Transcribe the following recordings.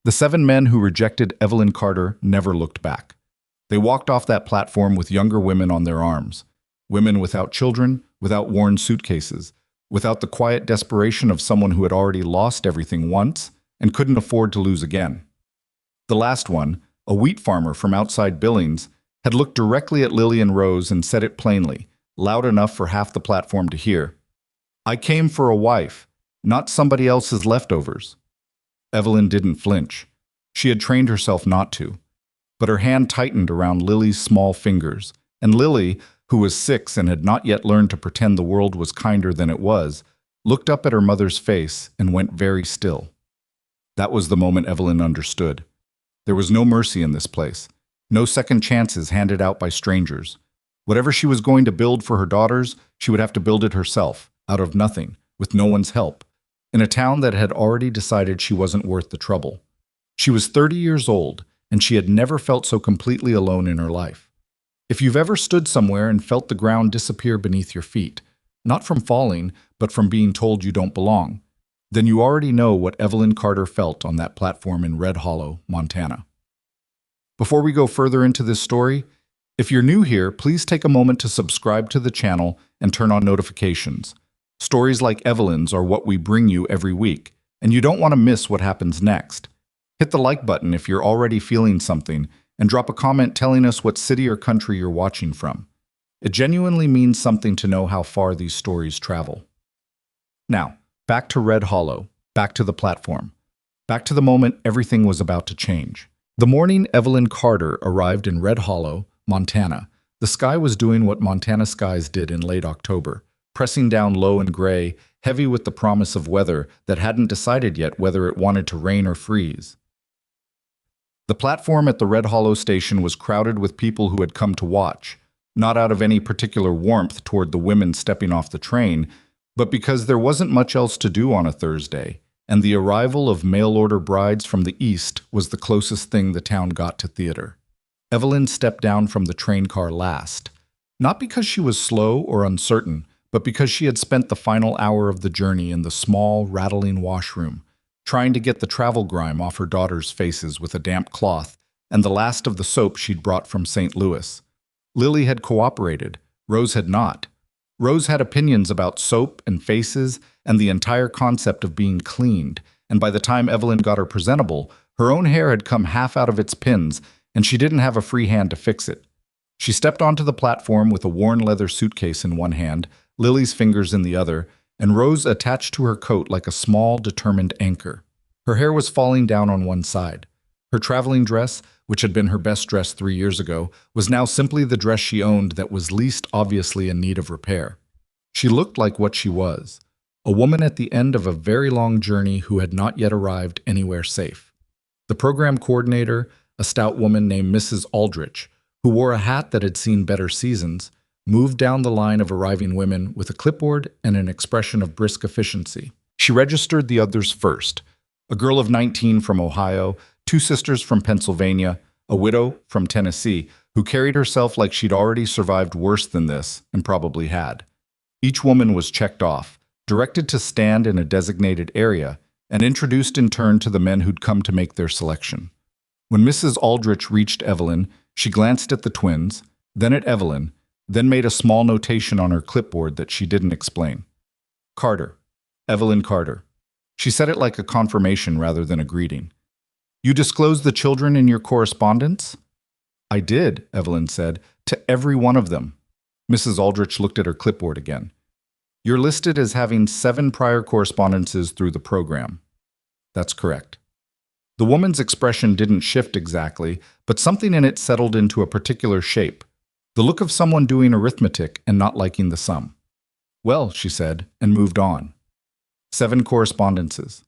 The 7 men who rejected Evelyn Carter never looked back. They walked off that platform with younger women on their arms. Women without children, without worn suitcases, without the quiet desperation of someone who had already lost everything once and couldn't afford to lose again. The last one, a wheat farmer from outside Billings, had looked directly at Lily and Rose and said it plainly, loud enough for half the platform to hear. "I came for a wife, not somebody else's leftovers." Evelyn didn't flinch. She had trained herself not to. But her hand tightened around Lily's small fingers, and Lily, who was 6 and had not yet learned to pretend the world was kinder than it was, looked up at her mother's face and went very still. That was the moment Evelyn understood. There was no mercy in this place, no second chances handed out by strangers. Whatever she was going to build for her daughters, she would have to build it herself, out of nothing, with no one's help, in a town that had already decided she wasn't worth the trouble. She was 30 years old, and she had never felt so completely alone in her life. If you've ever stood somewhere and felt the ground disappear beneath your feet, not from falling, but from being told you don't belong, then you already know what Evelyn Carter felt on that platform in Red Hollow, Montana. Before we go further into this story, if you're new here, please take a moment to subscribe to the channel and turn on notifications. Stories like Evelyn's are what we bring you every week, and you don't want to miss what happens next. Hit the like button if you're already feeling something, and drop a comment telling us what city or country you're watching from. It genuinely means something to know how far these stories travel. Now, back to Red Hollow, back to the platform, back to the moment everything was about to change. The morning Evelyn Carter arrived in Red Hollow, Montana, the sky was doing what Montana skies did in late October, pressing down low and gray, heavy with the promise of weather that hadn't decided yet whether it wanted to rain or freeze. The platform at the Red Hollow station was crowded with people who had come to watch, not out of any particular warmth toward the women stepping off the train, but because there wasn't much else to do on a Thursday, and the arrival of mail-order brides from the east was the closest thing the town got to theater. Evelyn stepped down from the train car last, not because she was slow or uncertain, but because she had spent the final hour of the journey in the small, rattling washroom, trying to get the travel grime off her daughters' faces with a damp cloth and the last of the soap she'd brought from St. Louis. Lily had cooperated, Rose had not. Rose had opinions about soap and faces and the entire concept of being cleaned, and by the time Evelyn got her presentable, her own hair had come half out of its pins, and she didn't have a free hand to fix it. She stepped onto the platform with a worn leather suitcase in one hand, Lily's fingers in the other, and Rose attached to her coat like a small, determined anchor. Her hair was falling down on one side. Her traveling dress, which had been her best dress 3 years ago, was now simply the dress she owned that was least obviously in need of repair. She looked like what she was, a woman at the end of a very long journey who had not yet arrived anywhere safe. The program coordinator, a stout woman named Mrs. Aldrich, who wore a hat that had seen better seasons, moved down the line of arriving women with a clipboard and an expression of brisk efficiency. She registered the others first: a girl of 19 from Ohio, 2 sisters from Pennsylvania, a widow from Tennessee, who carried herself like she'd already survived worse than this, and probably had. Each woman was checked off, directed to stand in a designated area, and introduced in turn to the men who'd come to make their selection. When Mrs. Aldrich reached Evelyn, she glanced at the twins, then at Evelyn, then made a small notation on her clipboard that she didn't explain. Carter. Evelyn Carter. She said it like a confirmation rather than a greeting. "You disclosed the children in your correspondence?" "I did," Evelyn said, "to every one of them." Mrs. Aldrich looked at her clipboard again. "You're listed as having 7 prior correspondences through the program." "That's correct." The woman's expression didn't shift exactly, but something in it settled into a particular shape. The look of someone doing arithmetic and not liking the sum. "Well," she said, and moved on. 7 correspondences.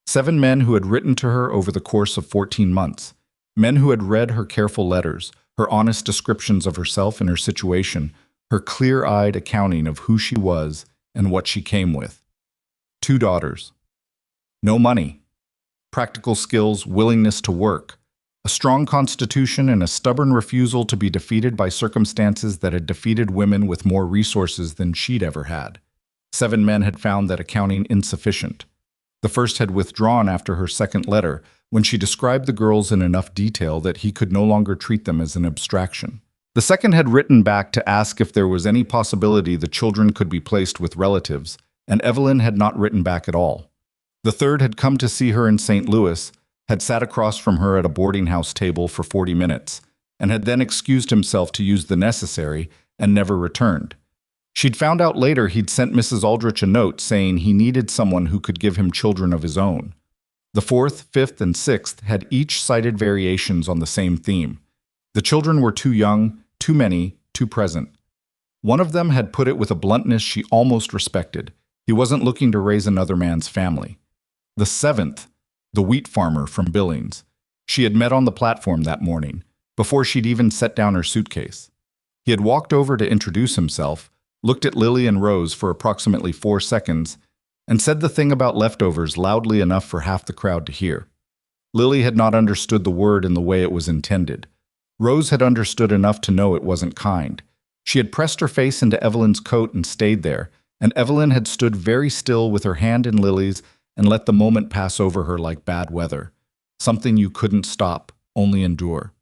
7 men who had written to her over the course of 14 months. Men who had read her careful letters, her honest descriptions of herself and her situation, her clear-eyed accounting of who she was and what she came with. 2 daughters. No money. Practical skills, willingness to work. A strong constitution and a stubborn refusal to be defeated by circumstances that had defeated women with more resources than she'd ever had. 7 men had found that accounting insufficient. The first had withdrawn after her second letter, when she described the girls in enough detail that he could no longer treat them as an abstraction. The second had written back to ask if there was any possibility the children could be placed with relatives, and Evelyn had not written back at all. The third had come to see her in St. Louis, had sat across from her at a boarding house table for 40 minutes, and had then excused himself to use the necessary and never returned. She'd found out later he'd sent Mrs. Aldrich a note saying he needed someone who could give him children of his own. The fourth, fifth, and sixth had each cited variations on the same theme. The children were too young, too many, too present. One of them had put it with a bluntness she almost respected. He wasn't looking to raise another man's family. The seventh, the wheat farmer from Billings. She had met on the platform that morning, before she'd even set down her suitcase. He had walked over to introduce himself, looked at Lily and Rose for approximately 4 seconds, and said the thing about leftovers loudly enough for half the crowd to hear. Lily had not understood the word in the way it was intended. Rose had understood enough to know it wasn't kind. She had pressed her face into Evelyn's coat and stayed there, and Evelyn had stood very still with her hand in Lily's and let the moment pass over her like bad weather. Something you couldn't stop, only endure.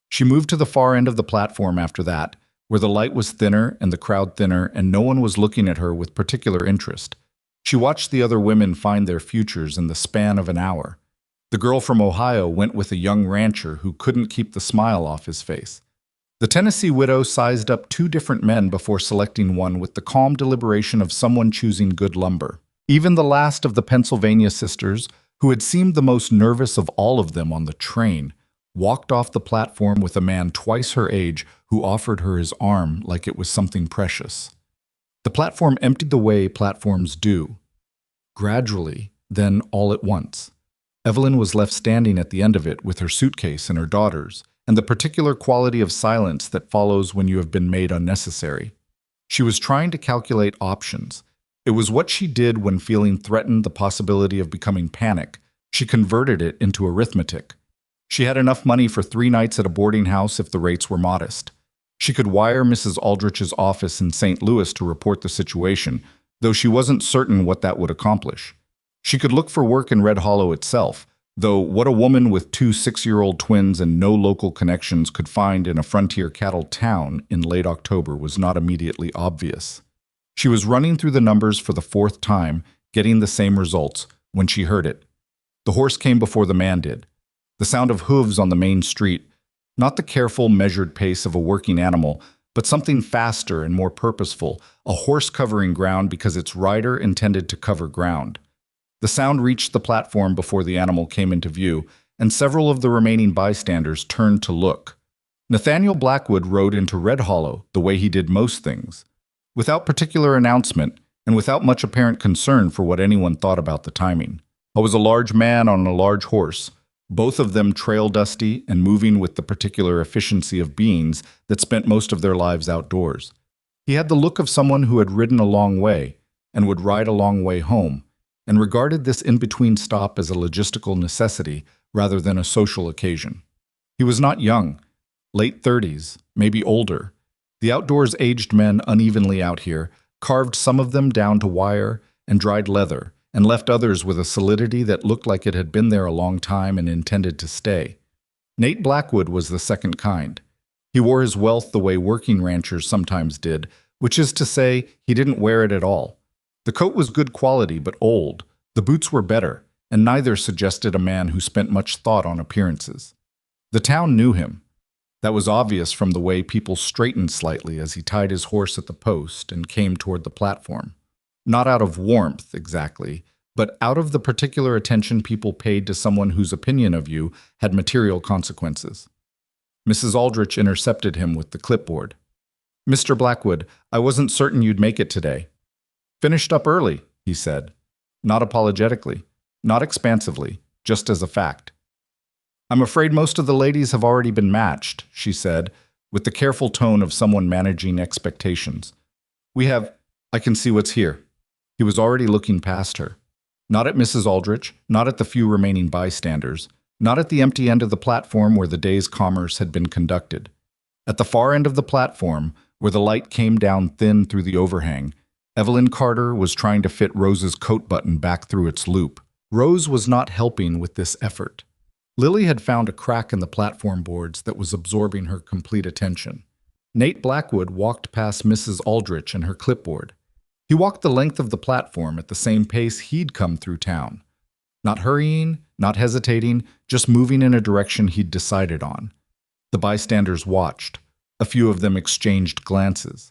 She moved to the far end of the platform after that, where the light was thinner and the crowd thinner, and no one was looking at her with particular interest. She watched the other women find their futures in the span of an hour. The girl from Ohio went with a young rancher who couldn't keep the smile off his face. The Tennessee widow sized up 2 different men before selecting one with the calm deliberation of someone choosing good lumber. Even the last of the Pennsylvania sisters, who had seemed the most nervous of all of them on the train, walked off the platform with a man twice her age who offered her his arm like it was something precious. The platform emptied the way platforms do. Gradually, then all at once. Evelyn was left standing at the end of it with her suitcase and her daughters, and the particular quality of silence that follows when you have been made unnecessary. She was trying to calculate options. It was what she did when feeling threatened the possibility of becoming panic. She converted it into arithmetic. She had enough money for 3 nights at a boarding house if the rates were modest. She could wire Mrs. Aldrich's office in St. Louis to report the situation, though she wasn't certain what that would accomplish. She could look for work in Red Hollow itself, though what a woman with 2 6-year-old twins and no local connections could find in a frontier cattle town in late October was not immediately obvious. She was running through the numbers for the 4th time, getting the same results, when she heard it. The horse came before the man did. The sound of hooves on the main street, not the careful, measured pace of a working animal, but something faster and more purposeful, a horse covering ground because its rider intended to cover ground. The sound reached the platform before the animal came into view, and several of the remaining bystanders turned to look. Nathaniel Blackwood rode into Red Hollow the way he did most things, without particular announcement and without much apparent concern for what anyone thought about the timing. It was a large man on a large horse, both of them trail dusty and moving with the particular efficiency of beings that spent most of their lives outdoors. He had the look of someone who had ridden a long way and would ride a long way home, and regarded this in-between stop as a logistical necessity rather than a social occasion. He was not young, late 30s, maybe older. The outdoors aged men unevenly out here, carved some of them down to wire and dried leather, and left others with a solidity that looked like it had been there a long time and intended to stay. Nate Blackwood was the second kind. He wore his wealth the way working ranchers sometimes did, which is to say, he didn't wear it at all. The coat was good quality but old, the boots were better, and neither suggested a man who spent much thought on appearances. The town knew him. That was obvious from the way people straightened slightly as he tied his horse at the post and came toward the platform. Not out of warmth, exactly, but out of the particular attention people paid to someone whose opinion of you had material consequences. Mrs. Aldrich intercepted him with the clipboard. "Mr. Blackwood, I wasn't certain you'd make it today." "Finished up early," he said. Not apologetically, not expansively, just as a fact. "I'm afraid most of the ladies have already been matched," she said, with the careful tone of someone managing expectations. I can see what's here." He was already looking past her. Not at Mrs. Aldrich, not at the few remaining bystanders, not at the empty end of the platform where the day's commerce had been conducted. At the far end of the platform, where the light came down thin through the overhang, Evelyn Carter was trying to fit Rose's coat button back through its loop. Rose was not helping with this effort. Lily had found a crack in the platform boards that was absorbing her complete attention. Nate Blackwood walked past Mrs. Aldrich and her clipboard. He walked the length of the platform at the same pace he'd come through town. Not hurrying, not hesitating, just moving in a direction he'd decided on. The bystanders watched. A few of them exchanged glances.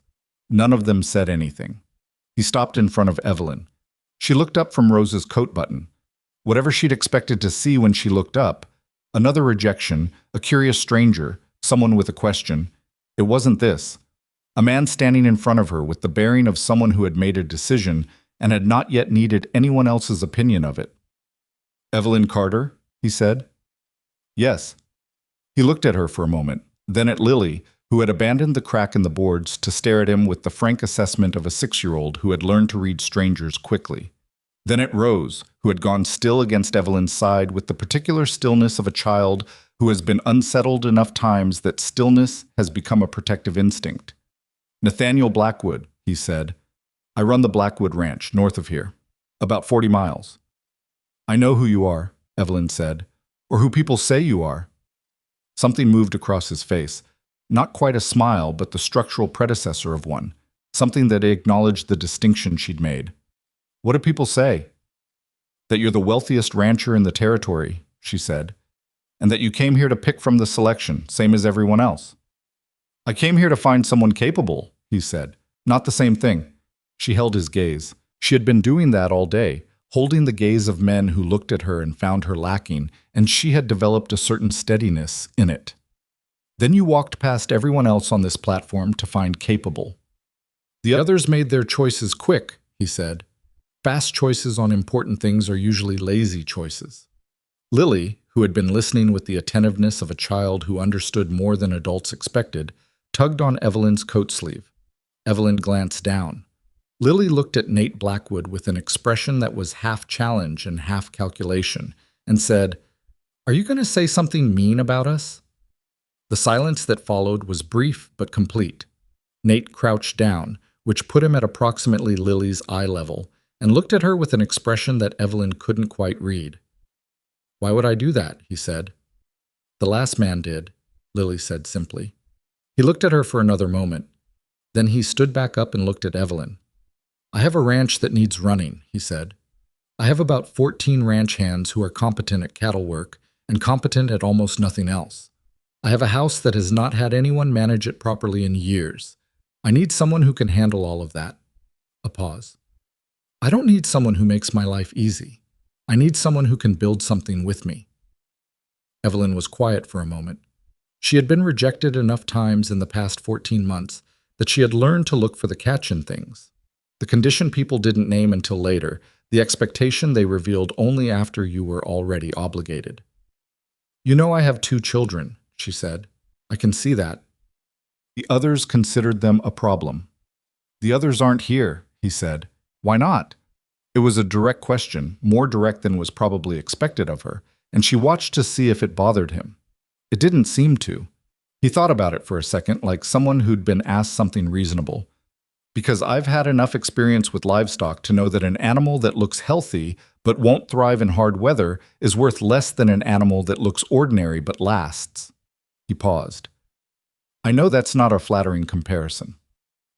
None of them said anything. He stopped in front of Evelyn. She looked up from Rose's coat button. Whatever she'd expected to see when she looked up, another rejection, a curious stranger, someone with a question. It wasn't this. A man standing in front of her with the bearing of someone who had made a decision and had not yet needed anyone else's opinion of it. "Evelyn Carter?" he said. "Yes." He looked at her for a moment, then at Lily, who had abandoned the crack in the boards to stare at him with the frank assessment of a 6-year-old who had learned to read strangers quickly. Then at Rose, who had gone still against Evelyn's side with the particular stillness of a child who has been unsettled enough times that stillness has become a protective instinct. "Nathaniel Blackwood," he said. "I run the Blackwood Ranch, north of here. About 40 miles. "I know who you are," Evelyn said, "or who people say you are." Something moved across his face. Not quite a smile, but the structural predecessor of one. Something that acknowledged the distinction she'd made. "What do people say?" "That you're the wealthiest rancher in the territory," she said. "And that you came here to pick from the selection, same as everyone else." "I came here to find someone capable," he said. "Not the same thing." She held his gaze. She had been doing that all day, holding the gaze of men who looked at her and found her lacking, and she had developed a certain steadiness in it. "Then you walked past everyone else on this platform to find capable." "The others made their choices quick," he said. "Fast choices on important things are usually lazy choices." Lily, who had been listening with the attentiveness of a child who understood more than adults expected, tugged on Evelyn's coat sleeve. Evelyn glanced down. Lily looked at Nate Blackwood with an expression that was half challenge and half calculation, and said, "Are you going to say something mean about us?" The silence that followed was brief but complete. Nate crouched down, which put him at approximately Lily's eye level, and looked at her with an expression that Evelyn couldn't quite read. "Why would I do that?" he said. "The last man did," Lily said simply. He looked at her for another moment. Then he stood back up and looked at Evelyn. "I have a ranch that needs running," he said. "I have about 14 ranch hands who are competent at cattle work and competent at almost nothing else. I have a house that has not had anyone manage it properly in years. I need someone who can handle all of that." A pause. "I don't need someone who makes my life easy. I need someone who can build something with me." Evelyn was quiet for a moment. She had been rejected enough times in the past 14 months that she had learned to look for the catch in things. The condition people didn't name until later, the expectation they revealed only after you were already obligated. "You know I have 2 children," she said. "I can see that." The others considered them a problem. "The others aren't here," he said. "Why not?" It was a direct question, more direct than was probably expected of her, and she watched to see if it bothered him. It didn't seem to. He thought about it for a second, like someone who'd been asked something reasonable. "Because I've had enough experience with livestock to know that an animal that looks healthy but won't thrive in hard weather is worth less than an animal that looks ordinary but lasts." He paused. "I know that's not a flattering comparison."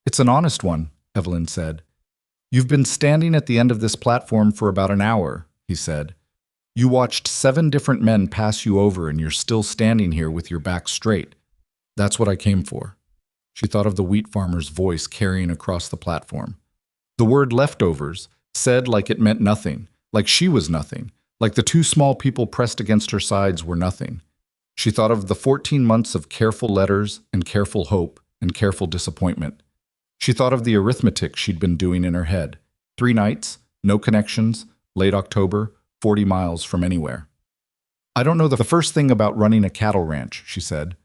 "It's an honest one," Evelyn said. "You've been standing at the end of this platform for about an hour," he said. "You watched 7 different men pass you over and you're still standing here with your back straight. That's what I came for." She thought of the wheat farmer's voice carrying across the platform. The word leftovers, said like it meant nothing, like she was nothing, like the 2 small people pressed against her sides were nothing. She thought of the 14 months of careful letters and careful hope and careful disappointment. She thought of the arithmetic she'd been doing in her head. 3 nights, no connections, late October, 40 miles from anywhere. "I don't know the first thing about running a cattle ranch," she said.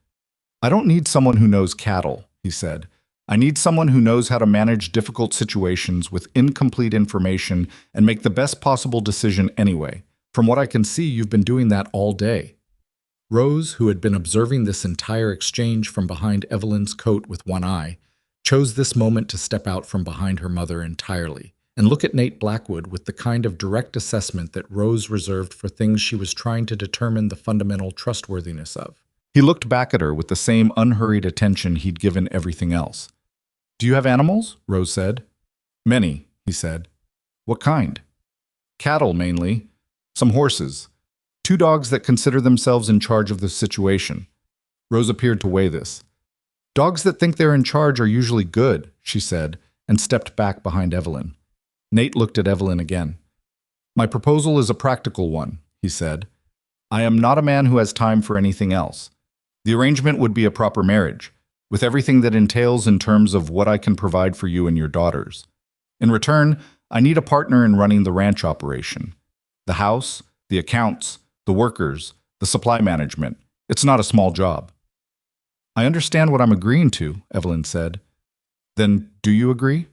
"I don't need someone who knows cattle," he said. "I need someone who knows how to manage difficult situations with incomplete information and make the best possible decision anyway. From what I can see, you've been doing that all day." Rose, who had been observing this entire exchange from behind Evelyn's coat with one eye, chose this moment to step out from behind her mother entirely and look at Nate Blackwood with the kind of direct assessment that Rose reserved for things she was trying to determine the fundamental trustworthiness of. He looked back at her with the same unhurried attention he'd given everything else. "Do you have animals?" Rose said. "Many," he said. "What kind?" "Cattle, mainly. Some horses. 2 dogs that consider themselves in charge of the situation." Rose appeared to weigh this. "Dogs that think they're in charge are usually good," she said, and stepped back behind Evelyn. Nate looked at Evelyn again. "My proposal is a practical one," he said. "I am not a man who has time for anything else. The arrangement would be a proper marriage, with everything that entails in terms of what I can provide for you and your daughters. In return, I need a partner in running the ranch operation. The house, the accounts, the workers, the supply management. It's not a small job." "I understand what I'm agreeing to," Evelyn said. "Then do you agree?"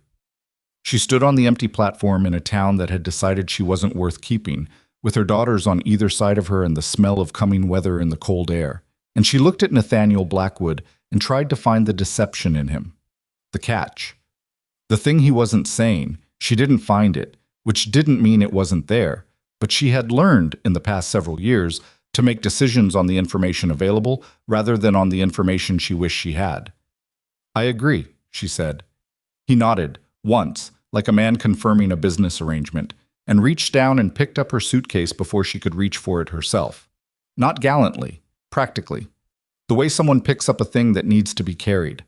She stood on the empty platform in a town that had decided she wasn't worth keeping, with her daughters on either side of her and the smell of coming weather in the cold air. And she looked at Nathaniel Blackwood and tried to find the deception in him. The catch. The thing he wasn't saying, she didn't find it, which didn't mean it wasn't there, but she had learned in the past several years to make decisions on the information available rather than on the information she wished she had. "I agree," she said. He nodded, once, like a man confirming a business arrangement, and reached down and picked up her suitcase before she could reach for it herself. Not gallantly, practically. The way someone picks up a thing that needs to be carried.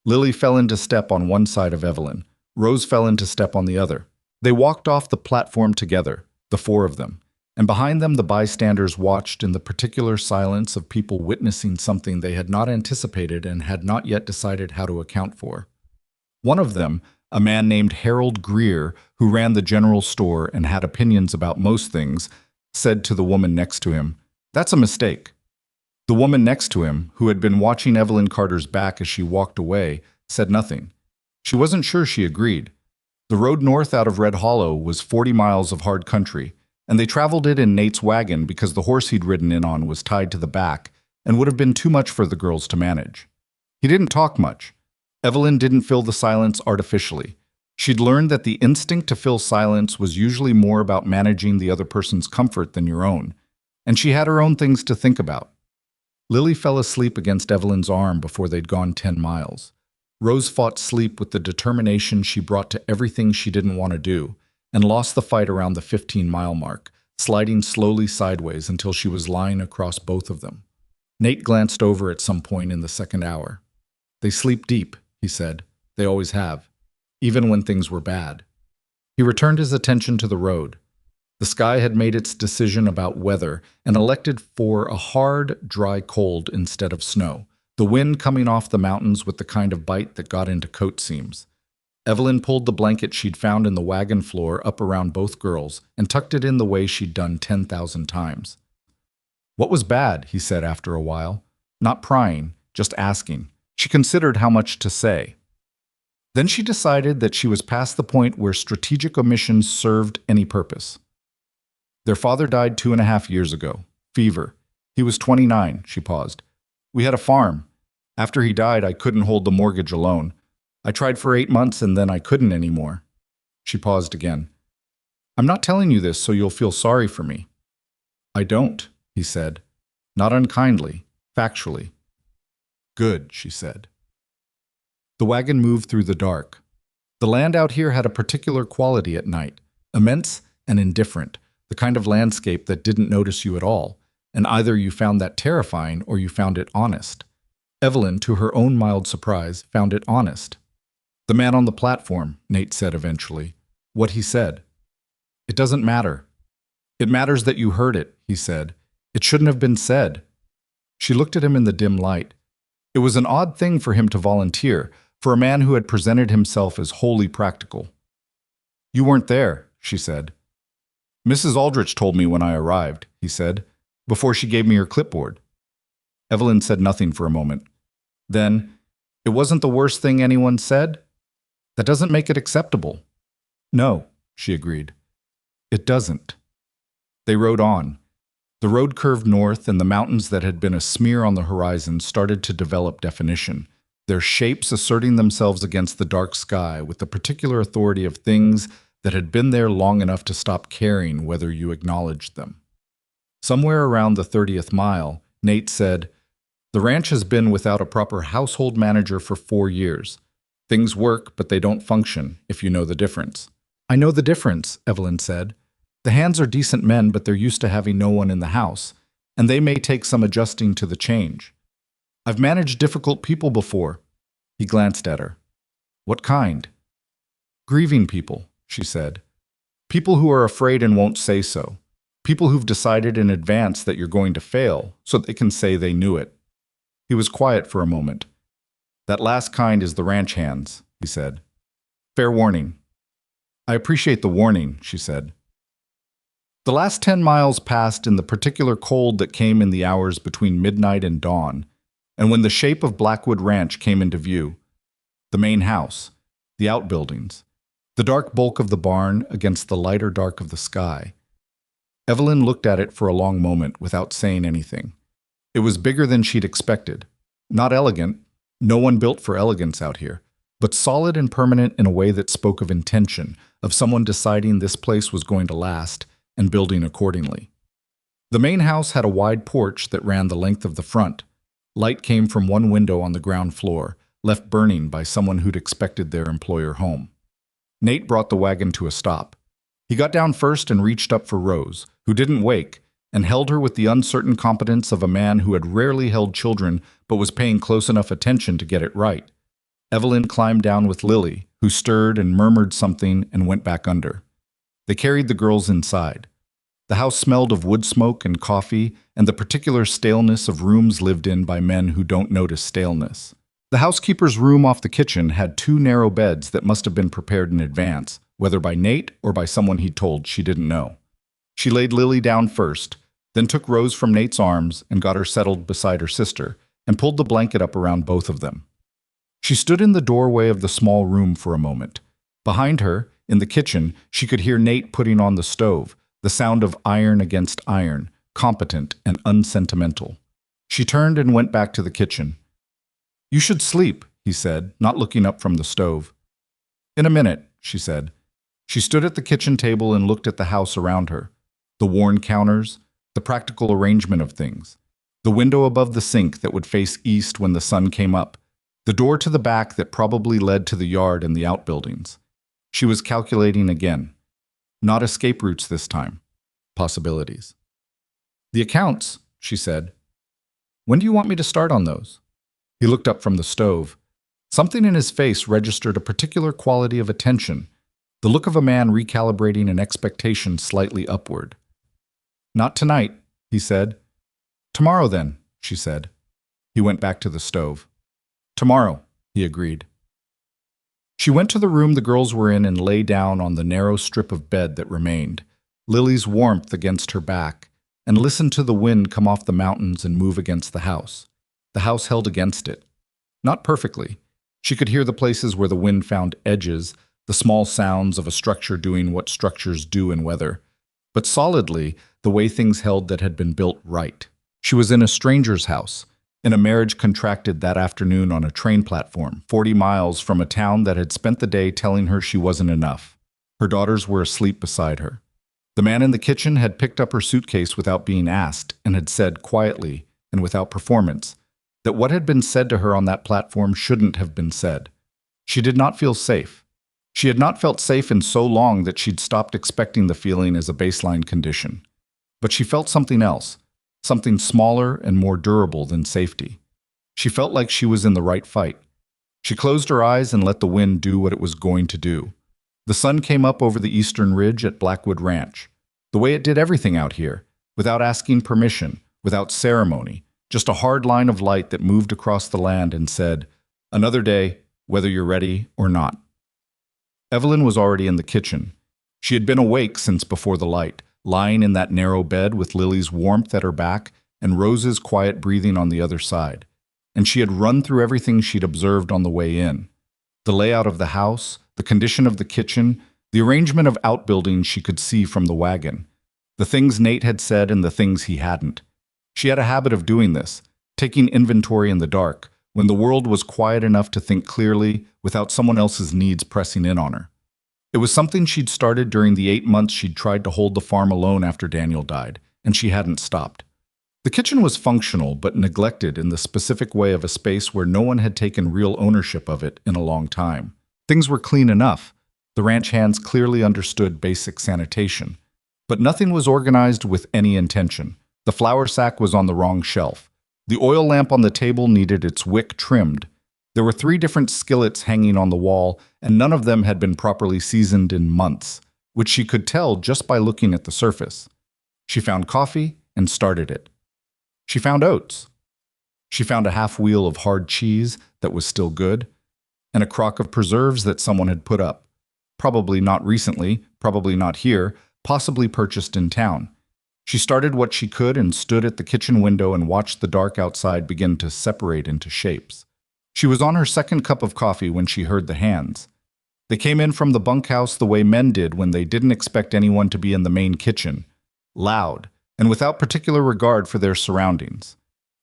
Lily fell into step on one side of Evelyn. Rose fell into step on the other. They walked off the platform together, the 4 of them, and behind them the bystanders watched in the particular silence of people witnessing something they had not anticipated and had not yet decided how to account for. One of them, a man named Harold Greer, who ran the general store and had opinions about most things, said to the woman next to him, "That's a mistake." The woman next to him, who had been watching Evelyn Carter's back as she walked away, said nothing. She wasn't sure she agreed. The road north out of Red Hollow was 40 miles of hard country, and they traveled it in Nate's wagon because the horse he'd ridden in on was tied to the back and would have been too much for the girls to manage. He didn't talk much. Evelyn didn't fill the silence artificially. She'd learned that the instinct to fill silence was usually more about managing the other person's comfort than your own, and she had her own things to think about. Lily fell asleep against Evelyn's arm before they'd gone 10 miles. Rose fought sleep with the determination she brought to everything she didn't want to do, and lost the fight around the 15-mile mark, sliding slowly sideways until she was lying across both of them. Nate glanced over at some point in the second hour. "They sleep deep," he said. "They always have, even when things were bad." He returned his attention to the road. The sky had made its decision about weather and elected for a hard, dry cold instead of snow, the wind coming off the mountains with the kind of bite that got into coat seams. Evelyn pulled the blanket she'd found in the wagon floor up around both girls and tucked it in the way she'd done 10,000 times. "What was bad?" he said after a while. Not prying, just asking. She considered how much to say. Then she decided that she was past the point where strategic omissions served any purpose. "Their father died 2.5 years ago. Fever. He was 29, she paused. "We had a farm. After he died, I couldn't hold the mortgage alone. I tried for 8 months and then I couldn't anymore." She paused again. "I'm not telling you this so you'll feel sorry for me." "I don't," he said. Not unkindly, factually. "Good," she said. The wagon moved through the dark. The land out here had a particular quality at night, immense and indifferent, the kind of landscape that didn't notice you at all, and either you found that terrifying or you found it honest. Evelyn, to her own mild surprise, found it honest. "The man on the platform," Nate said eventually. "What he said." "It doesn't matter." "It matters that you heard it," he said. "It shouldn't have been said." She looked at him in the dim light. It was an odd thing for him to volunteer, for a man who had presented himself as wholly practical. "You weren't there," she said. "Mrs. Aldrich told me when I arrived," he said, "before she gave me her clipboard." Evelyn said nothing for a moment. Then, "It wasn't the worst thing anyone said?" "That doesn't make it acceptable." "No," she agreed. "It doesn't." They rode on. The road curved north, and the mountains that had been a smear on the horizon started to develop definition, their shapes asserting themselves against the dark sky with the particular authority of things that had been there long enough to stop caring whether you acknowledged them. Somewhere around the 30th mile, Nate said, "The ranch has been without a proper household manager for 4 years. Things work, but they don't function, if you know the difference." "I know the difference," Evelyn said. "The Hands are decent men, but they're used to having no one in the house, and they may take some adjusting to the change. I've managed difficult people before." He glanced at her. "What kind?" "Grieving people," she said. "People who are afraid and won't say so. People who've decided in advance that you're going to fail, so they can say they knew it." He was quiet for a moment. "That last kind is the ranch hands," he said. "Fair warning." "I appreciate the warning," she said. The last 10 miles passed in the particular cold that came in the hours between midnight and dawn, and when the shape of Blackwood Ranch came into view. The main house, the outbuildings, the dark bulk of the barn against the lighter dark of the sky. Evelyn looked at it for a long moment without saying anything. It was bigger than she'd expected. Not elegant, no one built for elegance out here, but solid and permanent in a way that spoke of intention, of someone deciding this place was going to last and building accordingly. The main house had a wide porch that ran the length of the front. Light came from one window on the ground floor, left burning by someone who'd expected their employer home. Nate brought the wagon to a stop. He got down first and reached up for Rose, who didn't wake, and held her with the uncertain competence of a man who had rarely held children but was paying close enough attention to get it right. Evelyn climbed down with Lily, who stirred and murmured something and went back under. They carried the girls inside. The house smelled of wood smoke and coffee and the particular staleness of rooms lived in by men who don't notice staleness. The housekeeper's room off the kitchen had 2 narrow beds that must have been prepared in advance, whether by Nate or by someone he'd told she didn't know. She laid Lily down first, then took Rose from Nate's arms and got her settled beside her sister, and pulled the blanket up around both of them. She stood in the doorway of the small room for a moment. Behind her, in the kitchen, she could hear Nate putting on the stove, the sound of iron against iron, competent and unsentimental. She turned and went back to the kitchen. "You should sleep," he said, not looking up from the stove. "In a minute," she said. She stood at the kitchen table and looked at the house around her. The worn counters, the practical arrangement of things, the window above the sink that would face east when the sun came up, the door to the back that probably led to the yard and the outbuildings. She was calculating again. Not escape routes this time. Possibilities. "The accounts," she said. "When do you want me to start on those?" He looked up from the stove. Something in his face registered a particular quality of attention, the look of a man recalibrating an expectation slightly upward. "Not tonight," he said. "Tomorrow then," she said. He went back to the stove. "Tomorrow," he agreed. She went to the room the girls were in and lay down on the narrow strip of bed that remained, Lily's warmth against her back, and listened to the wind come off the mountains and move against the house. The house held against it. Not perfectly. She could hear the places where the wind found edges, the small sounds of a structure doing what structures do in weather, but solidly the way things held that had been built right. She was in a stranger's house, in a marriage contracted that afternoon on a train platform, 40 miles from a town that had spent the day telling her she wasn't enough. Her daughters were asleep beside her. The man in the kitchen had picked up her suitcase without being asked and had said quietly and without performance that what had been said to her on that platform shouldn't have been said. She did not feel safe. She had not felt safe in so long that she'd stopped expecting the feeling as a baseline condition. But she felt something else, something smaller and more durable than safety. She felt like she was in the right fight. She closed her eyes and let the wind do what it was going to do. The sun came up over the eastern ridge at Blackwood Ranch, the way it did everything out here, without asking permission, without ceremony, just a hard line of light that moved across the land and said, "Another day, whether you're ready or not." Evelyn was already in the kitchen. She had been awake since before the light, lying in that narrow bed with Lily's warmth at her back and Rose's quiet breathing on the other side. And she had run through everything she'd observed on the way in. The layout of the house, the condition of the kitchen, the arrangement of outbuildings she could see from the wagon, the things Nate had said and the things he hadn't. She had a habit of doing this, taking inventory in the dark, when the world was quiet enough to think clearly without someone else's needs pressing in on her. It was something she'd started during the 8 months she'd tried to hold the farm alone after Daniel died, and she hadn't stopped. The kitchen was functional but neglected in the specific way of a space where no one had taken real ownership of it in a long time. Things were clean enough. The ranch hands clearly understood basic sanitation. But nothing was organized with any intention. The flour sack was on the wrong shelf. The oil lamp on the table needed its wick trimmed. There were 3 different skillets hanging on the wall, and none of them had been properly seasoned in months, which she could tell just by looking at the surface. She found coffee and started it. She found oats. She found a half wheel of hard cheese that was still good, and a crock of preserves that someone had put up. Probably not recently, probably not here, possibly purchased in town. She started what she could and stood at the kitchen window and watched the dark outside begin to separate into shapes. She was on her 2nd cup of coffee when she heard the hands. They came in from the bunkhouse the way men did when they didn't expect anyone to be in the main kitchen, loud, and without particular regard for their surroundings.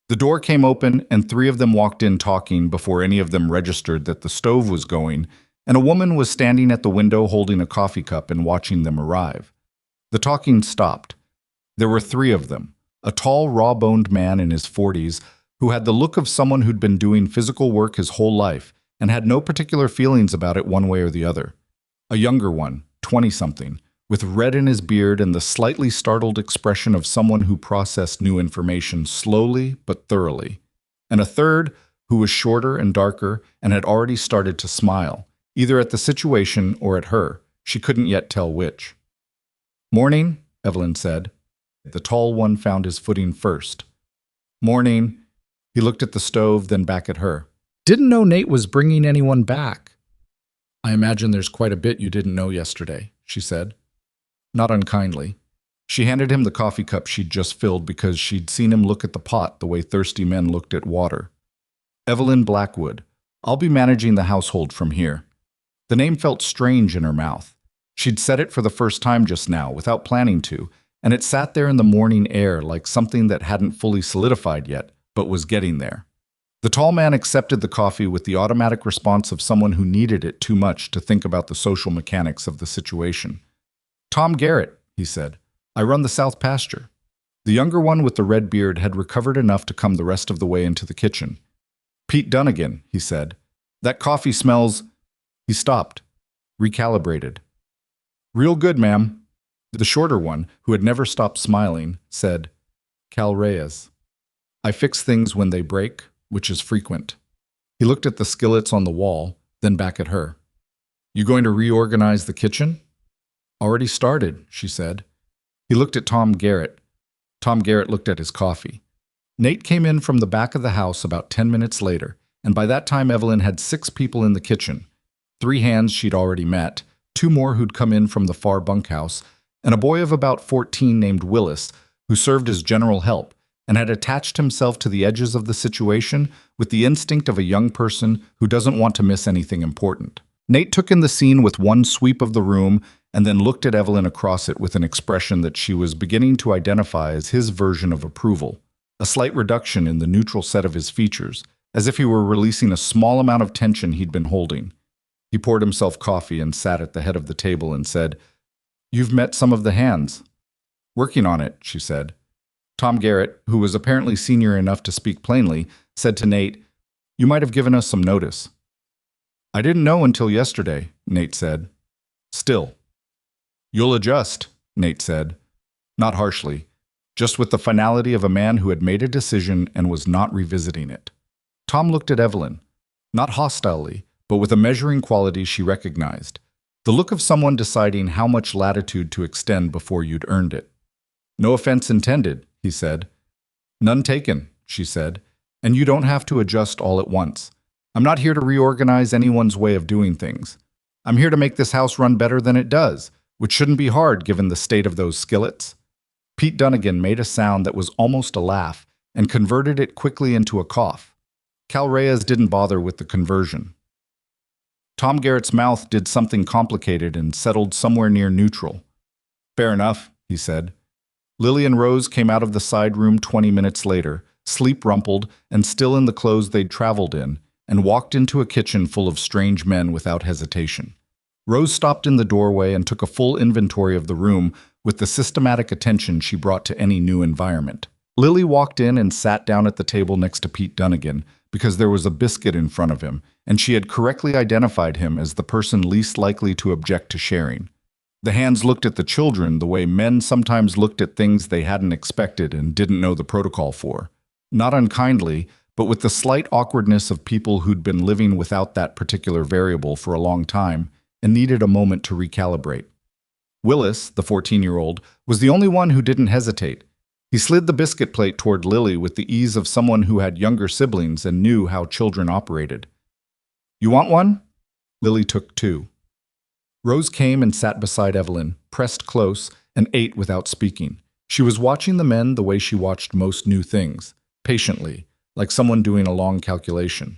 The door came open and 3 of them walked in talking before any of them registered that the stove was going, and a woman was standing at the window holding a coffee cup and watching them arrive. The talking stopped. There were 3 of them, a tall, raw-boned man in his 40s who had the look of someone who'd been doing physical work his whole life and had no particular feelings about it one way or the other. A younger one, 20-something, with red in his beard and the slightly startled expression of someone who processed new information slowly but thoroughly. And a third, who was shorter and darker and had already started to smile, either at the situation or at her. She couldn't yet tell which. "Morning," Evelyn said. The tall one found his footing first. "Morning." He looked at the stove, then back at her. "Didn't know Nate was bringing anyone back." "I imagine there's quite a bit you didn't know yesterday," she said. Not unkindly. She handed him the coffee cup she'd just filled because she'd seen him look at the pot the way thirsty men looked at water. "Evelyn Blackwood. I'll be managing the household from here." The name felt strange in her mouth. She'd said it for the first time just now, without planning to, and it sat there in the morning air like something that hadn't fully solidified yet, but was getting there. The tall man accepted the coffee with the automatic response of someone who needed it too much to think about the social mechanics of the situation. "Tom Garrett," he said. "I run the south pasture." The younger one with the red beard had recovered enough to come the rest of the way into the kitchen. "Pete Dunnigan," he said. "That coffee smells—" He stopped, recalibrated. "Real good, ma'am." The shorter one, who had never stopped smiling, said, "Cal Reyes. I fix things when they break, which is frequent." He looked at the skillets on the wall, then back at her. "You going to reorganize the kitchen?" "Already started," she said. He looked at Tom Garrett. Tom Garrett looked at his coffee. Nate came in from the back of the house about 10 minutes later, and by that time Evelyn had 6 people in the kitchen. 3 hands she'd already met, 2 more who'd come in from the far bunkhouse, and a boy of about 14 named Willis, who served as general help, and had attached himself to the edges of the situation with the instinct of a young person who doesn't want to miss anything important. Nate took in the scene with one sweep of the room and then looked at Evelyn across it with an expression that she was beginning to identify as his version of approval, a slight reduction in the neutral set of his features, as if he were releasing a small amount of tension he'd been holding. He poured himself coffee and sat at the head of the table and said, "You've met some of the hands." "Working on it," she said. Tom Garrett, who was apparently senior enough to speak plainly, said to Nate, "You might have given us some notice." "I didn't know until yesterday," Nate said. "Still." "You'll adjust," Nate said. Not harshly, just with the finality of a man who had made a decision and was not revisiting it. Tom looked at Evelyn, not hostilely, but with a measuring quality she recognized, the look of someone deciding how much latitude to extend before you'd earned it. "No offense intended," he said. "None taken," she said, "and you don't have to adjust all at once. I'm not here to reorganize anyone's way of doing things. I'm here to make this house run better than it does, which shouldn't be hard given the state of those skillets." Pete Dunnigan made a sound that was almost a laugh and converted it quickly into a cough. Cal Reyes didn't bother with the conversion. Tom Garrett's mouth did something complicated and settled somewhere near neutral. "Fair enough," he said. Lillian Rose came out of the side room 20 minutes later, sleep-rumpled and still in the clothes they'd traveled in, and walked into a kitchen full of strange men without hesitation. Rose stopped in the doorway and took a full inventory of the room with the systematic attention she brought to any new environment. Lily walked in and sat down at the table next to Pete Dunnigan because there was a biscuit in front of him, and she had correctly identified him as the person least likely to object to sharing. The hands looked at the children the way men sometimes looked at things they hadn't expected and didn't know the protocol for. Not unkindly, but with the slight awkwardness of people who'd been living without that particular variable for a long time and needed a moment to recalibrate. Willis, the 14-year-old, was the only one who didn't hesitate. He slid the biscuit plate toward Lily with the ease of someone who had younger siblings and knew how children operated. "You want one?" Lily took two. Rose came and sat beside Evelyn, pressed close, and ate without speaking. She was watching the men the way she watched most new things, patiently, like someone doing a long calculation.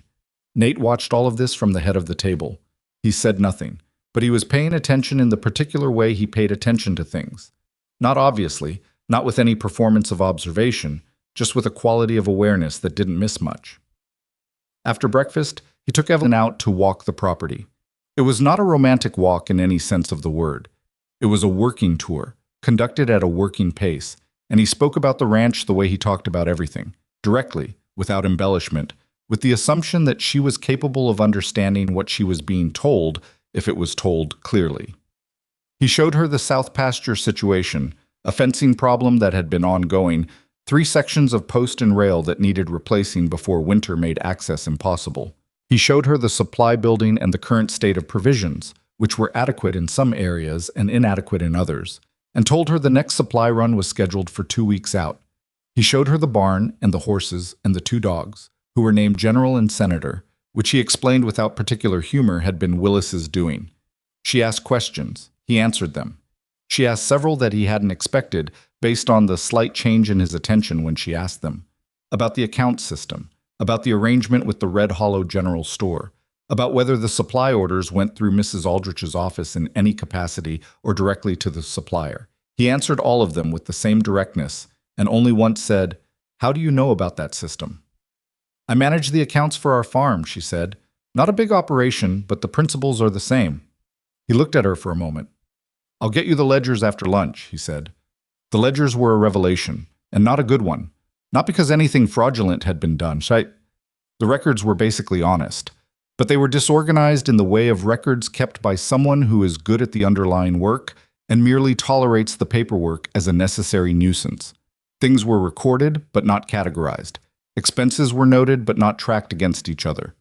Nate watched all of this from the head of the table. He said nothing, but he was paying attention in the particular way he paid attention to things. Not obviously, not with any performance of observation, just with a quality of awareness that didn't miss much. After breakfast, he took Evelyn out to walk the property. It was not a romantic walk in any sense of the word. It was a working tour, conducted at a working pace, and he spoke about the ranch the way he talked about everything, directly, without embellishment, with the assumption that she was capable of understanding what she was being told if it was told clearly. He showed her the South Pasture situation, a fencing problem that had been ongoing, 3 sections of post and rail that needed replacing before winter made access impossible. He showed her the supply building and the current state of provisions, which were adequate in some areas and inadequate in others, and told her the next supply run was scheduled for 2 weeks out. He showed her the barn and the horses and the 2 dogs, who were named General and Senator, which he explained without particular humor had been Willis's doing. She asked questions. He answered them. She asked several that he hadn't expected, based on the slight change in his attention when she asked them. About the account system, about the arrangement with the Red Hollow General Store, about whether the supply orders went through Mrs. Aldrich's office in any capacity or directly to the supplier. He answered all of them with the same directness, and only once said, "How do you know about that system?" "I manage the accounts for our farm," she said. "Not a big operation, but the principles are the same." He looked at her for a moment. "I'll get you the ledgers after lunch," he said. The ledgers were a revelation, and not a good one. Not because anything fraudulent had been done. The records were basically honest, but they were disorganized in the way of records kept by someone who is good at the underlying work and merely tolerates the paperwork as a necessary nuisance. Things were recorded, but not categorized. Expenses were noted, but not tracked against each other.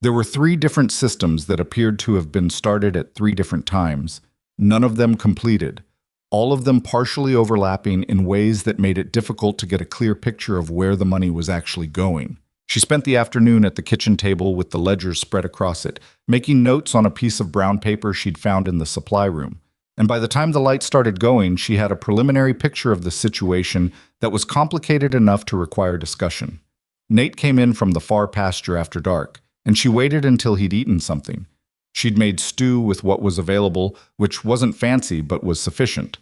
There were 3 different systems that appeared to have been started at 3 different times, none of them completed, all of them partially overlapping in ways that made it difficult to get a clear picture of where the money was actually going. She spent the afternoon at the kitchen table with the ledgers spread across it, making notes on a piece of brown paper she'd found in the supply room. And by the time the light started going, she had a preliminary picture of the situation that was complicated enough to require discussion. Nate came in from the far pasture after dark, and she waited until he'd eaten something. She'd made stew with what was available, which wasn't fancy but was sufficient.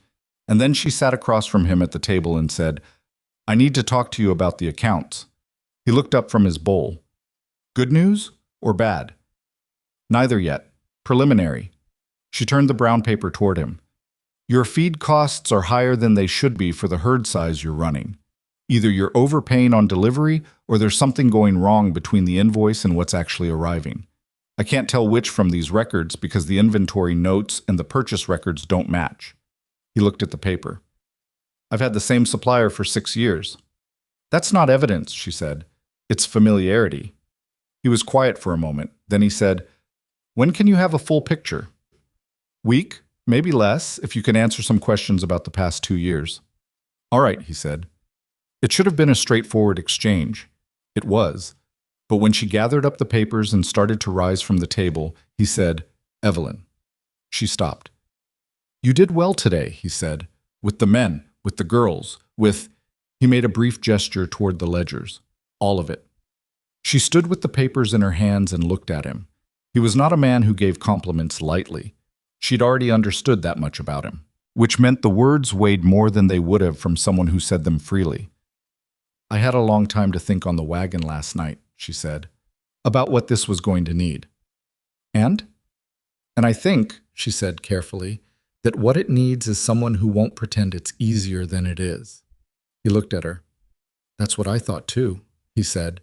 And then she sat across from him at the table and said, "I need to talk to you about the accounts." He looked up from his bowl. "Good news or bad?" "Neither yet. Preliminary." She turned the brown paper toward him. "Your feed costs are higher than they should be for the herd size you're running. Either you're overpaying on delivery or there's something going wrong between the invoice and what's actually arriving. I can't tell which from these records because the inventory notes and the purchase records don't match." He looked at the paper. "I've had the same supplier for 6 years." "That's not evidence," she said. "It's familiarity." He was quiet for a moment. Then he said, "When can you have a full picture?" "Week, maybe less, if you can answer some questions about the past 2 years." "All right," he said. It should have been a straightforward exchange. It was. But when she gathered up the papers and started to rise from the table, he said, "Evelyn." She stopped. "You did well today," he said. "With the men, with the girls, with—" He made a brief gesture toward the ledgers. "All of it." She stood with the papers in her hands and looked at him. He was not a man who gave compliments lightly. She'd already understood that much about him, which meant the words weighed more than they would have from someone who said them freely. "I had a long time to think on the wagon last night," she said, "about what this was going to need." "And?" And I think, she said carefully, that what it needs is someone who won't pretend it's easier than it is. He looked at her. That's what I thought too, he said.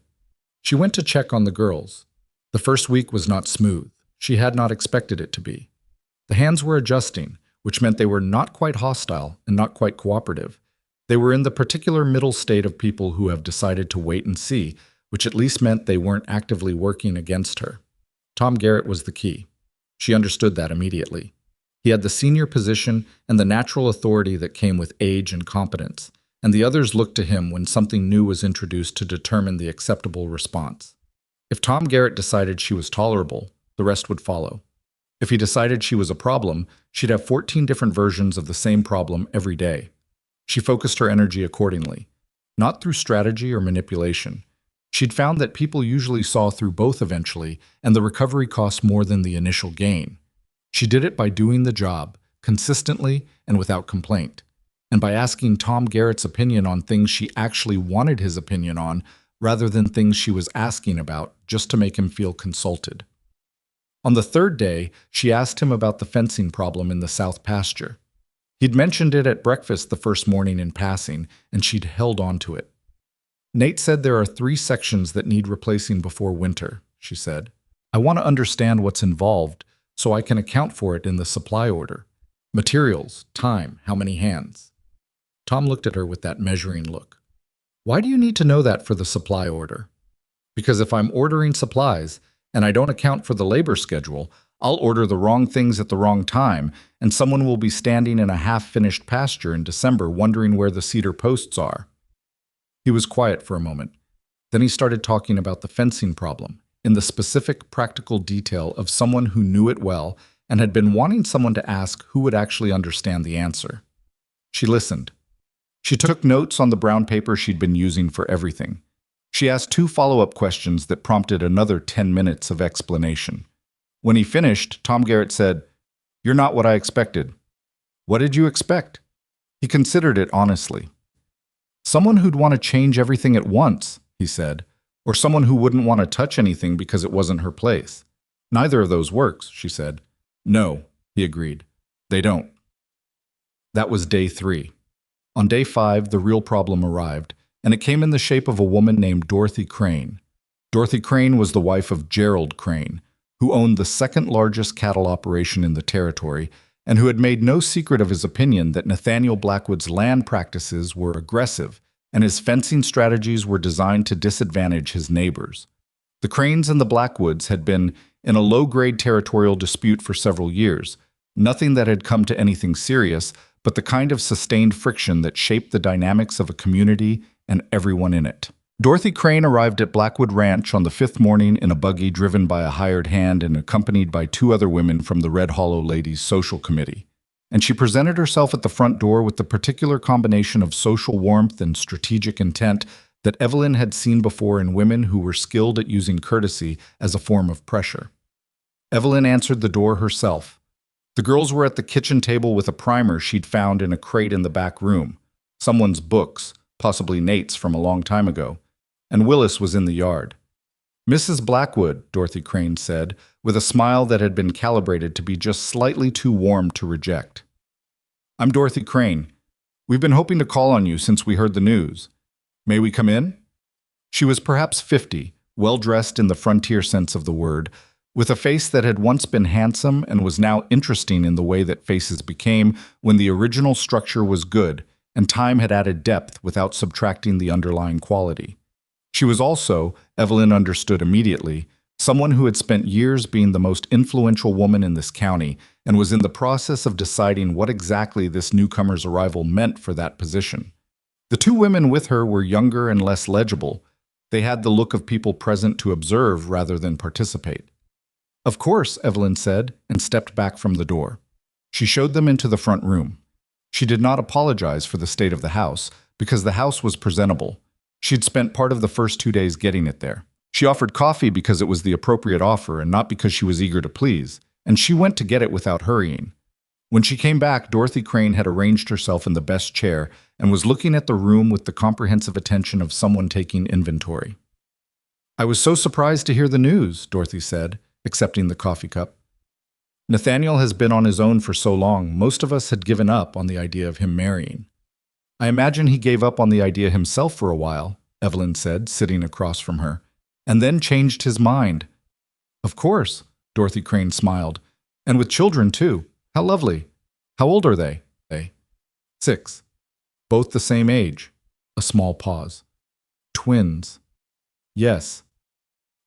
She went to check on the girls. The first week was not smooth. She had not expected it to be. The hands were adjusting, which meant they were not quite hostile and not quite cooperative. They were in the particular middle state of people who have decided to wait and see, which at least meant they weren't actively working against her. Tom Garrett was the key. She understood that immediately. He had the senior position and the natural authority that came with age and competence, and the others looked to him when something new was introduced to determine the acceptable response. If Tom Garrett decided she was tolerable, the rest would follow. If he decided she was a problem, she'd have 14 different versions of the same problem every day. She focused her energy accordingly, not through strategy or manipulation. She'd found that people usually saw through both eventually, and the recovery cost more than the initial gain. She did it by doing the job, consistently and without complaint, and by asking Tom Garrett's opinion on things she actually wanted his opinion on, rather than things she was asking about just to make him feel consulted. On the third day, she asked him about the fencing problem in the south pasture. He'd mentioned it at breakfast the first morning in passing, and she'd held on to it. Nate said there are 3 sections that need replacing before winter, she said. I want to understand what's involved so I can account for it in the supply order. Materials, time, how many hands. Tom looked at her with that measuring look. Why do you need to know that for the supply order? Because if I'm ordering supplies and I don't account for the labor schedule, I'll order the wrong things at the wrong time, and someone will be standing in a half-finished pasture in December wondering where the cedar posts are. He was quiet for a moment. Then he started talking about the fencing problem, in the specific practical detail of someone who knew it well and had been wanting someone to ask who would actually understand the answer. She listened. She took notes on the brown paper she'd been using for everything. She asked 2 follow-up questions that prompted another 10 minutes of explanation. When he finished, Tom Garrett said, "You're not what I expected." "What did you expect?" He considered it honestly. "Someone who'd want to change everything at once," he said, "or someone who wouldn't want to touch anything because it wasn't her place." "Neither of those works," she said. "No," he agreed. "They don't." That was day 3. On day 5, the real problem arrived, and it came in the shape of a woman named Dorothy Crane. Dorothy Crane was the wife of Gerald Crane, who owned the 2nd largest cattle operation in the territory, and who had made no secret of his opinion that Nathaniel Blackwood's land practices were aggressive, and his fencing strategies were designed to disadvantage his neighbors. The Cranes and the Blackwoods had been in a low-grade territorial dispute for several years, nothing that had come to anything serious, but the kind of sustained friction that shaped the dynamics of a community and everyone in it. Dorothy Crane arrived at Blackwood Ranch on the 5th morning in a buggy driven by a hired hand and accompanied by 2 other women from the Red Hollow Ladies' Social Committee. And she presented herself at the front door with the particular combination of social warmth and strategic intent that Evelyn had seen before in women who were skilled at using courtesy as a form of pressure. Evelyn answered the door herself. The girls were at the kitchen table with a primer she'd found in a crate in the back room, someone's books, possibly Nate's from a long time ago, and Willis was in the yard. "Mrs. Blackwood," Dorothy Crane said, with a smile that had been calibrated to be just slightly too warm to reject. "I'm Dorothy Crane. We've been hoping to call on you since we heard the news. May we come in?" She was perhaps 50, well-dressed in the frontier sense of the word, with a face that had once been handsome and was now interesting in the way that faces became when the original structure was good and time had added depth without subtracting the underlying quality. She was also, Evelyn understood immediately, someone who had spent years being the most influential woman in this county and was in the process of deciding what exactly this newcomer's arrival meant for that position. The 2 women with her were younger and less legible. They had the look of people present to observe rather than participate. "Of course," Evelyn said, and stepped back from the door. She showed them into the front room. She did not apologize for the state of the house, because the house was presentable. She'd spent part of the first 2 days getting it there. She offered coffee because it was the appropriate offer and not because she was eager to please, and she went to get it without hurrying. When she came back, Dorothy Crane had arranged herself in the best chair and was looking at the room with the comprehensive attention of someone taking inventory. "I was so surprised to hear the news," Dorothy said, accepting the coffee cup. Nathaniel has been on his own for so long, most of us had given up on the idea of him marrying. I imagine he gave up on the idea himself for a while, Evelyn said, sitting across from her, and then changed his mind. Of course, Dorothy Crane smiled. And with children, too. How lovely. How old are they? 6. Both the same age. A small pause. Twins. Yes.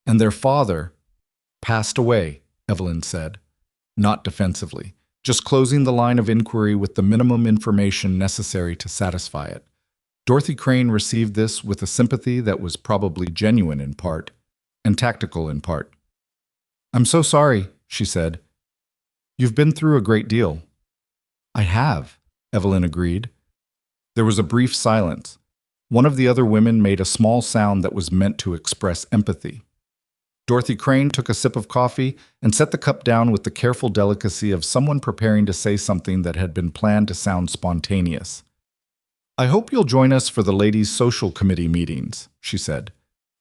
And their father passed away, Evelyn said, not defensively, just closing the line of inquiry with the minimum information necessary to satisfy it. Dorothy Crane received this with a sympathy that was probably genuine in part, and tactical in part. I'm so sorry, she said. You've been through a great deal. I have, Evelyn agreed. There was a brief silence. One of the other women made a small sound that was meant to express empathy. Dorothy Crane took a sip of coffee and set the cup down with the careful delicacy of someone preparing to say something that had been planned to sound spontaneous. I hope you'll join us for the ladies' social committee meetings, she said.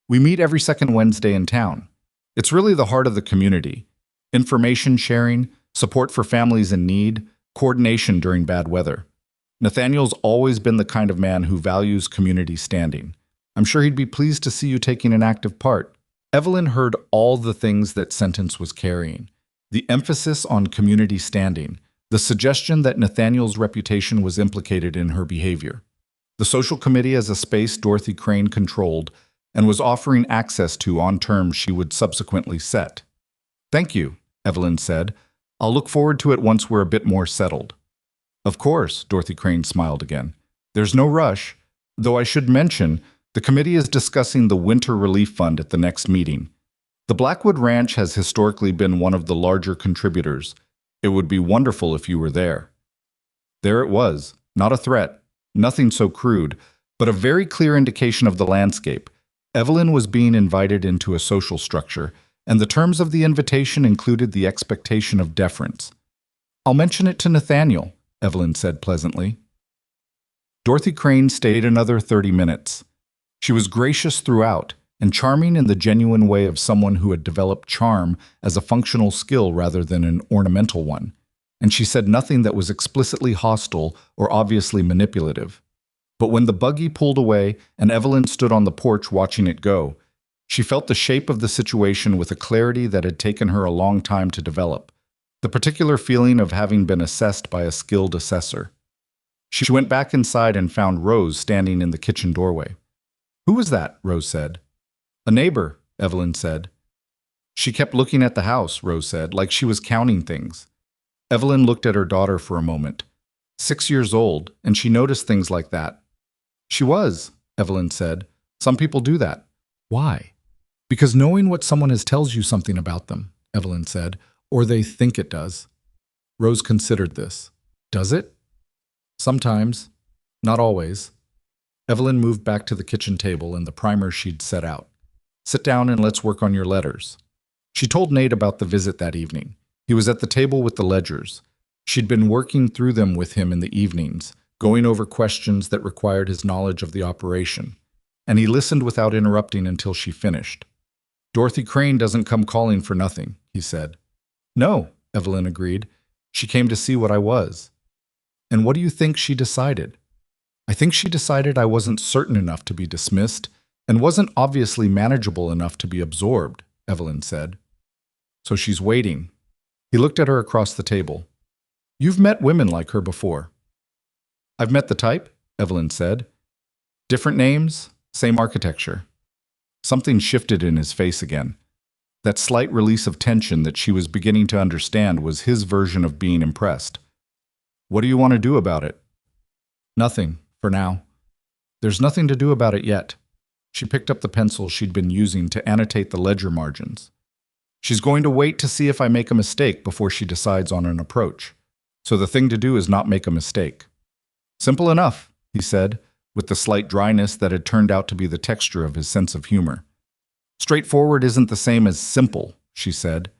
We meet every second Wednesday in town. It's really the heart of the community. Information sharing, support for families in need, coordination during bad weather. Nathaniel's always been the kind of man who values community standing. I'm sure he'd be pleased to see you taking an active part. Evelyn heard all the things that sentence was carrying. The emphasis on community standing, the suggestion that Nathaniel's reputation was implicated in her behavior. The social committee as a space Dorothy Crane controlled and was offering access to on terms she would subsequently set. Thank you, Evelyn said. I'll look forward to it once we're a bit more settled. Of course, Dorothy Crane smiled again. There's no rush, though I should mention, the committee is discussing the Winter Relief Fund at the next meeting. The Blackwood Ranch has historically been one of the larger contributors. It would be wonderful if you were there. There it was, not a threat, nothing so crude, but a very clear indication of the landscape. Evelyn was being invited into a social structure, and the terms of the invitation included the expectation of deference. I'll mention it to Nathaniel, Evelyn said pleasantly. Dorothy Crane stayed another 30 minutes. She was gracious throughout, and charming in the genuine way of someone who had developed charm as a functional skill rather than an ornamental one, and she said nothing that was explicitly hostile or obviously manipulative. But when the buggy pulled away and Evelyn stood on the porch watching it go, she felt the shape of the situation with a clarity that had taken her a long time to develop, the particular feeling of having been assessed by a skilled assessor. She went back inside and found Rose standing in the kitchen doorway. Who was that? Rose said. A neighbor, Evelyn said. She kept looking at the house, Rose said, like she was counting things. Evelyn looked at her daughter for a moment. 6 years old, and she noticed things like that. She was, Evelyn said. Some people do that. Why? Because knowing what someone is tells you something about them, Evelyn said, or they think it does. Rose considered this. Does it? Sometimes. Not always. Evelyn moved back to the kitchen table and the primer she'd set out. Sit down and let's work on your letters. She told Nate about the visit that evening. He was at the table with the ledgers. She'd been working through them with him in the evenings, going over questions that required his knowledge of the operation, and he listened without interrupting until she finished. Dorothy Crane doesn't come calling for nothing, he said. No, Evelyn agreed. She came to see what I was. And what do you think she decided? I think she decided I wasn't certain enough to be dismissed and wasn't obviously manageable enough to be absorbed, Evelyn said. So she's waiting. He looked at her across the table. You've met women like her before. I've met the type, Evelyn said. Different names, same architecture. Something shifted in his face again. That slight release of tension that she was beginning to understand was his version of being impressed. What do you want to do about it? Nothing, for now. There's nothing to do about it yet. She picked up the pencil she'd been using to annotate the ledger margins. She's going to wait to see if I make a mistake before she decides on an approach. So the thing to do is not make a mistake. Simple enough, he said, with the slight dryness that had turned out to be the texture of his sense of humor. Straightforward isn't the same as simple, she said.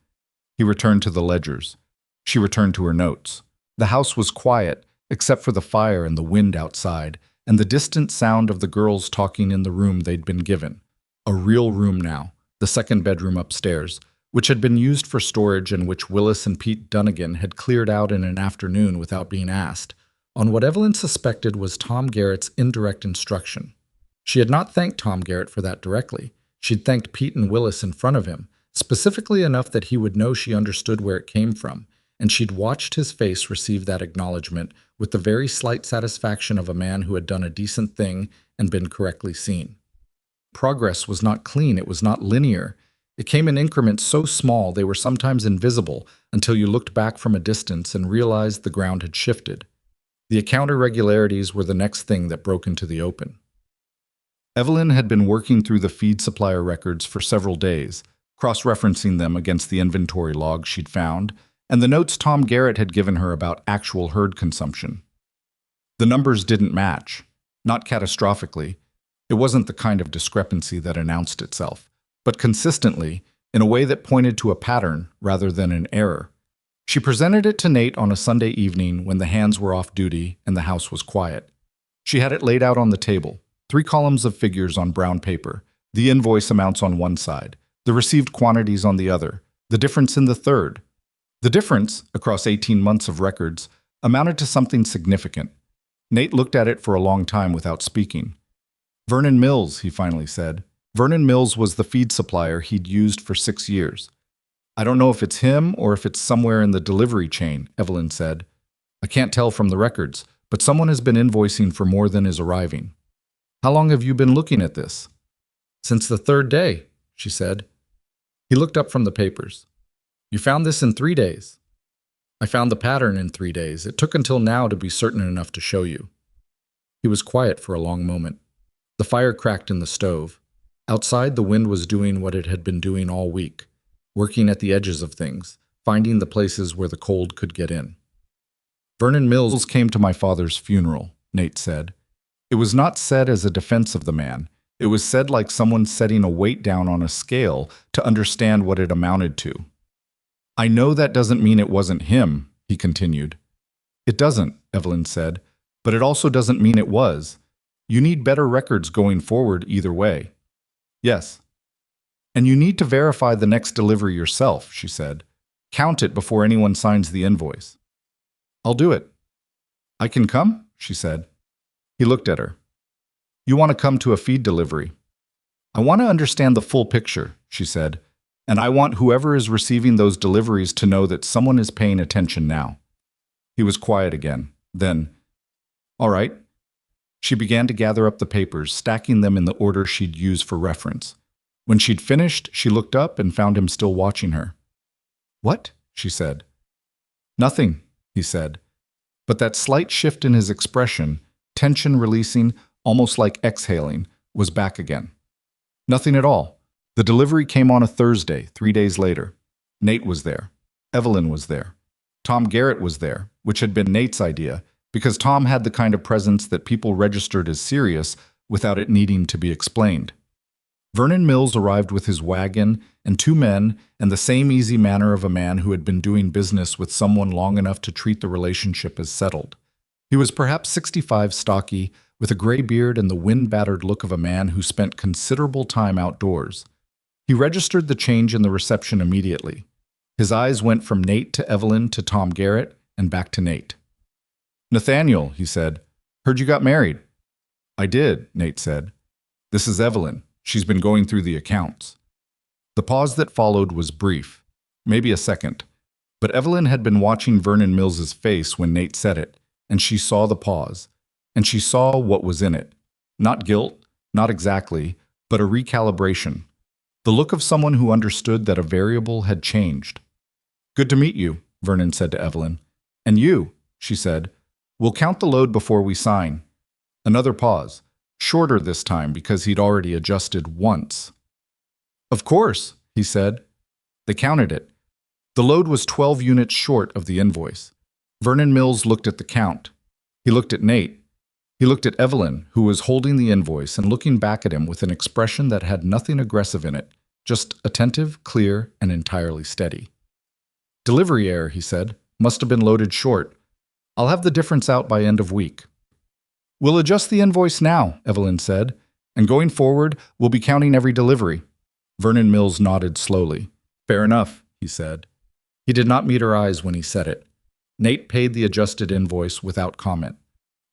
He returned to the ledgers. She returned to her notes. The house was quiet, except for the fire and the wind outside, and the distant sound of the girls talking in the room they'd been given. A real room now, the second bedroom upstairs, which had been used for storage and which Willis and Pete Dunnigan had cleared out in an afternoon without being asked, on what Evelyn suspected was Tom Garrett's indirect instruction. She had not thanked Tom Garrett for that directly. She'd thanked Pete and Willis in front of him, specifically enough that he would know she understood where it came from, and she'd watched his face receive that acknowledgement with the very slight satisfaction of a man who had done a decent thing and been correctly seen. Progress was not clean, it was not linear. It came in increments so small they were sometimes invisible until you looked back from a distance and realized the ground had shifted. The account irregularities were the next thing that broke into the open. Evelyn had been working through the feed supplier records for several days, cross-referencing them against the inventory logs she'd found and the notes Tom Garrett had given her about actual herd consumption. The numbers didn't match, not catastrophically. It wasn't the kind of discrepancy that announced itself, but consistently, in a way that pointed to a pattern rather than an error. She presented it to Nate on a Sunday evening when the hands were off duty and the house was quiet. She had it laid out on the table, 3 columns of figures on brown paper, the invoice amounts on one side, the received quantities on the other, the difference in the third. The difference, across 18 months of records, amounted to something significant. Nate looked at it for a long time without speaking. Vernon Mills, he finally said. Vernon Mills was the feed supplier he'd used for 6 years. I don't know if it's him or if it's somewhere in the delivery chain, Evelyn said. I can't tell from the records, but someone has been invoicing for more than is arriving. How long have you been looking at this? Since the 3rd day, she said. He looked up from the papers. You found this in 3 days. I found the pattern in 3 days. It took until now to be certain enough to show you. He was quiet for a long moment. The fire cracked in the stove. Outside, the wind was doing what it had been doing all week, working at the edges of things, finding the places where the cold could get in. Vernon Mills came to my father's funeral, Nate said. It was not said as a defense of the man. It was said like someone setting a weight down on a scale to understand what it amounted to. I know that doesn't mean it wasn't him, he continued. It doesn't, Evelyn said, but it also doesn't mean it was. You need better records going forward either way. Yes. And you need to verify the next delivery yourself, she said. Count it before anyone signs the invoice. I'll do it. I can come? She said. He looked at her. You want to come to a feed delivery? I want to understand the full picture, she said, and I want whoever is receiving those deliveries to know that someone is paying attention now. He was quiet again. Then, all right. She began to gather up the papers, stacking them in the order she'd use for reference. When she'd finished, she looked up and found him still watching her. What? She said. Nothing, he said. But that slight shift in his expression, tension releasing, almost like exhaling, was back again. Nothing at all. The delivery came on a Thursday, 3 days later. Nate was there. Evelyn was there. Tom Garrett was there, which had been Nate's idea, because Tom had the kind of presence that people registered as serious without it needing to be explained. Vernon Mills arrived with his wagon and 2 men and the same easy manner of a man who had been doing business with someone long enough to treat the relationship as settled. He was perhaps 65, stocky, with a gray beard and the wind-battered look of a man who spent considerable time outdoors. He registered the change in the reception immediately. His eyes went from Nate to Evelyn to Tom Garrett and back to Nate. Nathaniel, he said, heard you got married. I did, Nate said. This is Evelyn. She's been going through the accounts. The pause that followed was brief, maybe a second, but Evelyn had been watching Vernon Mills's face when Nate said it, and she saw the pause, and she saw what was in it. Not guilt, not exactly, but a recalibration. The look of someone who understood that a variable had changed. Good to meet you, Vernon said to Evelyn. And you, she said. We'll count the load before we sign. Another pause, shorter this time because he'd already adjusted once. Of course, he said. They counted it. The load was 12 units short of the invoice. Vernon Mills looked at the count. He looked at Nate. He looked at Evelyn, who was holding the invoice and looking back at him with an expression that had nothing aggressive in it, just attentive, clear, and entirely steady. Delivery error, he said. Must have been loaded short. I'll have the difference out by end of week. We'll adjust the invoice now, Evelyn said, and going forward, we'll be counting every delivery. Vernon Mills nodded slowly. Fair enough, he said. He did not meet her eyes when he said it. Nate paid the adjusted invoice without comment.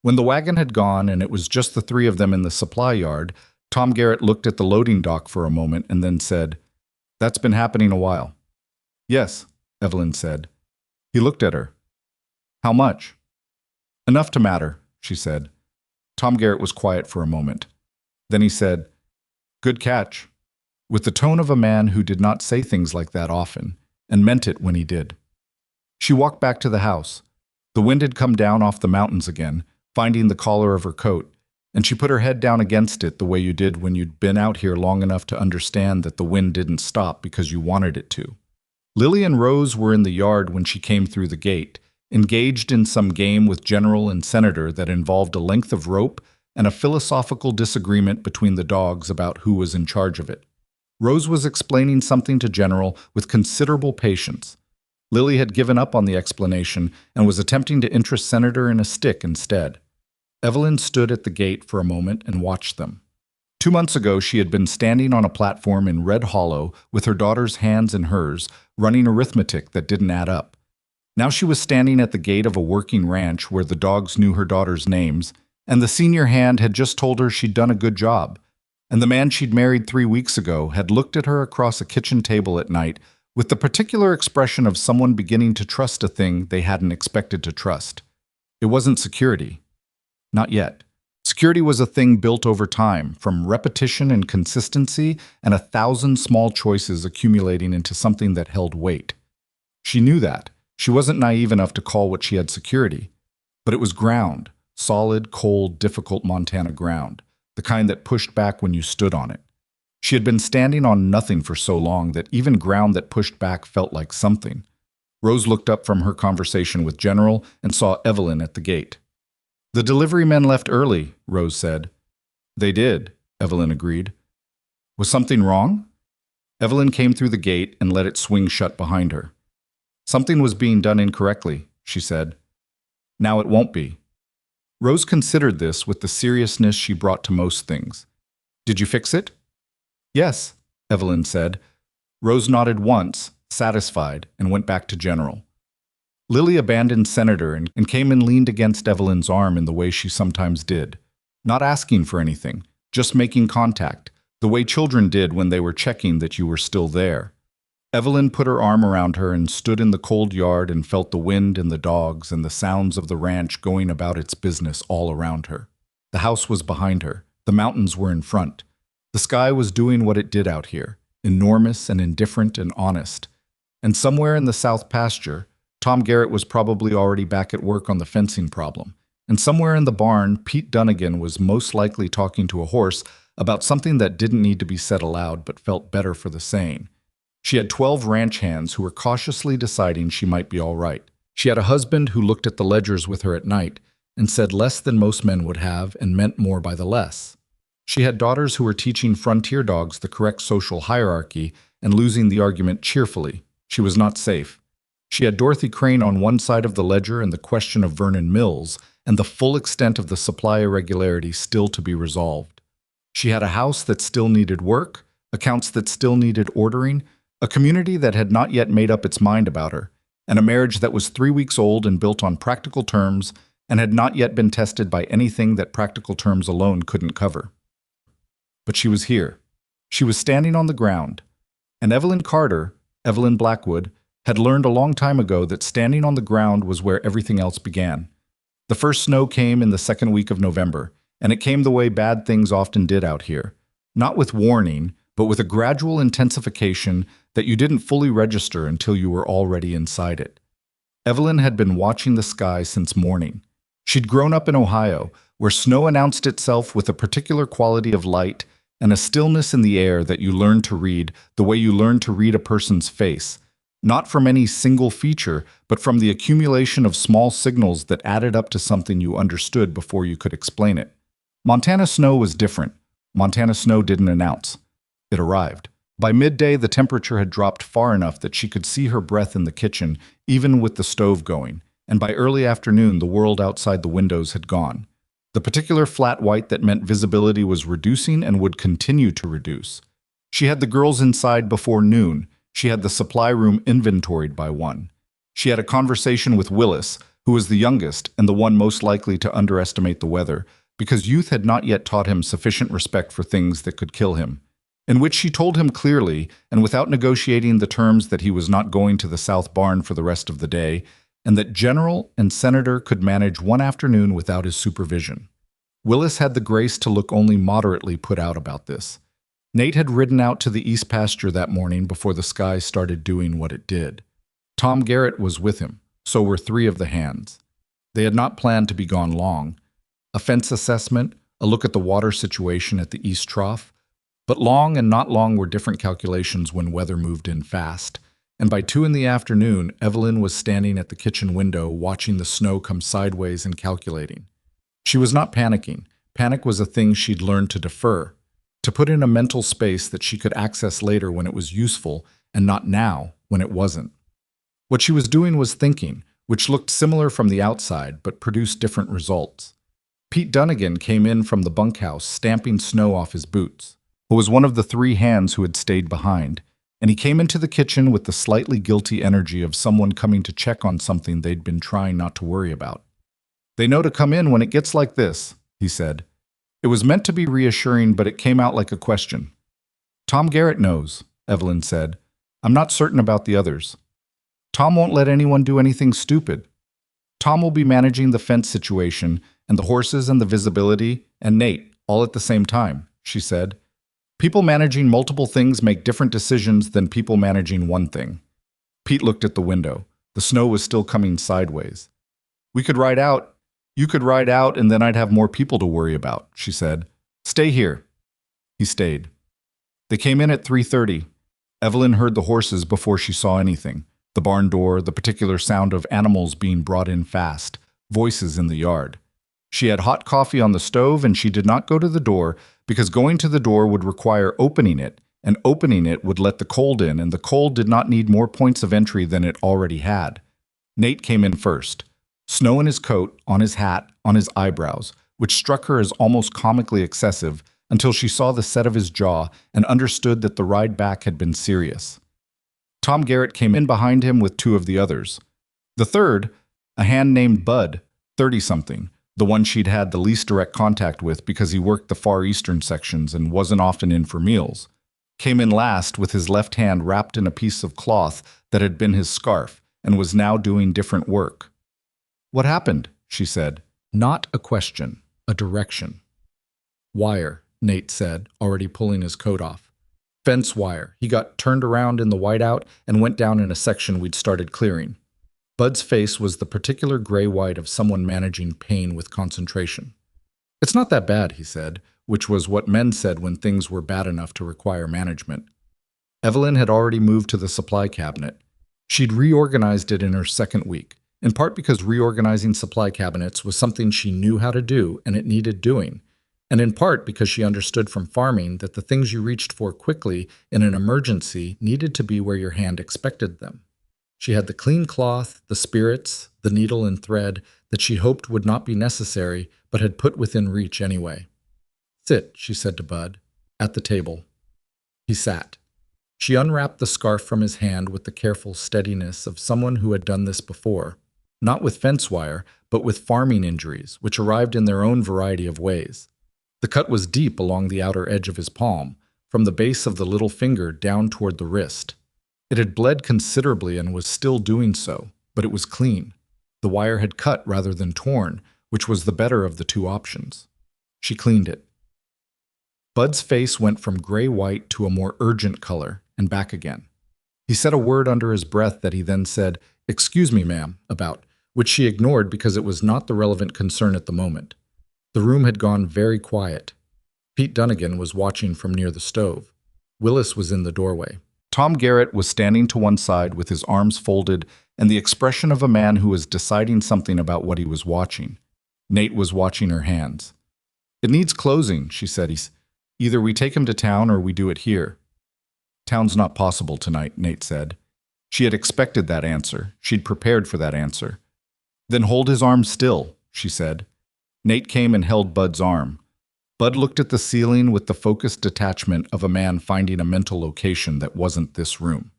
When the wagon had gone and it was just the three of them in the supply yard, Tom Garrett looked at the loading dock for a moment and then said, "That's been happening a while." "Yes," Evelyn said. He looked at her. "How much?" "Enough to matter," she said. Tom Garrett was quiet for a moment. Then he said, "Good catch," with the tone of a man who did not say things like that often, and meant it when he did. She walked back to the house. The wind had come down off the mountains again, finding the collar of her coat, and she put her head down against it the way you did when you'd been out here long enough to understand that the wind didn't stop because you wanted it to. Lily and Rose were in the yard when she came through the gate, engaged in some game with General and Senator that involved a length of rope and a philosophical disagreement between the dogs about who was in charge of it. Rose was explaining something to General with considerable patience. Lily had given up on the explanation and was attempting to interest Senator in a stick instead. Evelyn stood at the gate for a moment and watched them. 2 months ago, she had been standing on a platform in Red Hollow with her daughter's hands in hers, running arithmetic that didn't add up. Now she was standing at the gate of a working ranch where the dogs knew her daughter's names, and the senior hand had just told her she'd done a good job. And the man she'd married 3 weeks ago had looked at her across a kitchen table at night with the particular expression of someone beginning to trust a thing they hadn't expected to trust. It wasn't security. Not yet. Security was a thing built over time, from repetition and consistency and 1,000 small choices accumulating into something that held weight. She knew that. She wasn't naive enough to call what she had security. But it was ground, solid, cold, difficult Montana ground, the kind that pushed back when you stood on it. She had been standing on nothing for so long that even ground that pushed back felt like something. Rose looked up from her conversation with General and saw Evelyn at the gate. "The delivery men left early," Rose said. "They did," Evelyn agreed. "Was something wrong?" Evelyn came through the gate and let it swing shut behind her. "Something was being done incorrectly," she said. "Now it won't be." Rose considered this with the seriousness she brought to most things. "Did you fix it?" "Yes," Evelyn said. Rose nodded once, satisfied, and went back to General. Lily abandoned Senator and came and leaned against Evelyn's arm in the way she sometimes did, not asking for anything, just making contact, the way children did when they were checking that you were still there. Evelyn put her arm around her and stood in the cold yard and felt the wind and the dogs and the sounds of the ranch going about its business all around her. The house was behind her. The mountains were in front. The sky was doing what it did out here, enormous and indifferent and honest. And somewhere in the south pasture, Tom Garrett was probably already back at work on the fencing problem. And somewhere in the barn, Pete Dunnigan was most likely talking to a horse about something that didn't need to be said aloud but felt better for the saying. She had 12 ranch hands who were cautiously deciding she might be all right. She had a husband who looked at the ledgers with her at night and said less than most men would have and meant more by the less. She had daughters who were teaching frontier dogs the correct social hierarchy and losing the argument cheerfully. She was not safe. She had Dorothy Crane on one side of the ledger and the question of Vernon Mills and the full extent of the supply irregularity still to be resolved. She had a house that still needed work, accounts that still needed ordering, a community that had not yet made up its mind about her, and a marriage that was 3 weeks old and built on practical terms and had not yet been tested by anything that practical terms alone couldn't cover. But she was here. She was standing on the ground. And Evelyn Carter, Evelyn Blackwood, had learned a long time ago that standing on the ground was where everything else began. The first snow came in the second week of November, and it came the way bad things often did out here. Not with warning, but with a gradual intensification that you didn't fully register until you were already inside it. Evelyn had been watching the sky since morning. She'd grown up in Ohio, where snow announced itself with a particular quality of light and a stillness in the air that you learned to read the way you learned to read a person's face, not from any single feature, but from the accumulation of small signals that added up to something you understood before you could explain it. Montana snow was different. Montana snow didn't announce. It arrived. By midday, the temperature had dropped far enough that she could see her breath in the kitchen, even with the stove going, and by early afternoon, the world outside the windows had gone. The particular flat white that meant visibility was reducing and would continue to reduce. She had the girls inside before noon, She had the supply room inventoried by one. She had a conversation with Willis, who was the youngest and the one most likely to underestimate the weather, because youth had not yet taught him sufficient respect for things that could kill him, in which she told him clearly, and without negotiating the terms, that he was not going to the South Barn for the rest of the day, and that General and Senator could manage one afternoon without his supervision. Willis had the grace to look only moderately put out about this. Nate had ridden out to the east pasture that morning before the sky started doing what it did. Tom Garrett was with him, so were three of the hands. They had not planned to be gone long. A fence assessment, a look at the water situation at the East Trough, but long and not long were different calculations when weather moved in fast, and by 2 in the afternoon, Evelyn was standing at the kitchen window watching the snow come sideways and calculating. She was not panicking. Panic was a thing she'd learned to defer, to put in a mental space that she could access later when it was useful, and not now when it wasn't. What she was doing was thinking, which looked similar from the outside but produced different results. Pete Dunnigan came in from the bunkhouse, stamping snow off his boots. It was one of the three hands who had stayed behind, and he came into the kitchen with the slightly guilty energy of someone coming to check on something they'd been trying not to worry about. "They know to come in when it gets like this," he said. It was meant to be reassuring, but it came out like a question. "Tom Garrett knows," Evelyn said. "I'm not certain about the others. Tom won't let anyone do anything stupid. Tom will be managing the fence situation and the horses and the visibility and Nate all at the same time," she said. "People managing multiple things make different decisions than people managing one thing." Pete looked at the window. The snow was still coming sideways. "We could ride out. You could ride out, and then I'd have more people to worry about," she said. "Stay here." He stayed. They came in at 3:30. Evelyn heard the horses before she saw anything. The barn door, the particular sound of animals being brought in fast, voices in the yard. She had hot coffee on the stove, and she did not go to the door because going to the door would require opening it, and opening it would let the cold in, and the cold did not need more points of entry than it already had. Nate came in first. Snow in his coat, on his hat, on his eyebrows, which struck her as almost comically excessive until she saw the set of his jaw and understood that the ride back had been serious. Tom Garrett came in behind him with two of the others. The third, a hand named Bud, 30-something, the one she'd had the least direct contact with because he worked the Far Eastern sections and wasn't often in for meals, came in last with his left hand wrapped in a piece of cloth that had been his scarf and was now doing different work. "What happened?" she said. Not a question, a direction. "Wire," Nate said, already pulling his coat off. "Fence wire." He got turned around in the whiteout and went down in a section we'd started clearing. Bud's face was the particular gray-white of someone managing pain with concentration. "It's not that bad," he said, which was what men said when things were bad enough to require management. Evelyn had already moved to the supply cabinet. She'd reorganized it in her second week, in part because reorganizing supply cabinets was something she knew how to do and it needed doing, and in part because she understood from farming that the things you reached for quickly in an emergency needed to be where your hand expected them. She had the clean cloth, the spirits, the needle and thread that she hoped would not be necessary but had put within reach anyway. "Sit," she said to Bud, "at the table." He sat. She unwrapped the scarf from his hand with the careful steadiness of someone who had done this before, not with fence wire, but with farming injuries, which arrived in their own variety of ways. The cut was deep along the outer edge of his palm, from the base of the little finger down toward the wrist. It had bled considerably and was still doing so, but it was clean. The wire had cut rather than torn, which was the better of the two options. She cleaned it. Bud's face went from gray-white to a more urgent color, and back again. He said a word under his breath that he then said, "Excuse me, ma'am," about, which she ignored because it was not the relevant concern at the moment. The room had gone very quiet. Pete Dunnigan was watching from near the stove. Willis was in the doorway. Tom Garrett was standing to one side with his arms folded and the expression of a man who was deciding something about what he was watching. Nate was watching her hands. "It needs closing," she said. "Either we take him to town or we do it here." "Town's not possible tonight," Nate said. She had expected that answer. She'd prepared for that answer. "Then hold his arm still," she said. Nate came and held Bud's arm. Bud looked at the ceiling with the focused detachment of a man finding a mental location that wasn't this room.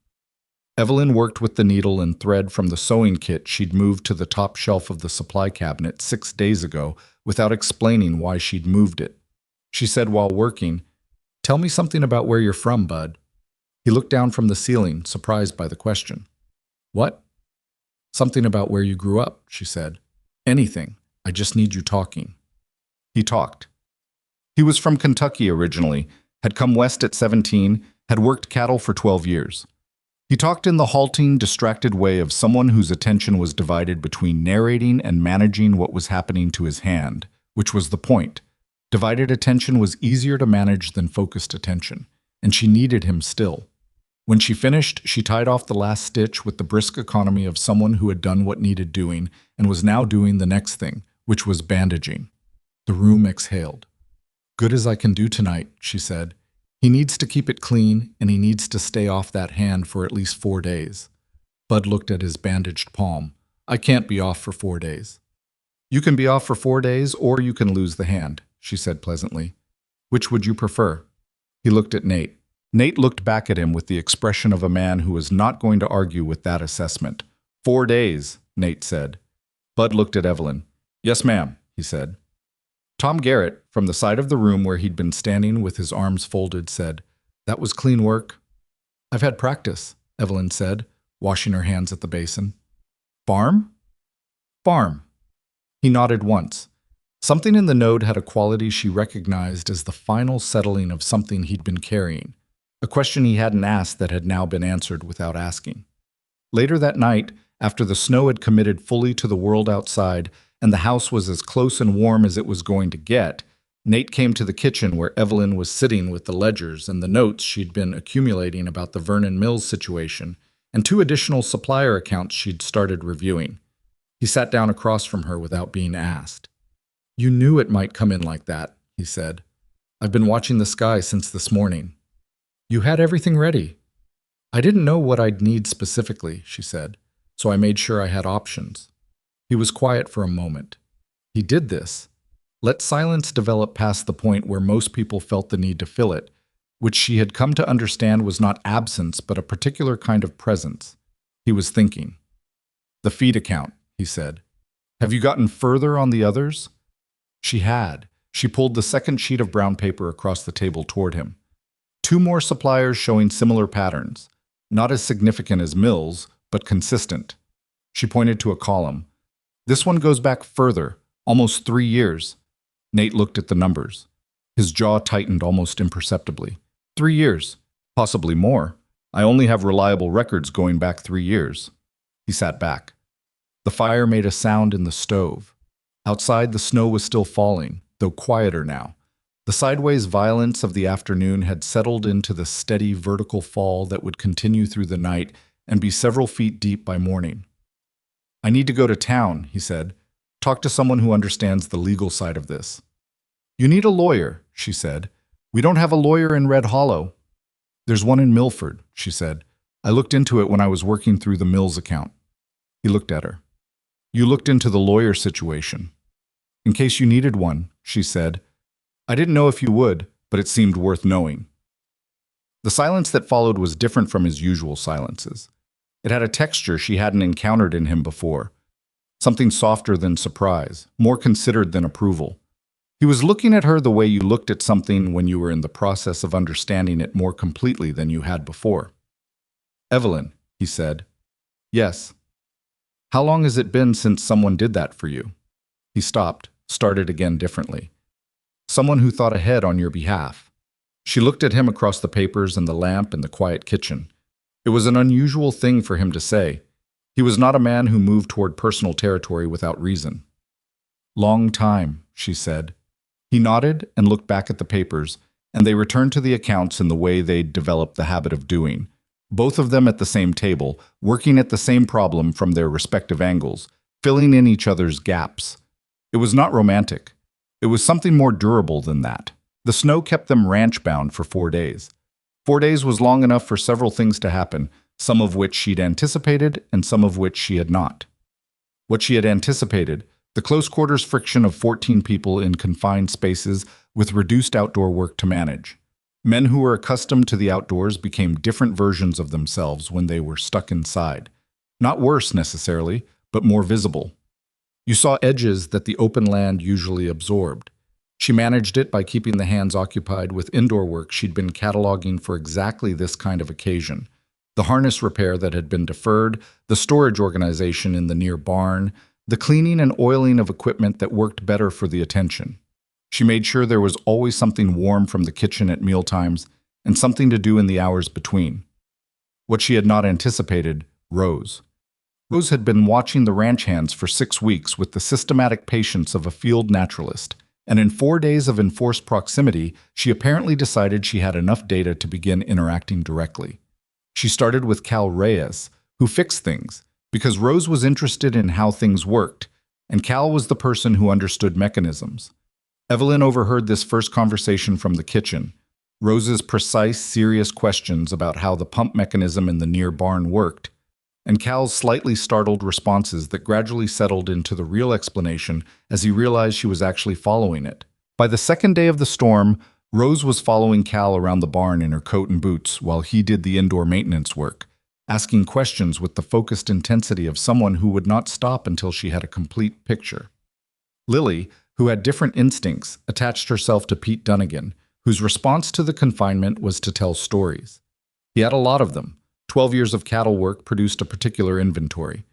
Evelyn worked with the needle and thread from the sewing kit she'd moved to the top shelf of the supply cabinet 6 days ago without explaining why she'd moved it. She said while working, "Tell me something about where you're from, bud." He looked down from the ceiling, surprised by the question. "What?" "Something about where you grew up," she said. "Anything. I just need you talking." He talked. He was from Kentucky originally, had come west at 17, had worked cattle for 12 years. He talked in the halting, distracted way of someone whose attention was divided between narrating and managing what was happening to his hand, which was the point. Divided attention was easier to manage than focused attention, and she needed him still. When she finished, she tied off the last stitch with the brisk economy of someone who had done what needed doing and was now doing the next thing, which was bandaging. The room exhaled. "Good as I can do tonight," she said. "He needs to keep it clean, and he needs to stay off that hand for at least 4 days. Bud looked at his bandaged palm. "I can't be off for 4 days." "You can be off for 4 days, or you can lose the hand," she said pleasantly. "Which would you prefer?" He looked at Nate. Nate looked back at him with the expression of a man who was not going to argue with that assessment. 4 days, Nate said. Bud looked at Evelyn. "Yes, ma'am," he said. Tom Garrett, from the side of the room where he'd been standing with his arms folded, said, "That was clean work." "I've had practice," Evelyn said, washing her hands at the basin. "Farm?" "Farm." He nodded once. Something in the note had a quality she recognized as the final settling of something he'd been carrying, a question he hadn't asked that had now been answered without asking. Later that night, after the snow had committed fully to the world outside, and the house was as close and warm as it was going to get, Nate came to the kitchen where Evelyn was sitting with the ledgers and the notes she'd been accumulating about the Vernon Mills situation, and 2 additional supplier accounts she'd started reviewing. He sat down across from her without being asked. "You knew it might come in like that," he said. "I've been watching the sky since this morning." "You had everything ready." "I didn't know what I'd need specifically," she said, "so I made sure I had options." He was quiet for a moment. He did this. Let silence develop past the point where most people felt the need to fill it, which she had come to understand was not absence but a particular kind of presence. He was thinking. "The feed account," he said. "Have you gotten further on the others?" She had. She pulled the second sheet of brown paper across the table toward him. 2 more suppliers showing similar patterns, not as significant as Mills, but consistent. She pointed to a column. "This one goes back further, almost 3 years. Nate looked at the numbers. His jaw tightened almost imperceptibly. 3 years, possibly more. I only have reliable records going back 3 years. He sat back. The fire made a sound in the stove. Outside, the snow was still falling, though quieter now. The sideways violence of the afternoon had settled into the steady vertical fall that would continue through the night and be several feet deep by morning. "I need to go to town," he said. "Talk to someone who understands the legal side of this." "You need a lawyer," she said. "We don't have a lawyer in Red Hollow." "There's one in Milford," she said. "I looked into it when I was working through the Mills account." He looked at her. "You looked into the lawyer situation." "In case you needed one," she said. "I didn't know if you would, but it seemed worth knowing." The silence that followed was different from his usual silences. It had a texture she hadn't encountered in him before. Something softer than surprise, more considered than approval. He was looking at her the way you looked at something when you were in the process of understanding it more completely than you had before. "Evelyn," he said. "Yes." "How long has it been since someone did that for you?" He stopped, started again differently. "Someone who thought ahead on your behalf." She looked at him across the papers and the lamp in the quiet kitchen. It was an unusual thing for him to say. He was not a man who moved toward personal territory without reason. "Long time," she said. He nodded and looked back at the papers, and they returned to the accounts in the way they'd developed the habit of doing. Both of them at the same table, working at the same problem from their respective angles, filling in each other's gaps. It was not romantic. It was something more durable than that. The snow kept them ranch-bound for 4 days. 4 days was long enough for several things to happen, some of which she'd anticipated and some of which she had not. What she had anticipated, the close-quarters friction of 14 people in confined spaces with reduced outdoor work to manage. Men who were accustomed to the outdoors became different versions of themselves when they were stuck inside. Not worse necessarily, but more visible. You saw edges that the open land usually absorbed. She managed it by keeping the hands occupied with indoor work she'd been cataloging for exactly this kind of occasion. The harness repair that had been deferred, the storage organization in the near barn, the cleaning and oiling of equipment that worked better for the attention. She made sure there was always something warm from the kitchen at mealtimes and something to do in the hours between. What she had not anticipated, Rose. Rose had been watching the ranch hands for 6 weeks with the systematic patience of a field naturalist, and in 4 days of enforced proximity, she apparently decided she had enough data to begin interacting directly. She started with Cal Reyes, who fixed things, because Rose was interested in how things worked, and Cal was the person who understood mechanisms. Evelyn overheard this first conversation from the kitchen. Rose's precise, serious questions about how the pump mechanism in the near barn worked, and Cal's slightly startled responses that gradually settled into the real explanation as he realized she was actually following it. By the second day of the storm, Rose was following Cal around the barn in her coat and boots while he did the indoor maintenance work, asking questions with the focused intensity of someone who would not stop until she had a complete picture. Lily, who had different instincts, attached herself to Pete Dunnigan, whose response to the confinement was to tell stories. He had a lot of them. 12 years of cattle work produced a particular inventory.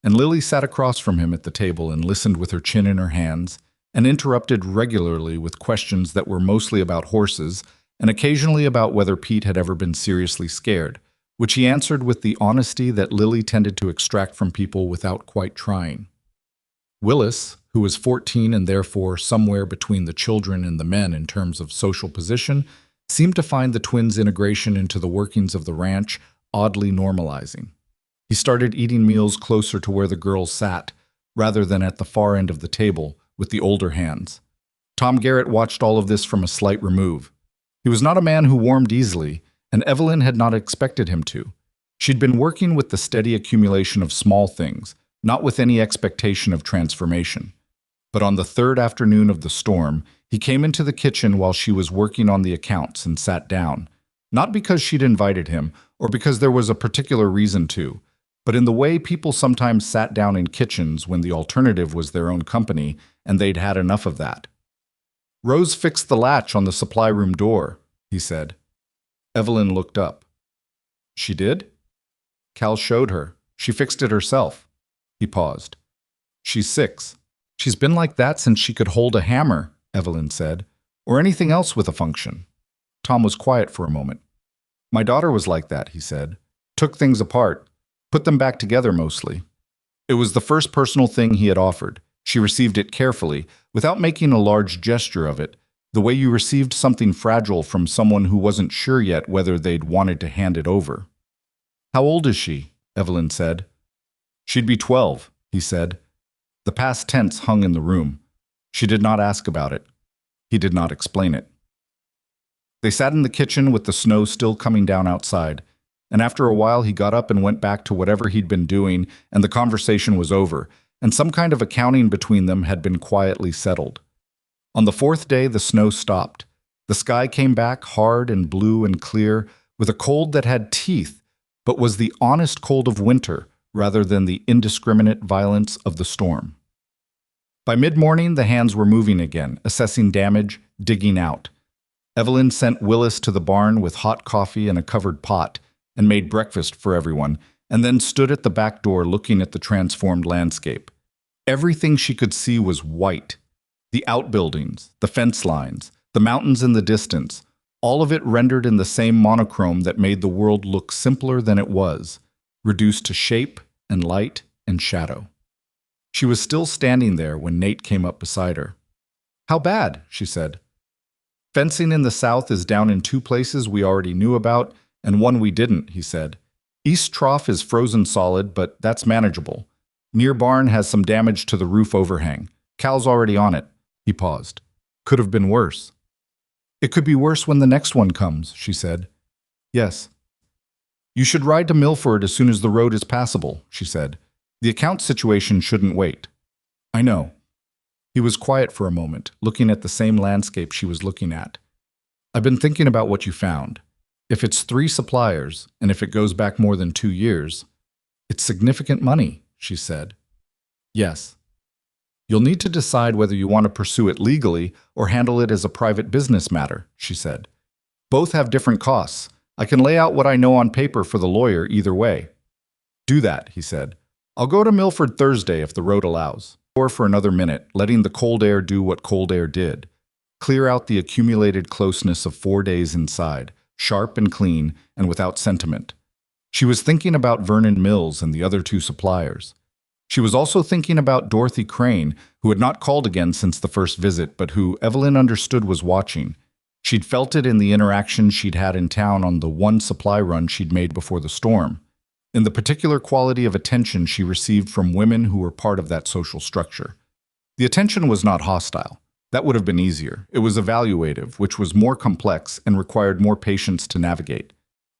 And Lily sat across from him at the table and listened with her chin in her hands, and interrupted regularly with questions that were mostly about horses and occasionally about whether Pete had ever been seriously scared, which he answered with the honesty that Lily tended to extract from people without quite trying. Willis, who was 14 and therefore somewhere between the children and the men in terms of social position, seemed to find the twins' integration into the workings of the ranch oddly normalizing. He started eating meals closer to where the girls sat, rather than at the far end of the table, with the older hands. Tom Garrett watched all of this from a slight remove. He was not a man who warmed easily, and Evelyn had not expected him to. She'd been working with the steady accumulation of small things, not with any expectation of transformation. But on the third afternoon of the storm, he came into the kitchen while she was working on the accounts and sat down, not because she'd invited him or because there was a particular reason to, but in the way people sometimes sat down in kitchens when the alternative was their own company and they'd had enough of that. "Rose fixed the latch on the supply room door," he said. Evelyn looked up. "She did?" Cal showed her. "She fixed it herself." He paused. "She's 6. She's been like that since she could hold a hammer," Evelyn said, "or anything else with a function." Tom was quiet for a moment. "My daughter was like that," he said. "Took things apart, put them back together mostly." It was the first personal thing he had offered. She received it carefully, without making a large gesture of it, the way you received something fragile from someone who wasn't sure yet whether they'd wanted to hand it over. "How old is she?" Evelyn said. "She'd be 12, he said. The past tense hung in the room. She did not ask about it. He did not explain it. They sat in the kitchen with the snow still coming down outside, and after a while he got up and went back to whatever he'd been doing, and the conversation was over, and some kind of accounting between them had been quietly settled. On the 4th day, the snow stopped. The sky came back hard and blue and clear, with a cold that had teeth, but was the honest cold of winter rather than the indiscriminate violence of the storm. By mid-morning, the hands were moving again, assessing damage, digging out. Evelyn sent Willis to the barn with hot coffee and a covered pot, and made breakfast for everyone, and then stood at the back door looking at the transformed landscape. Everything she could see was white. The outbuildings, the fence lines, the mountains in the distance, all of it rendered in the same monochrome that made the world look simpler than it was, reduced to shape and light and shadow. She was still standing there when Nate came up beside her. "How bad?" she said. "Fencing in the south is down in 2 places we already knew about, and one we didn't," he said. "East Trough is frozen solid, but that's manageable. Near barn has some damage to the roof overhang. Cal's already on it." He paused. "Could have been worse." "It could be worse when the next one comes," she said. "Yes." "You should ride to Milford as soon as the road is passable," she said. "The account situation shouldn't wait." "I know." He was quiet for a moment, looking at the same landscape she was looking at. I've been thinking about what you found. If it's 3 suppliers, and if it goes back more than 2 years, it's significant money, she said. Yes. You'll need to decide whether you want to pursue it legally or handle it as a private business matter, she said. Both have different costs. I can lay out what I know on paper for the lawyer either way. Do that, he said. I'll go to Milford Thursday if the road allows. Or for another minute, letting the cold air do what cold air did. Clear out the accumulated closeness of 4 days inside, sharp and clean and without sentiment. She was thinking about Vernon Mills and the other 2 suppliers. She was also thinking about Dorothy Crane, who had not called again since the first visit, but who Evelyn understood was watching. She'd felt it in the interactions she'd had in town on the one supply run she'd made before the storm, in the particular quality of attention she received from women who were part of that social structure. The attention was not hostile. That would have been easier. It was evaluative, which was more complex and required more patience to navigate.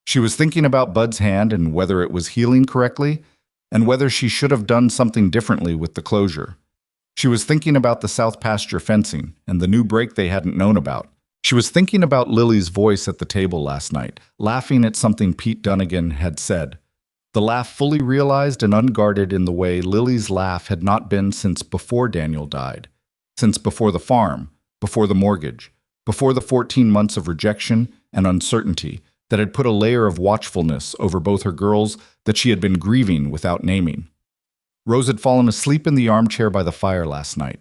She was thinking about Bud's hand and whether it was healing correctly, and whether she should have done something differently with the closure. She was thinking about the south pasture fencing and the new break they hadn't known about. She was thinking about Lily's voice at the table last night, laughing at something Pete Dunnigan had said. The laugh fully realized and unguarded in the way Lily's laugh had not been since before Daniel died, since before the farm, before the mortgage, before the 14 months of rejection and uncertainty that had put a layer of watchfulness over both her girls that she had been grieving without naming. Rose had fallen asleep in the armchair by the fire last night,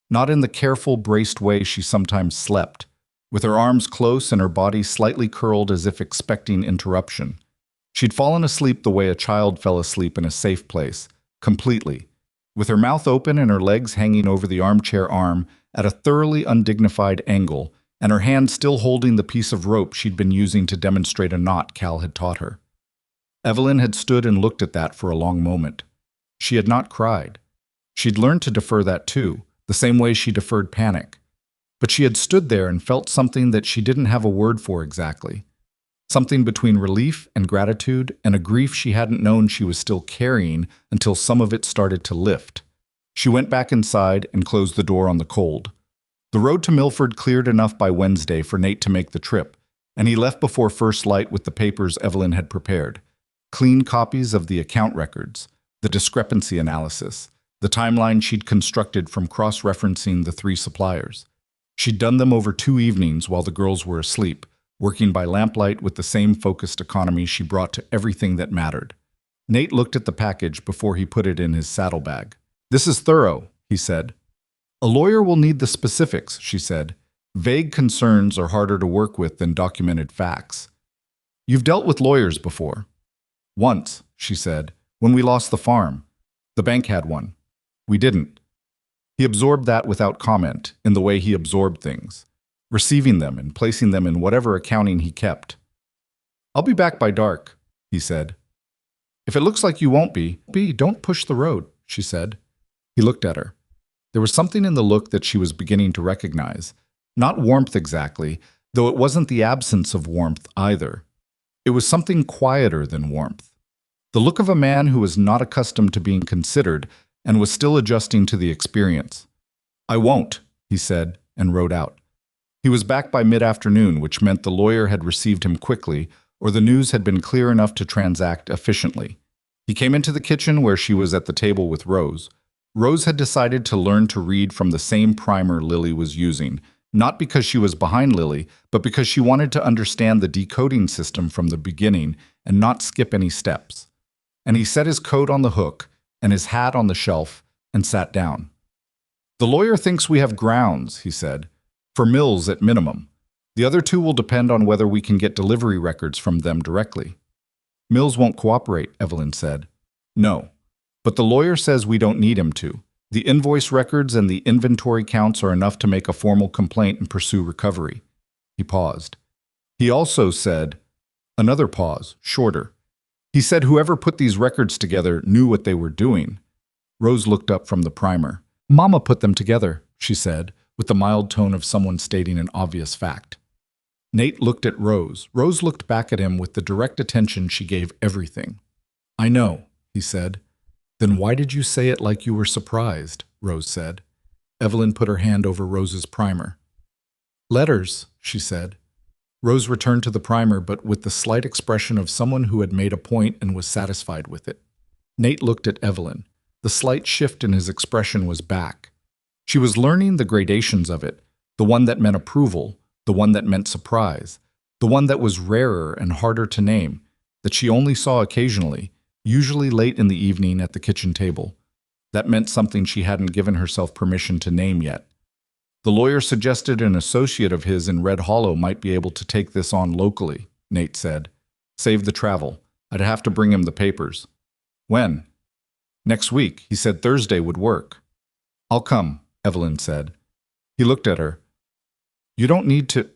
not in the careful, braced way she sometimes slept, with her arms close and her body slightly curled as if expecting interruption. She'd fallen asleep the way a child fell asleep in a safe place, completely, with her mouth open and her legs hanging over the armchair arm at a thoroughly undignified angle, and her hand still holding the piece of rope she'd been using to demonstrate a knot Cal had taught her. Evelyn had stood and looked at that for a long moment. She had not cried. She'd learned to defer that too, the same way she deferred panic. But she had stood there and felt something that she didn't have a word for exactly. Something between relief and gratitude and a grief she hadn't known she was still carrying until some of it started to lift. She went back inside and closed the door on the cold. The road to Milford cleared enough by Wednesday for Nate to make the trip, and he left before first light with the papers Evelyn had prepared. Clean copies of the account records, the discrepancy analysis, the timeline she'd constructed from cross-referencing the 3 suppliers. She'd done them over 2 evenings while the girls were asleep, working by lamplight with the same focused economy she brought to everything that mattered. Nate looked at the package before he put it in his saddlebag. "This is thorough," he said. "A lawyer will need the specifics," she said. "Vague concerns are harder to work with than documented facts." "You've dealt with lawyers before." "Once," she said, "when we lost the farm. The bank had one. We didn't." He absorbed that without comment, in the way he absorbed things, receiving them and placing them in whatever accounting he kept. "I'll be back by dark," he said. "If it looks like you won't be, don't push the road," she said. He looked at her. There was something in the look that she was beginning to recognize. Not warmth exactly, though it wasn't the absence of warmth either. It was something quieter than warmth. The look of a man who was not accustomed to being considered and was still adjusting to the experience. "I won't," he said, and rode out. He was back by mid-afternoon, which meant the lawyer had received him quickly, or the news had been clear enough to transact efficiently. He came into the kitchen where she was at the table with Rose. Rose had decided to learn to read from the same primer Lily was using, not because she was behind Lily, but because she wanted to understand the decoding system from the beginning and not skip any steps. And he set his coat on the hook and his hat on the shelf and sat down. "The lawyer thinks we have grounds," he said, "for Mills at minimum. The other 2 will depend on whether we can get delivery records from them directly." "Mills won't cooperate," Evelyn said. "No. But the lawyer says we don't need him to. The invoice records and the inventory counts are enough to make a formal complaint and pursue recovery." He paused. He also said, another pause, shorter. He said whoever put these records together knew what they were doing. Rose looked up from the primer. "Mama put them together," she said, with the mild tone of someone stating an obvious fact. Nate looked at Rose. Rose looked back at him with the direct attention she gave everything. "I know," he said. "Then why did you say it like you were surprised?" Rose said. Evelyn put her hand over Rose's primer. "Letters," she said. Rose returned to the primer, but with the slight expression of someone who had made a point and was satisfied with it. Nate looked at Evelyn. The slight shift in his expression was back. She was learning the gradations of it, the one that meant approval, the one that meant surprise, the one that was rarer and harder to name, that she only saw occasionally, usually late in the evening at the kitchen table. That meant something she hadn't given herself permission to name yet. The lawyer suggested an associate of his in Red Hollow might be able to take this on locally, Nate said. Save the travel. I'd have to bring him the papers. When? Next week. He said Thursday would work. I'll come, Evelyn said. He looked at her. You don't need to.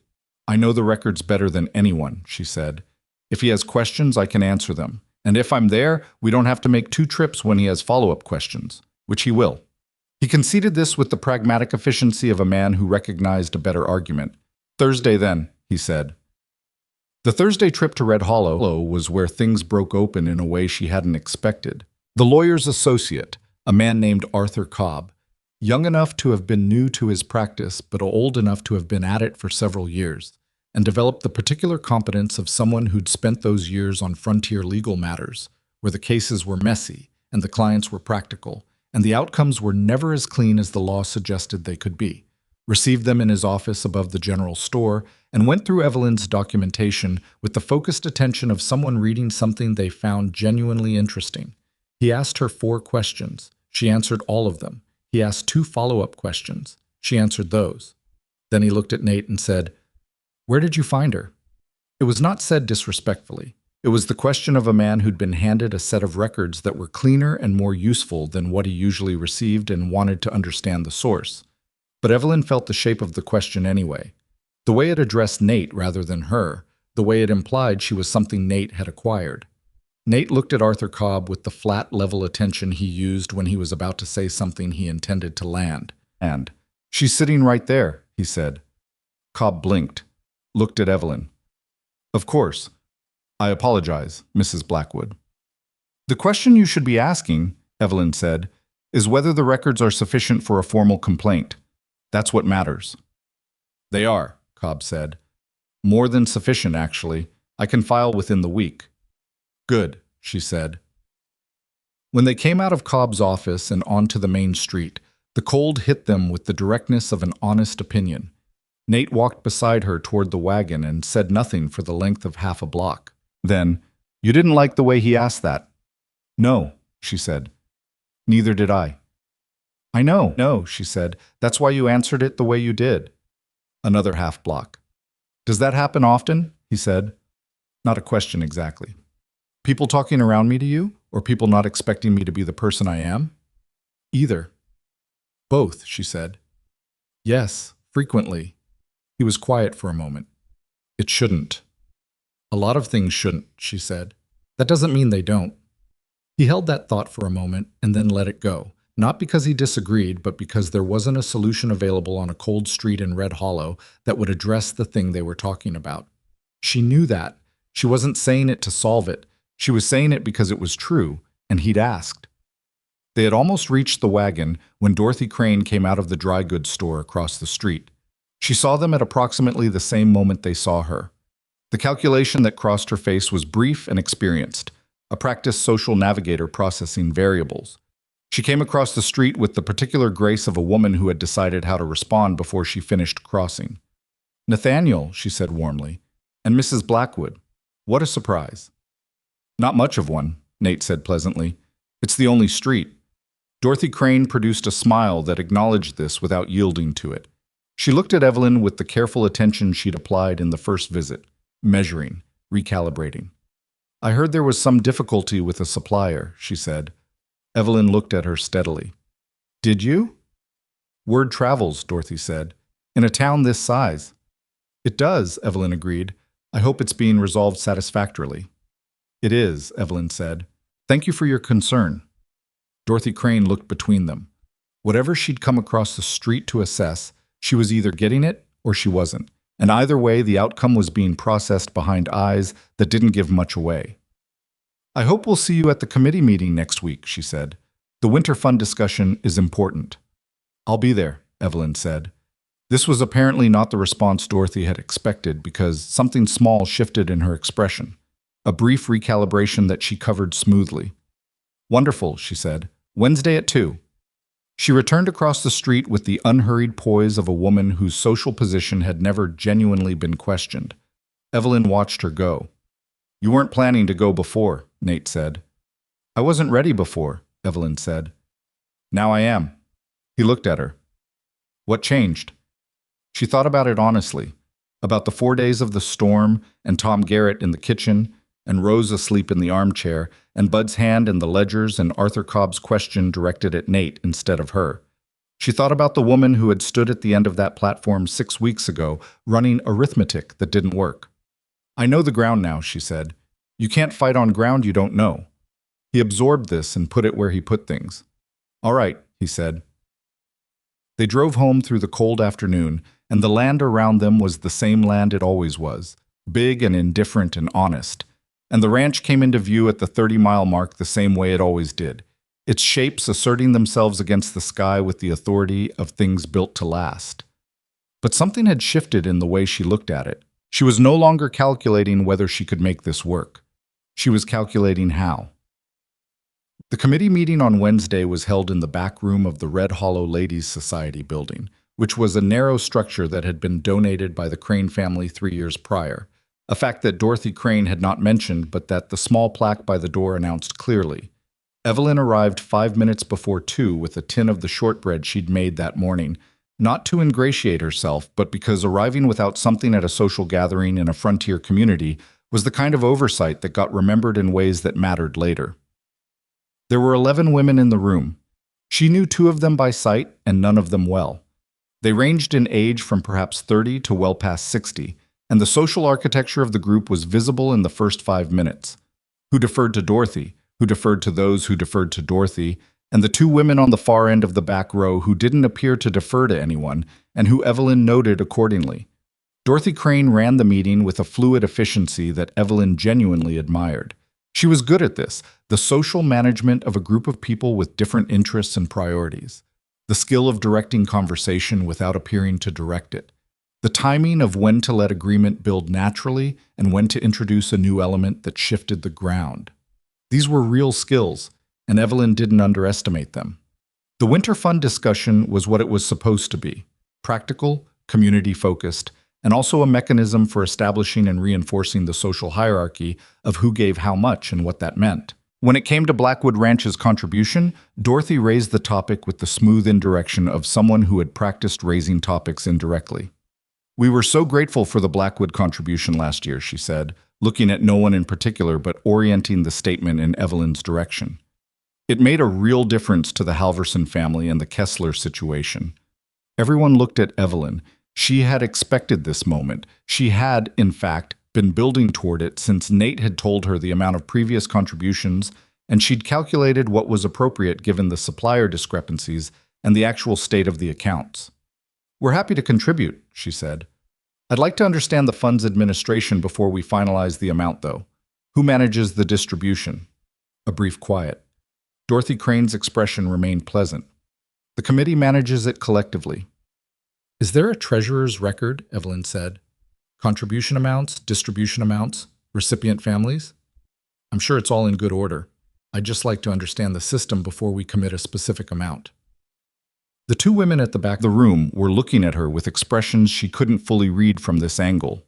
I know the records better than anyone, she said. If he has questions, I can answer them. And if I'm there, we don't have to make 2 trips when he has follow-up questions, which he will. He conceded this with the pragmatic efficiency of a man who recognized a better argument. Thursday then, he said. The Thursday trip to Red Hollow was where things broke open in a way she hadn't expected. The lawyer's associate, a man named Arthur Cobb, young enough to have been new to his practice but old enough to have been at it for several years, and developed the particular competence of someone who'd spent those years on frontier legal matters, where the cases were messy and the clients were practical, and the outcomes were never as clean as the law suggested they could be, received them in his office above the general store, and went through Evelyn's documentation with the focused attention of someone reading something they found genuinely interesting. He asked her 4 questions. She answered all of them. He asked 2 follow-up questions. She answered those. Then he looked at Nate and said, "Where did you find her?" It was not said disrespectfully. It was the question of a man who'd been handed a set of records that were cleaner and more useful than what he usually received and wanted to understand the source. But Evelyn felt the shape of the question anyway. The way it addressed Nate rather than her, the way it implied she was something Nate had acquired. Nate looked at Arthur Cobb with the flat, level attention he used when he was about to say something he intended to land. And, "She's sitting right there," he said. Cobb blinked, looked at Evelyn. "Of course. I apologize, Mrs. Blackwood." "The question you should be asking," Evelyn said, "is whether the records are sufficient for a formal complaint. That's what matters." "They are," Cobb said. "More than sufficient, actually. I can file within the week." "Good," she said. When they came out of Cobb's office and onto the main street, the cold hit them with the directness of an honest opinion. Nate walked beside her toward the wagon and said nothing for the length of half a block. Then, "You didn't like the way he asked that?" "No," she said. "Neither did I." "I know, no," she said. "That's why you answered it the way you did." Another half block. "Does that happen often?" he said. Not a question exactly. "People talking around me to you, or people not expecting me to be the person I am?" "Either." "Both," she said. "Yes, frequently." He was quiet for a moment. "It shouldn't." "A lot of things shouldn't," she said. "That doesn't mean they don't." He held that thought for a moment and then let it go, not because he disagreed, but because there wasn't a solution available on a cold street in Red Hollow that would address the thing they were talking about. She knew that. She wasn't saying it to solve it. She was saying it because it was true, and he'd asked. They had almost reached the wagon when Dorothy Crane came out of the dry goods store across the street. She saw them at approximately the same moment they saw her. The calculation that crossed her face was brief and experienced, a practiced social navigator processing variables. She came across the street with the particular grace of a woman who had decided how to respond before she finished crossing. "Nathaniel," she said warmly, "and Mrs. Blackwood. What a surprise." "Not much of one," Nate said pleasantly. "It's the only street." Dorothy Crane produced a smile that acknowledged this without yielding to it. She looked at Evelyn with the careful attention she'd applied in the first visit, measuring, recalibrating. "I heard there was some difficulty with a supplier," she said. Evelyn looked at her steadily. "Did you?" "Word travels," Dorothy said. "In a town this size." "It does," Evelyn agreed. "I hope it's being resolved satisfactorily." "It is," Evelyn said. "Thank you for your concern." Dorothy Crane looked between them. Whatever she'd come across the street to assess, she was either getting it or she wasn't. And either way, the outcome was being processed behind eyes that didn't give much away. "I hope we'll see you at the committee meeting next week," she said. "The winter fund discussion is important." "I'll be there," Evelyn said. This was apparently not the response Dorothy had expected because something small shifted in her expression. A brief recalibration that she covered smoothly. "Wonderful," she said. "Wednesday at 2." She returned across the street with the unhurried poise of a woman whose social position had never genuinely been questioned. Evelyn watched her go. "You weren't planning to go before," Nate said. "I wasn't ready before," Evelyn said. "Now I am." He looked at her. "What changed?" She thought about it honestly, about the 4 days of the storm and Tom Garrett in the kitchen and Rose asleep in the armchair and Bud's hand in the ledgers and Arthur Cobb's question directed at Nate instead of her. She thought about the woman who had stood at the end of that platform 6 weeks ago, running arithmetic that didn't work. "I know the ground now," she said. "You can't fight on ground you don't know." He absorbed this and put it where he put things. "All right," he said. They drove home through the cold afternoon, and the land around them was the same land it always was, big and indifferent and honest. And the ranch came into view at the 30-mile mark the same way it always did, its shapes asserting themselves against the sky with the authority of things built to last. But something had shifted in the way she looked at it. She was no longer calculating whether she could make this work. She was calculating how. The committee meeting on Wednesday was held in the back room of the Red Hollow Ladies Society building, which was a narrow structure that had been donated by the Crane family 3 years prior, a fact that Dorothy Crane had not mentioned but that the small plaque by the door announced clearly. Evelyn arrived 5 minutes before 2 with a tin of the shortbread she'd made that morning, not to ingratiate herself, but because arriving without something at a social gathering in a frontier community was the kind of oversight that got remembered in ways that mattered later. There were 11 women in the room. She knew 2 of them by sight and none of them well. They ranged in age from perhaps 30 to well past 60, and the social architecture of the group was visible in the first 5 minutes. Who deferred to Dorothy, who deferred to those who deferred to Dorothy, and the 2 women on the far end of the back row who didn't appear to defer to anyone, and who Evelyn noted accordingly. Dorothy Crane ran the meeting with a fluid efficiency that Evelyn genuinely admired. She was good at this, the social management of a group of people with different interests and priorities, the skill of directing conversation without appearing to direct it, the timing of when to let agreement build naturally and when to introduce a new element that shifted the ground. These were real skills, and Evelyn didn't underestimate them. The Winter Fund discussion was what it was supposed to be, practical, community-focused, and also a mechanism for establishing and reinforcing the social hierarchy of who gave how much and what that meant. When it came to Blackwood Ranch's contribution, Dorothy raised the topic with the smooth indirection of someone who had practiced raising topics indirectly. "We were so grateful for the Blackwood contribution last year," she said, looking at no one in particular but orienting the statement in Evelyn's direction. "It made a real difference to the Halverson family and the Kessler situation." Everyone looked at Evelyn. She had expected this moment. She had, in fact, been building toward it since Nate had told her the amount of previous contributions, and she'd calculated what was appropriate given the supplier discrepancies and the actual state of the accounts. "We're happy to contribute," she said. "I'd like to understand the fund's administration before we finalize the amount, though. Who manages the distribution?" A brief quiet. Dorothy Crane's expression remained pleasant. "The committee manages it collectively." "Is there a treasurer's record?" Evelyn said. "Contribution amounts, distribution amounts, recipient families?" "I'm sure it's all in good order. I'd just like to understand the system before we commit a specific amount." The 2 women at the back of the room were looking at her with expressions she couldn't fully read from this angle.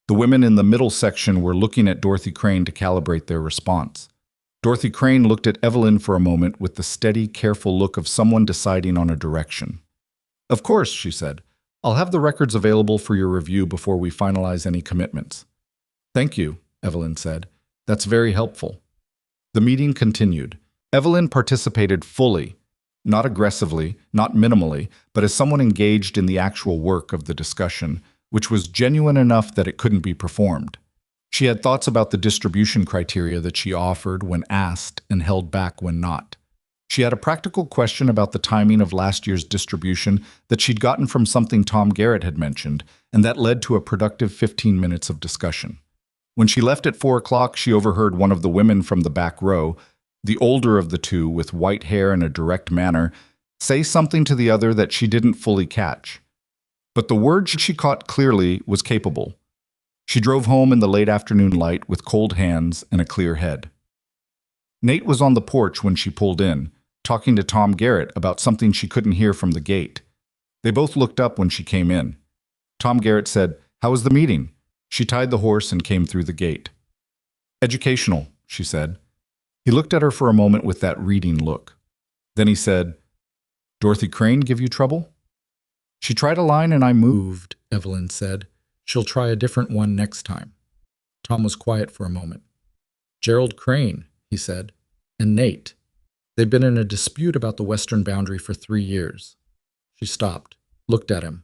The women in the middle section were looking at Dorothy Crane to calibrate their response. Dorothy Crane looked at Evelyn for a moment with the steady, careful look of someone deciding on a direction. "Of course," she said. "I'll have the records available for your review before we finalize any commitments." "Thank you," Evelyn said. "That's very helpful." The meeting continued. Evelyn participated fully, not aggressively, not minimally, but as someone engaged in the actual work of the discussion, which was genuine enough that it couldn't be performed. She had thoughts about the distribution criteria that she offered when asked and held back when not. She had a practical question about the timing of last year's distribution that she'd gotten from something Tom Garrett had mentioned, and that led to a productive 15 minutes of discussion. When she left at 4 o'clock, she overheard one of the women from the back row, the older of the 2 with white hair and a direct manner, say something to the other that she didn't fully catch. But the word she caught clearly was capable. She drove home in the late afternoon light with cold hands and a clear head. Nate was on the porch when she pulled in, talking to Tom Garrett about something she couldn't hear from the gate. They both looked up when she came in. Tom Garrett said, "How was the meeting?" She tied the horse and came through the gate. "Educational," she said. He looked at her for a moment with that reading look. Then he said, "Dorothy Crane give you trouble?" "She tried a line and I moved," Evelyn said. "She'll try a different one next time." Tom was quiet for a moment. "Gerald Crane," he said, "and Nate. They've been in a dispute about the western boundary for 3 years. She stopped, looked at him.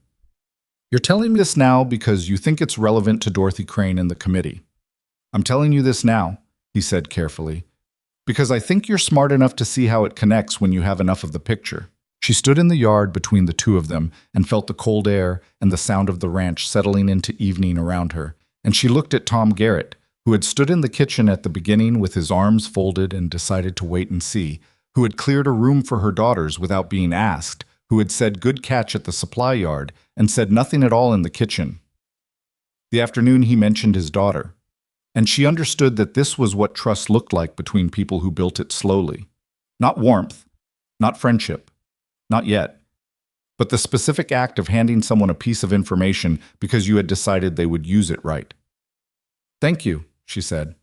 "You're telling me this now because you think it's relevant to Dorothy Crane and the committee. I'm telling you this now," he said carefully, "because I think you're smart enough to see how it connects when you have enough of the picture." She stood in the yard between the two of them and felt the cold air and the sound of the ranch settling into evening around her, and she looked at Tom Garrett, who had stood in the kitchen at the beginning with his arms folded and decided to wait and see, who had cleared a room for her daughters without being asked, who had said good catch at the supply yard and said nothing at all in the kitchen. The afternoon he mentioned his daughter, and she understood that this was what trust looked like between people who built it slowly. Not warmth, not friendship, not yet, but the specific act of handing someone a piece of information because you had decided they would use it right. "Thank you," she said.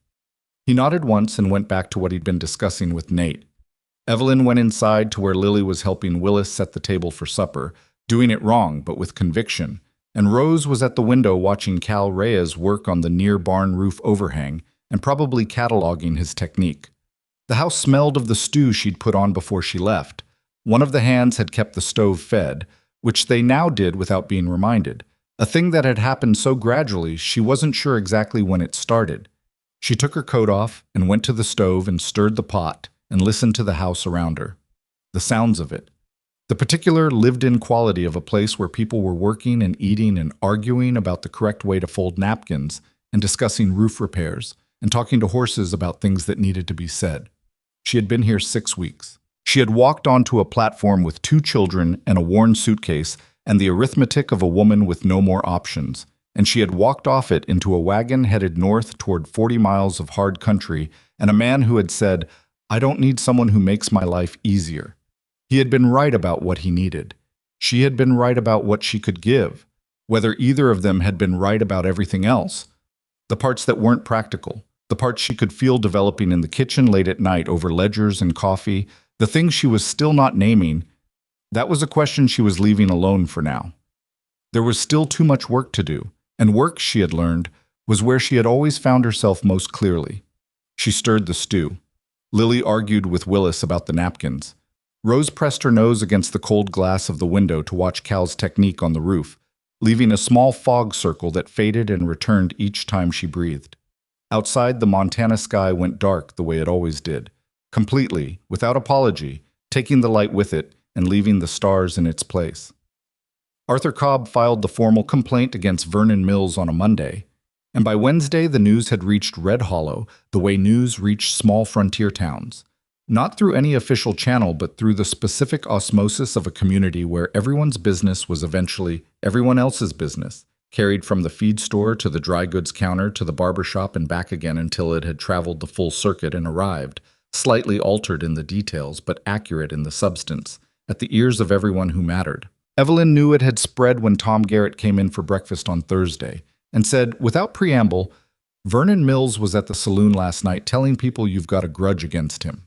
He nodded once and went back to what he'd been discussing with Nate. Evelyn went inside to where Lily was helping Willis set the table for supper, doing it wrong but with conviction, and Rose was at the window watching Cal Reyes work on the near barn roof overhang and probably cataloging his technique. The house smelled of the stew she'd put on before she left. One of the hands had kept the stove fed, which they now did without being reminded, a thing that had happened so gradually she wasn't sure exactly when it started. She took her coat off and went to the stove and stirred the pot and listened to the house around her. The sounds of it. The particular lived-in quality of a place where people were working and eating and arguing about the correct way to fold napkins and discussing roof repairs and talking to horses about things that needed to be said. She had been here 6 weeks. She had walked onto a platform with 2 children and a worn suitcase and the arithmetic of a woman with no more options, and she had walked off it into a wagon headed north toward 40 miles of hard country and a man who had said, "I don't need someone who makes my life easier." He had been right about what he needed. She had been right about what she could give. Whether either of them had been right about everything else, the parts that weren't practical, the parts she could feel developing in the kitchen late at night over ledgers and coffee, the things she was still not naming, that was a question she was leaving alone for now. There was still too much work to do, and work, she had learned, was where she had always found herself most clearly. She stirred the stew. Lily argued with Willis about the napkins. Rose pressed her nose against the cold glass of the window to watch Cal's technique on the roof, leaving a small fog circle that faded and returned each time she breathed. Outside, the Montana sky went dark the way it always did, completely, without apology, taking the light with it and leaving the stars in its place. Arthur Cobb filed the formal complaint against Vernon Mills on a Monday, and by Wednesday the news had reached Red Hollow the way news reached small frontier towns. Not through any official channel, but through the specific osmosis of a community where everyone's business was eventually everyone else's business, carried from the feed store to the dry goods counter to the barber shop and back again until it had traveled the full circuit and arrived, slightly altered in the details but accurate in the substance, at the ears of everyone who mattered. Evelyn knew it had spread when Tom Garrett came in for breakfast on Thursday and said, without preamble, "Vernon Mills was at the saloon last night telling people you've got a grudge against him."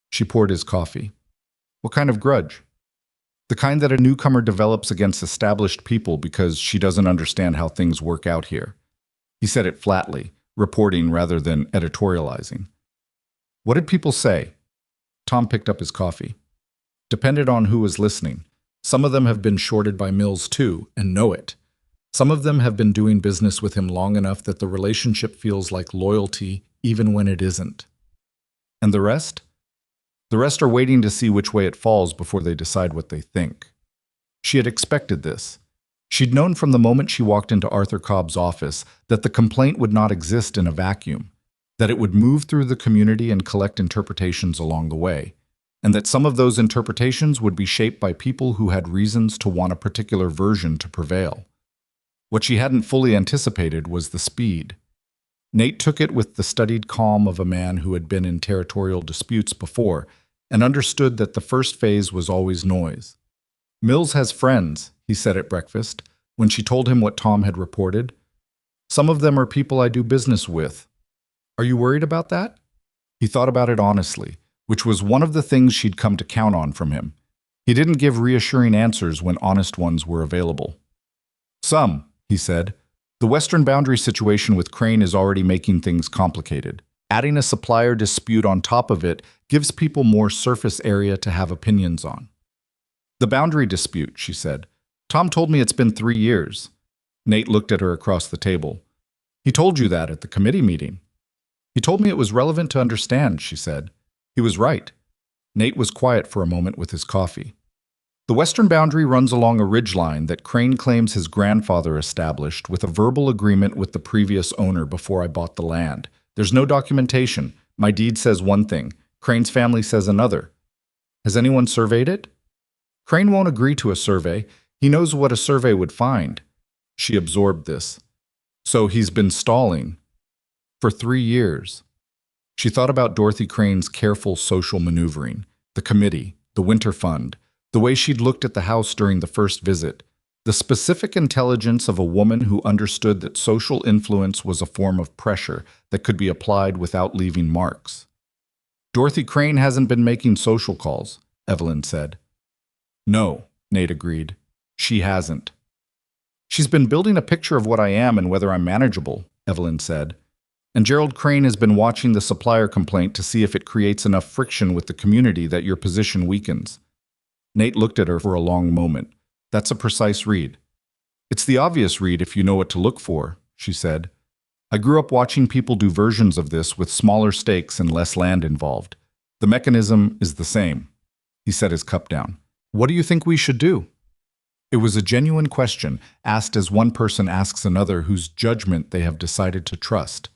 She poured his coffee. "What kind of grudge?" "The kind that a newcomer develops against established people because she doesn't understand how things work out here." He said it flatly, reporting rather than editorializing. "What did people say?" Tom picked up his coffee. "Depended on who was listening. Some of them have been shorted by Mills too, and know it. Some of them have been doing business with him long enough that the relationship feels like loyalty even when it isn't." "And the rest?" "The rest are waiting to see which way it falls before they decide what they think." She had expected this. She'd known from the moment she walked into Arthur Cobb's office that the complaint would not exist in a vacuum, that it would move through the community and collect interpretations along the way, and that some of those interpretations would be shaped by people who had reasons to want a particular version to prevail. What she hadn't fully anticipated was the speed. Nate took it with the studied calm of a man who had been in territorial disputes before and understood that the first phase was always noise. "Mills has friends," he said at breakfast, when she told him what Tom had reported. "Some of them are people I do business with. Are you worried about that?" He thought about it honestly, which was one of the things she'd come to count on from him. He didn't give reassuring answers when honest ones were available. "Some," he said. "The Western Boundary situation with Crane is already making things complicated. Adding a supplier dispute on top of it gives people more surface area to have opinions on." "The boundary dispute," she said. "Tom told me it's been 3 years." Nate looked at her across the table. "He told you that at the committee meeting." "He told me it was relevant to understand," she said. "He was right." Nate was quiet for a moment with his coffee. "The Western Boundary runs along a ridgeline that Crane claims his grandfather established with a verbal agreement with the previous owner before I bought the land. There's no documentation. My deed says one thing. Crane's family says another. Has anyone surveyed it?" "Crane won't agree to a survey. He knows what a survey would find." She absorbed this. "So he's been stalling for 3 years. She thought about Dorothy Crane's careful social maneuvering, the committee, the winter fund, the way she'd looked at the house during the first visit, the specific intelligence of a woman who understood that social influence was a form of pressure that could be applied without leaving marks. "Dorothy Crane hasn't been making social calls," Evelyn said. "No," Nate agreed. "She hasn't." "She's been building a picture of what I am and whether I'm manageable," Evelyn said. "And Gerald Crane has been watching the supplier complaint to see if it creates enough friction with the community that your position weakens." Nate looked at her for a long moment. "That's a precise read." "It's the obvious read if you know what to look for," she said. "I grew up watching people do versions of this with smaller stakes and less land involved. The mechanism is the same." He set his cup down. "What do you think we should do?" It was a genuine question, asked as one person asks another whose judgment they have decided to trust.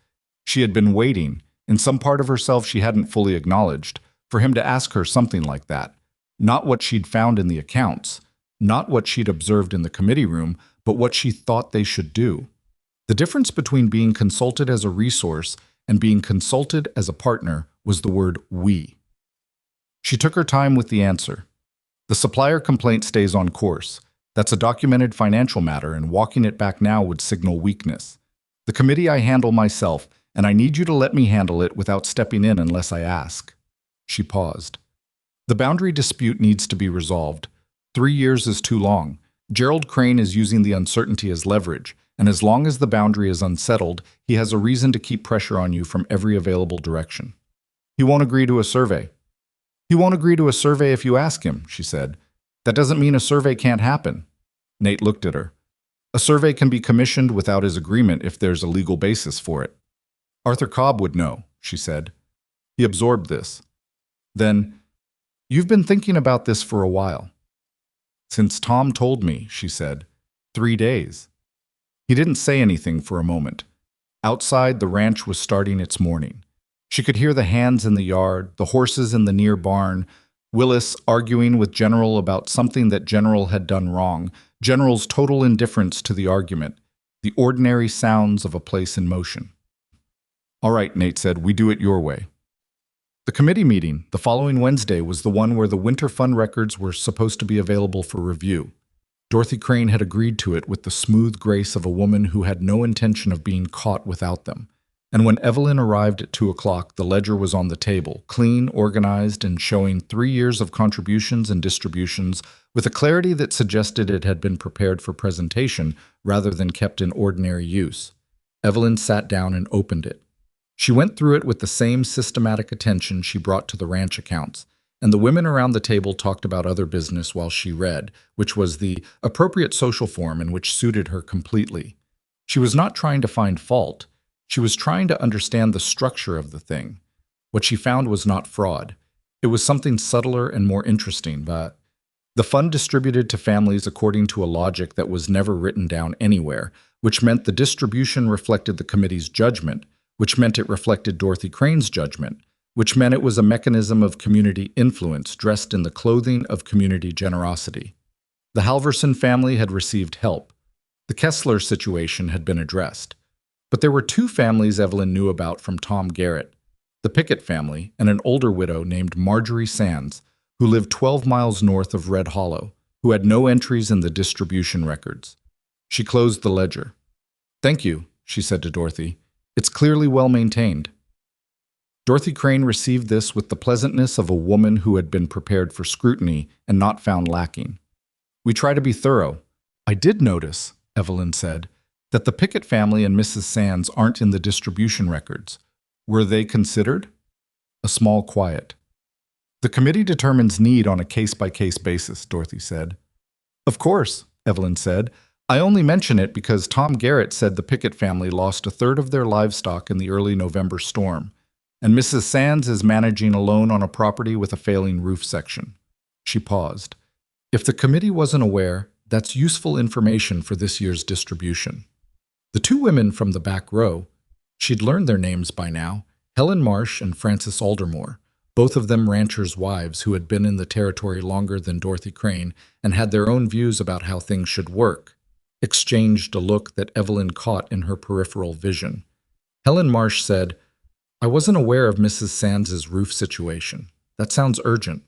She had been waiting, in some part of herself she hadn't fully acknowledged, for him to ask her something like that. Not what she'd found in the accounts, not what she'd observed in the committee room, but what she thought they should do. The difference between being consulted as a resource and being consulted as a partner was the word "we." She took her time with the answer. "The supplier complaint stays on course. That's a documented financial matter, and walking it back now would signal weakness. The committee I handle myself, and I need you to let me handle it without stepping in unless I ask." She paused. "The boundary dispute needs to be resolved. 3 years is too long. Gerald Crane is using the uncertainty as leverage, and as long as the boundary is unsettled, he has a reason to keep pressure on you from every available direction. He won't agree to a survey." "He won't agree to a survey if you ask him," she said. "That doesn't mean a survey can't happen." Nate looked at her. "A survey can be commissioned without his agreement if there's a legal basis for it." "Arthur Cobb would know," she said. He absorbed this. Then, "You've been thinking about this for a while." "Since Tom told me," she said. 3 days. He didn't say anything for a moment. Outside, the ranch was starting its morning. She could hear the hands in the yard, the horses in the near barn, Willis arguing with General about something that General had done wrong, General's total indifference to the argument, the ordinary sounds of a place in motion. "All right," Nate said, "we do it your way." The committee meeting, the following Wednesday, was the one where the winter fund records were supposed to be available for review. Dorothy Crane had agreed to it with the smooth grace of a woman who had no intention of being caught without them. And when Evelyn arrived at 2 o'clock, the ledger was on the table, clean, organized, and showing 3 years of contributions and distributions with a clarity that suggested it had been prepared for presentation rather than kept in ordinary use. Evelyn sat down and opened it. She went through it with the same systematic attention she brought to the ranch accounts, and the women around the table talked about other business while she read, which was the appropriate social form and which suited her completely. She was not trying to find fault. She was trying to understand the structure of the thing. What she found was not fraud. It was something subtler and more interesting, but the fund distributed to families according to a logic that was never written down anywhere, which meant the distribution reflected the committee's judgment, which meant it reflected Dorothy Crane's judgment, which meant it was a mechanism of community influence dressed in the clothing of community generosity. The Halverson family had received help. The Kessler situation had been addressed. But there were two families Evelyn knew about from Tom Garrett, the Pickett family and an older widow named Marjorie Sands, who lived 12 miles north of Red Hollow, who had no entries in the distribution records. She closed the ledger. "Thank you," she said to Dorothy. "It's clearly well maintained." Dorothy Crane received this with the pleasantness of a woman who had been prepared for scrutiny and not found lacking. "We try to be thorough. I did notice," Evelyn said, "that the Pickett family and Mrs. Sands aren't in the distribution records. Were they considered?" A small quiet. "The committee determines need on a case-by-case basis," Dorothy said. "Of course," Evelyn said. "I only mention it because Tom Garrett said the Pickett family lost a third of their livestock in the early November storm, and Mrs. Sands is managing a loan on a property with a failing roof section." She paused. "If the committee wasn't aware, that's useful information for this year's distribution." The two women from the back row, she'd learned their names by now, Helen Marsh and Frances Aldermore, both of them ranchers' wives who had been in the territory longer than Dorothy Crane and had their own views about how things should work, exchanged a look that Evelyn caught in her peripheral vision. Helen Marsh said, "I wasn't aware of Mrs. Sands's roof situation. That sounds urgent."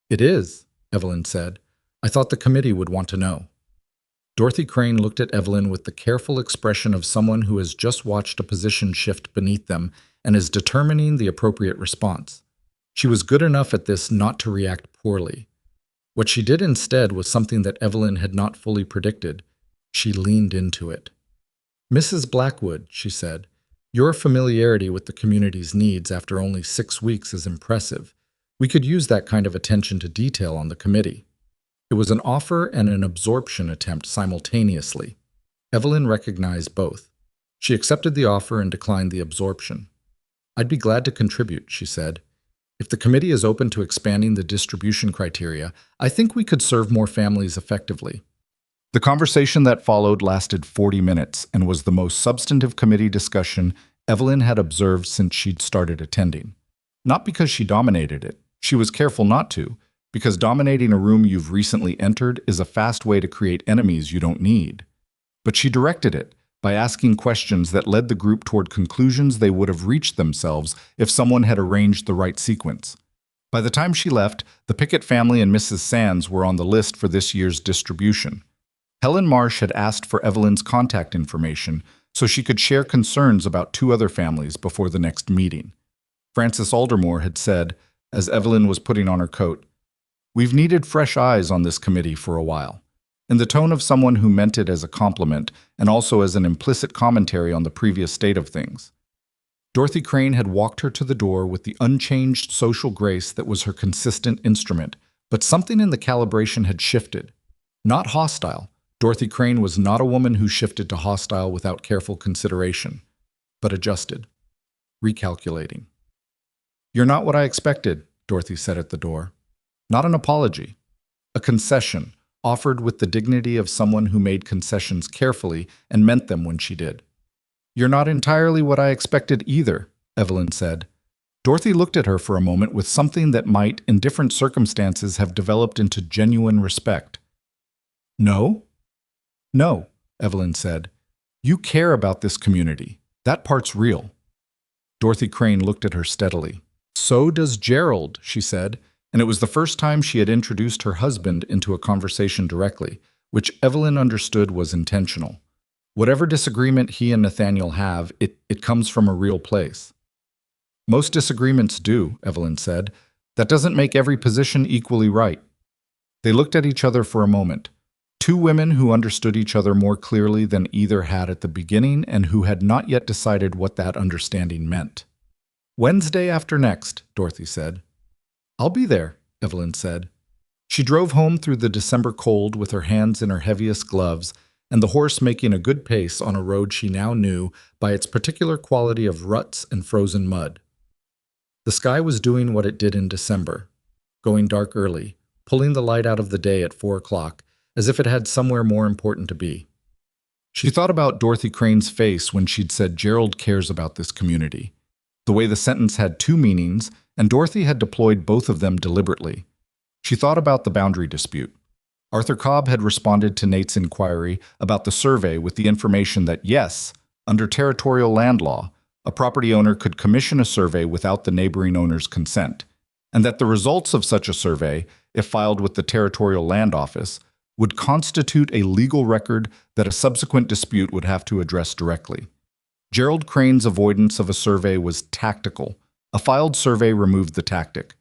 "It is," Evelyn said. "I thought the committee would want to know." Dorothy Crane looked at Evelyn with the careful expression of someone who has just watched a position shift beneath them and is determining the appropriate response. She was good enough at this not to react poorly. What she did instead was something that Evelyn had not fully predicted. She leaned into it. "Mrs. Blackwood," she said, "your familiarity with the community's needs after only 6 weeks is impressive. We could use that kind of attention to detail on the committee." It was an offer and an absorption attempt simultaneously. Evelyn recognized both. She accepted the offer and declined the absorption. "I'd be glad to contribute," she said. "If the committee is open to expanding the distribution criteria, I think we could serve more families effectively." The conversation that followed lasted 40 minutes and was the most substantive committee discussion Evelyn had observed since she'd started attending. Not because she dominated it. She was careful not to, because dominating a room you've recently entered is a fast way to create enemies you don't need. But she directed it by asking questions that led the group toward conclusions they would have reached themselves if someone had arranged the right sequence. By the time she left, the Pickett family and Mrs. Sands were on the list for this year's distribution. Helen Marsh had asked for Evelyn's contact information so she could share concerns about 2 other families before the next meeting. Frances Aldermore had said, as Evelyn was putting on her coat, "We've needed fresh eyes on this committee for a while," in the tone of someone who meant it as a compliment and also as an implicit commentary on the previous state of things. Dorothy Crane had walked her to the door with the unchanged social grace that was her consistent instrument, but something in the calibration had shifted. Not hostile. Dorothy Crane was not a woman who shifted to hostile without careful consideration, but adjusted, recalculating. "You're not what I expected," Dorothy said at the door. Not an apology. A concession, offered with the dignity of someone who made concessions carefully and meant them when she did. "You're not entirely what I expected either," Evelyn said. Dorothy looked at her for a moment with something that might, in different circumstances, have developed into genuine respect. "No?" "No," Evelyn said. "You care about this community. That part's real." Dorothy Crane looked at her steadily. "So does Gerald," she said, and it was the first time she had introduced her husband into a conversation directly, which Evelyn understood was intentional. Whatever disagreement he and Nathaniel have, it comes from a real place. "Most disagreements do," Evelyn said. "That doesn't make every position equally right." They looked at each other for a moment. 2 women who understood each other more clearly than either had at the beginning and who had not yet decided what that understanding meant. "Wednesday after next," Dorothy said. "I'll be there," Evelyn said. She drove home through the December cold with her hands in her heaviest gloves and the horse making a good pace on a road she now knew by its particular quality of ruts and frozen mud. The sky was doing what it did in December, going dark early, pulling the light out of the day at 4 o'clock, as if it had somewhere more important to be. She thought about Dorothy Crane's face when she'd said Gerald cares about this community. The way the sentence had 2 meanings, and Dorothy had deployed both of them deliberately. She thought about the boundary dispute. Arthur Cobb had responded to Nate's inquiry about the survey with the information that yes, under territorial land law, a property owner could commission a survey without the neighboring owner's consent, and that the results of such a survey, if filed with the Territorial Land Office, would constitute a legal record that a subsequent dispute would have to address directly. Gerald Crane's avoidance of a survey was tactical. A filed survey removed the tactic.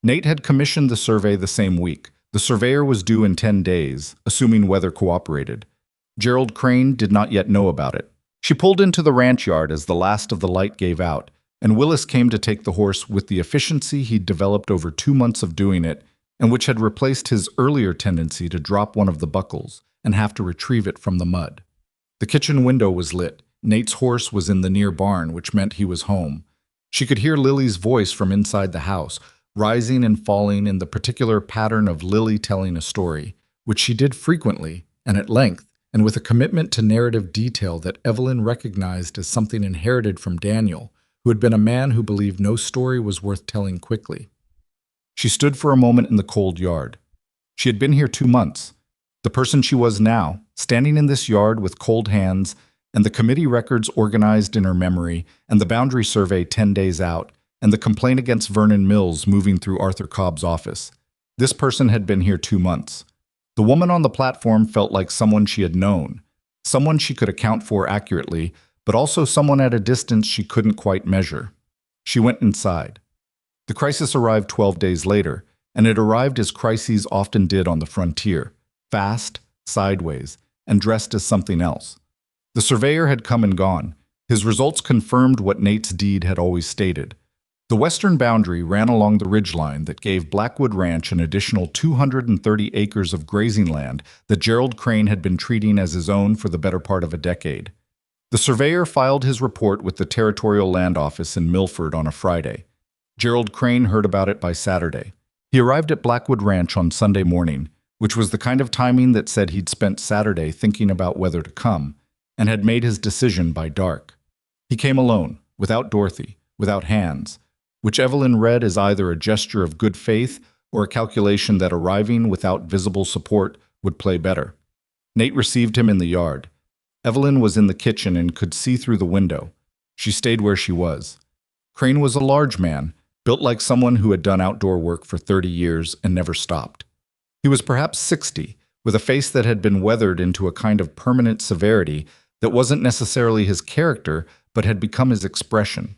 Nate had commissioned the survey the same week. The surveyor was due in 10 days, assuming weather cooperated. Gerald Crane did not yet know about it. She pulled into the ranch yard as the last of the light gave out, and Willis came to take the horse with the efficiency he'd developed over 2 months of doing it, and which had replaced his earlier tendency to drop one of the buckles and have to retrieve it from the mud. The kitchen window was lit. Nate's horse was in the near barn, which meant he was home. She could hear Lily's voice from inside the house, rising and falling in the particular pattern of Lily telling a story, which she did frequently and at length, and with a commitment to narrative detail that Evelyn recognized as something inherited from Daniel, who had been a man who believed no story was worth telling quickly. She stood for a moment in the cold yard. She had been here 2 months. The person she was now, standing in this yard with cold hands, and the committee records organized in her memory, and the boundary survey 10 days out, and the complaint against Vernon Mills moving through Arthur Cobb's office. This person had been here 2 months. The woman on the platform felt like someone she had known, someone she could account for accurately, but also someone at a distance she couldn't quite measure. She went inside. The crisis arrived 12 days later, and it arrived as crises often did on the frontier, fast, sideways, and dressed as something else. The surveyor had come and gone. His results confirmed what Nate's deed had always stated. The western boundary ran along the ridgeline that gave Blackwood Ranch an additional 230 acres of grazing land that Gerald Crane had been treating as his own for the better part of a decade. The surveyor filed his report with the Territorial Land Office in Milford on a Friday. Gerald Crane heard about it by Saturday. He arrived at Blackwood Ranch on Sunday morning, which was the kind of timing that said he'd spent Saturday thinking about whether to come, and had made his decision by dark. He came alone, without Dorothy, without Hands, which Evelyn read as either a gesture of good faith or a calculation that arriving without visible support would play better. Nate received him in the yard. Evelyn was in the kitchen and could see through the window. She stayed where she was. Crane was a large man, built like someone who had done outdoor work for 30 years and never stopped. He was perhaps 60, with a face that had been weathered into a kind of permanent severity that wasn't necessarily his character, but had become his expression.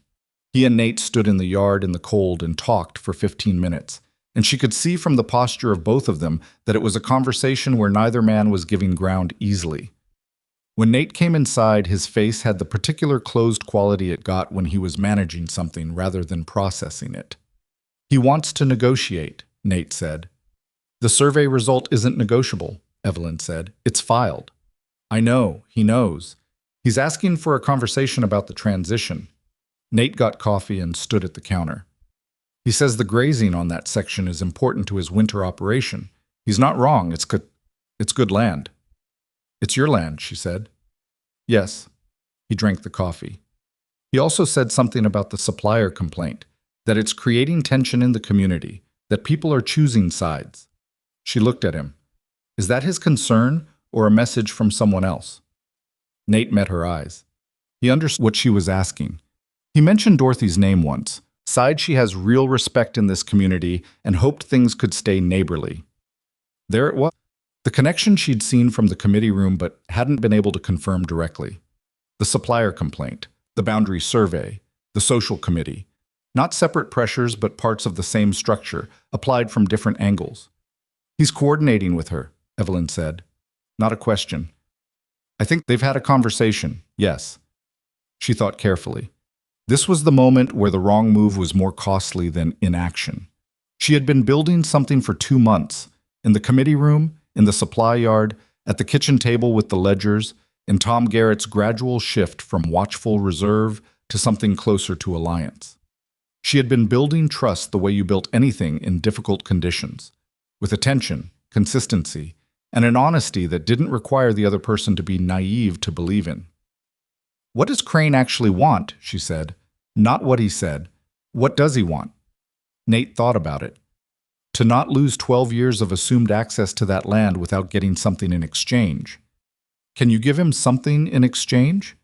He and Nate stood in the yard in the cold and talked for 15 minutes, and she could see from the posture of both of them that it was a conversation where neither man was giving ground easily. When Nate came inside, his face had the particular closed quality it got when he was managing something rather than processing it. "He wants to negotiate," Nate said. "The survey result isn't negotiable," Evelyn said. "It's filed." "I know, he knows. He's asking for a conversation about the transition." Nate got coffee and stood at the counter. "He says the grazing on that section is important to his winter operation. He's not wrong, it's good land." "It's your land," she said. "Yes." He drank the coffee. He also said something about the supplier complaint, that it's creating tension in the community, that people are choosing sides. She looked at him. Is that his concern or a message from someone else? Nate met her eyes. He understood what she was asking. He mentioned Dorothy's name once, sighed she has real respect in this community, and hoped things could stay neighborly. There it was. The connection she'd seen from the committee room but hadn't been able to confirm directly. The supplier complaint, the boundary survey, the social committee. Not separate pressures but parts of the same structure, applied from different angles. "He's coordinating with her," Evelyn said. Not a question. "I think they've had a conversation, yes." She thought carefully. This was the moment where the wrong move was more costly than inaction. She had been building something for 2 months, in the committee room, in the supply yard, at the kitchen table with the ledgers, in Tom Garrett's gradual shift from watchful reserve to something closer to alliance. She had been building trust the way you built anything in difficult conditions, with attention, consistency, and an honesty that didn't require the other person to be naive to believe in. "What does Crane actually want?" she said. "Not what he said. What does he want?" Nate thought about it. To not lose 12 years of assumed access to that land without getting something in exchange. Can you give him something in exchange?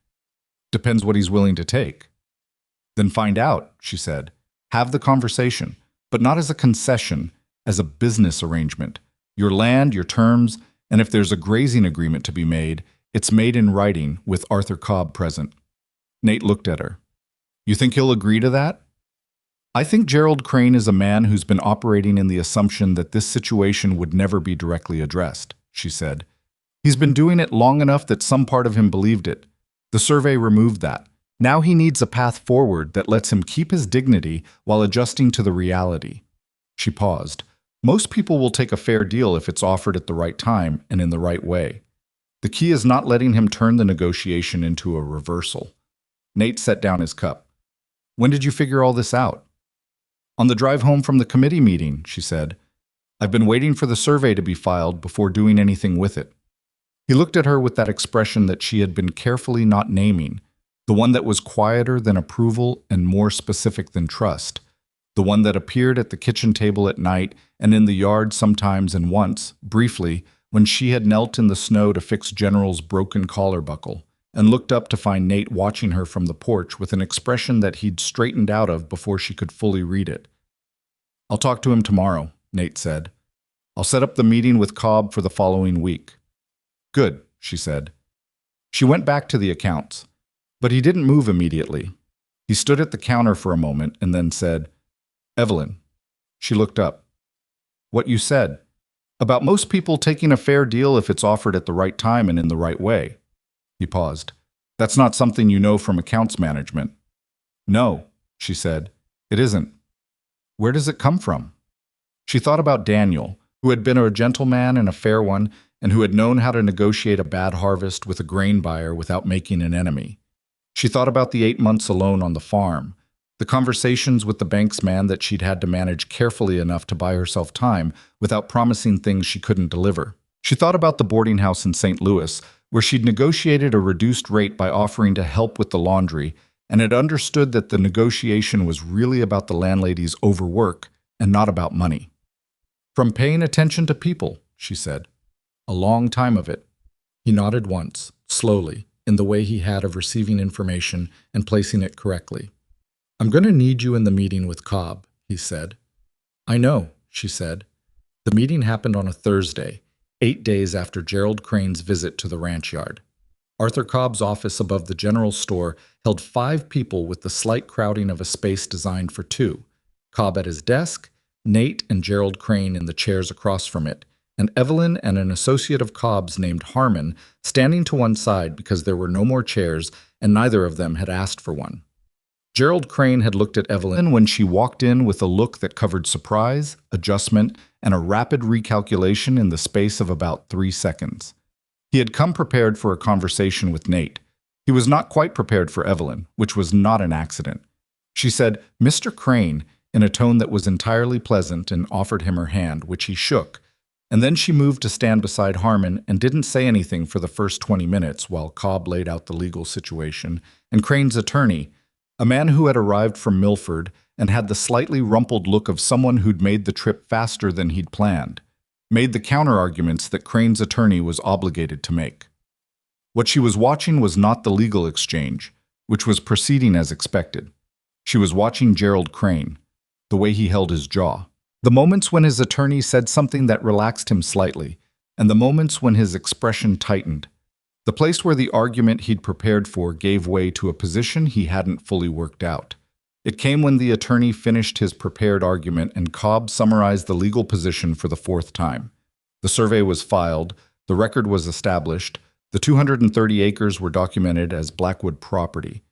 Depends what he's willing to take. Then find out, she said. Have the conversation, but not as a concession, as a business arrangement. Your land, your terms, and if there's a grazing agreement to be made, it's made in writing with Arthur Cobb present. Nate looked at her. You think he'll agree to that? I think Gerald Crane is a man who's been operating in the assumption that this situation would never be directly addressed, she said. He's been doing it long enough that some part of him believed it. The survey removed that. Now he needs a path forward that lets him keep his dignity while adjusting to the reality. She paused. Most people will take a fair deal if it's offered at the right time and in the right way. The key is not letting him turn the negotiation into a reversal. Nate set down his cup. When did you figure all this out? On the drive home from the committee meeting, she said. I've been waiting for the survey to be filed before doing anything with it. He looked at her with that expression that she had been carefully not naming, the one that was quieter than approval and more specific than trust, the one that appeared at the kitchen table at night and in the yard sometimes and once, briefly, when she had knelt in the snow to fix General's broken collar buckle, and looked up to find Nate watching her from the porch with an expression that he'd straightened out of before she could fully read it. I'll talk to him tomorrow, Nate said. I'll set up the meeting with Cobb for the following week. Good, she said. She went back to the accounts, but he didn't move immediately. He stood at the counter for a moment and then said, Evelyn. She looked up. What you said. About most people taking a fair deal if it's offered at the right time and in the right way. He paused. That's not something you know from accounts management. No, she said. It isn't. Where does it come from? She thought about Daniel, who had been a gentleman and a fair one, and who had known how to negotiate a bad harvest with a grain buyer without making an enemy. She thought about the 8 months alone on the farm, the conversations with the bank's man that she'd had to manage carefully enough to buy herself time without promising things she couldn't deliver. She thought about the boarding house in St. Louis, where she'd negotiated a reduced rate by offering to help with the laundry, and had understood that the negotiation was really about the landlady's overwork and not about money. From paying attention to people, she said. A long time of it. He nodded once, slowly, in the way he had of receiving information and placing it correctly. I'm going to need you in the meeting with Cobb, he said. I know, she said. The meeting happened on a Thursday, 8 days after Gerald Crane's visit to the ranch yard. Arthur Cobb's office above the general store held 5 people with the slight crowding of a space designed for 2. Cobb at his desk, Nate and Gerald Crane in the chairs across from it, and Evelyn and an associate of Cobb's named Harmon standing to one side because there were no more chairs and neither of them had asked for one. Gerald Crane had looked at Evelyn when she walked in with a look that covered surprise, adjustment, and a rapid recalculation in the space of about 3 seconds. He had come prepared for a conversation with Nate. He was not quite prepared for Evelyn, which was not an accident. She said, Mr. Crane, in a tone that was entirely pleasant, and offered him her hand, which he shook. And then she moved to stand beside Harmon and didn't say anything for the first 20 minutes while Cobb laid out the legal situation, and Crane's attorney, a man who had arrived from Milford and had the slightly rumpled look of someone who'd made the trip faster than he'd planned, made the counter-arguments that Crane's attorney was obligated to make. What she was watching was not the legal exchange, which was proceeding as expected. She was watching Gerald Crane, the way he held his jaw. The moments when his attorney said something that relaxed him slightly, and the moments when his expression tightened. The place where the argument he'd prepared for gave way to a position he hadn't fully worked out. It came when the attorney finished his prepared argument and Cobb summarized the legal position for the 4th time. The survey was filed, the record was established, the 230 acres were documented as Blackwood property.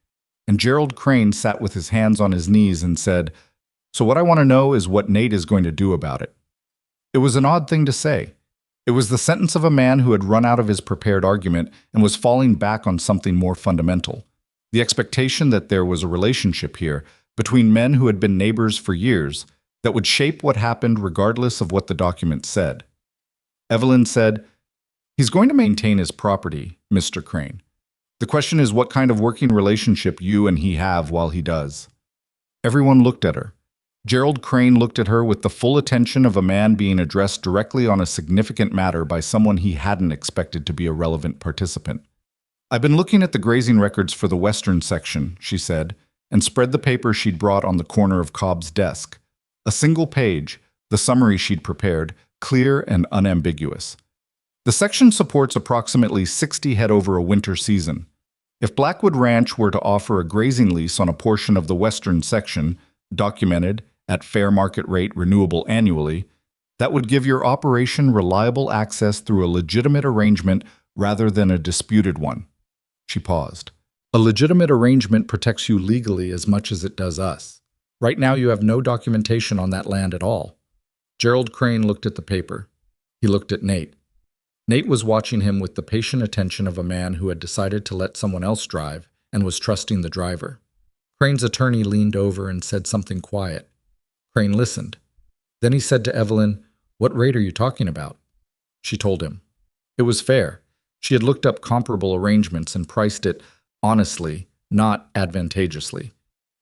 And Gerald Crane sat with his hands on his knees and said, So what I want to know is what Nate is going to do about it. It was an odd thing to say. It was the sentence of a man who had run out of his prepared argument and was falling back on something more fundamental. The expectation that there was a relationship here between men who had been neighbors for years that would shape what happened regardless of what the document said. Evelyn said, He's going to maintain his property, Mr. Crane. The question is what kind of working relationship you and he have while he does. Everyone looked at her. Gerald Crane looked at her with the full attention of a man being addressed directly on a significant matter by someone he hadn't expected to be a relevant participant. "I've been looking at the grazing records for the western section," she said, and spread the paper she'd brought on the corner of Cobb's desk. A single page, the summary she'd prepared, clear and unambiguous. "The section supports approximately 60 head over a winter season. If Blackwood Ranch were to offer a grazing lease on a portion of the western section, documented, at fair market rate renewable annually, that would give your operation reliable access through a legitimate arrangement rather than a disputed one." She paused. "A legitimate arrangement protects you legally as much as it does us. Right now you have no documentation on that land at all." Gerald Crane looked at the paper. He looked at Nate. Nate was watching him with the patient attention of a man who had decided to let someone else drive and was trusting the driver. Crane's attorney leaned over and said something quiet. Crane listened. Then he said to Evelyn, "What rate are you talking about?" She told him. It was fair. She had looked up comparable arrangements and priced it honestly, not advantageously.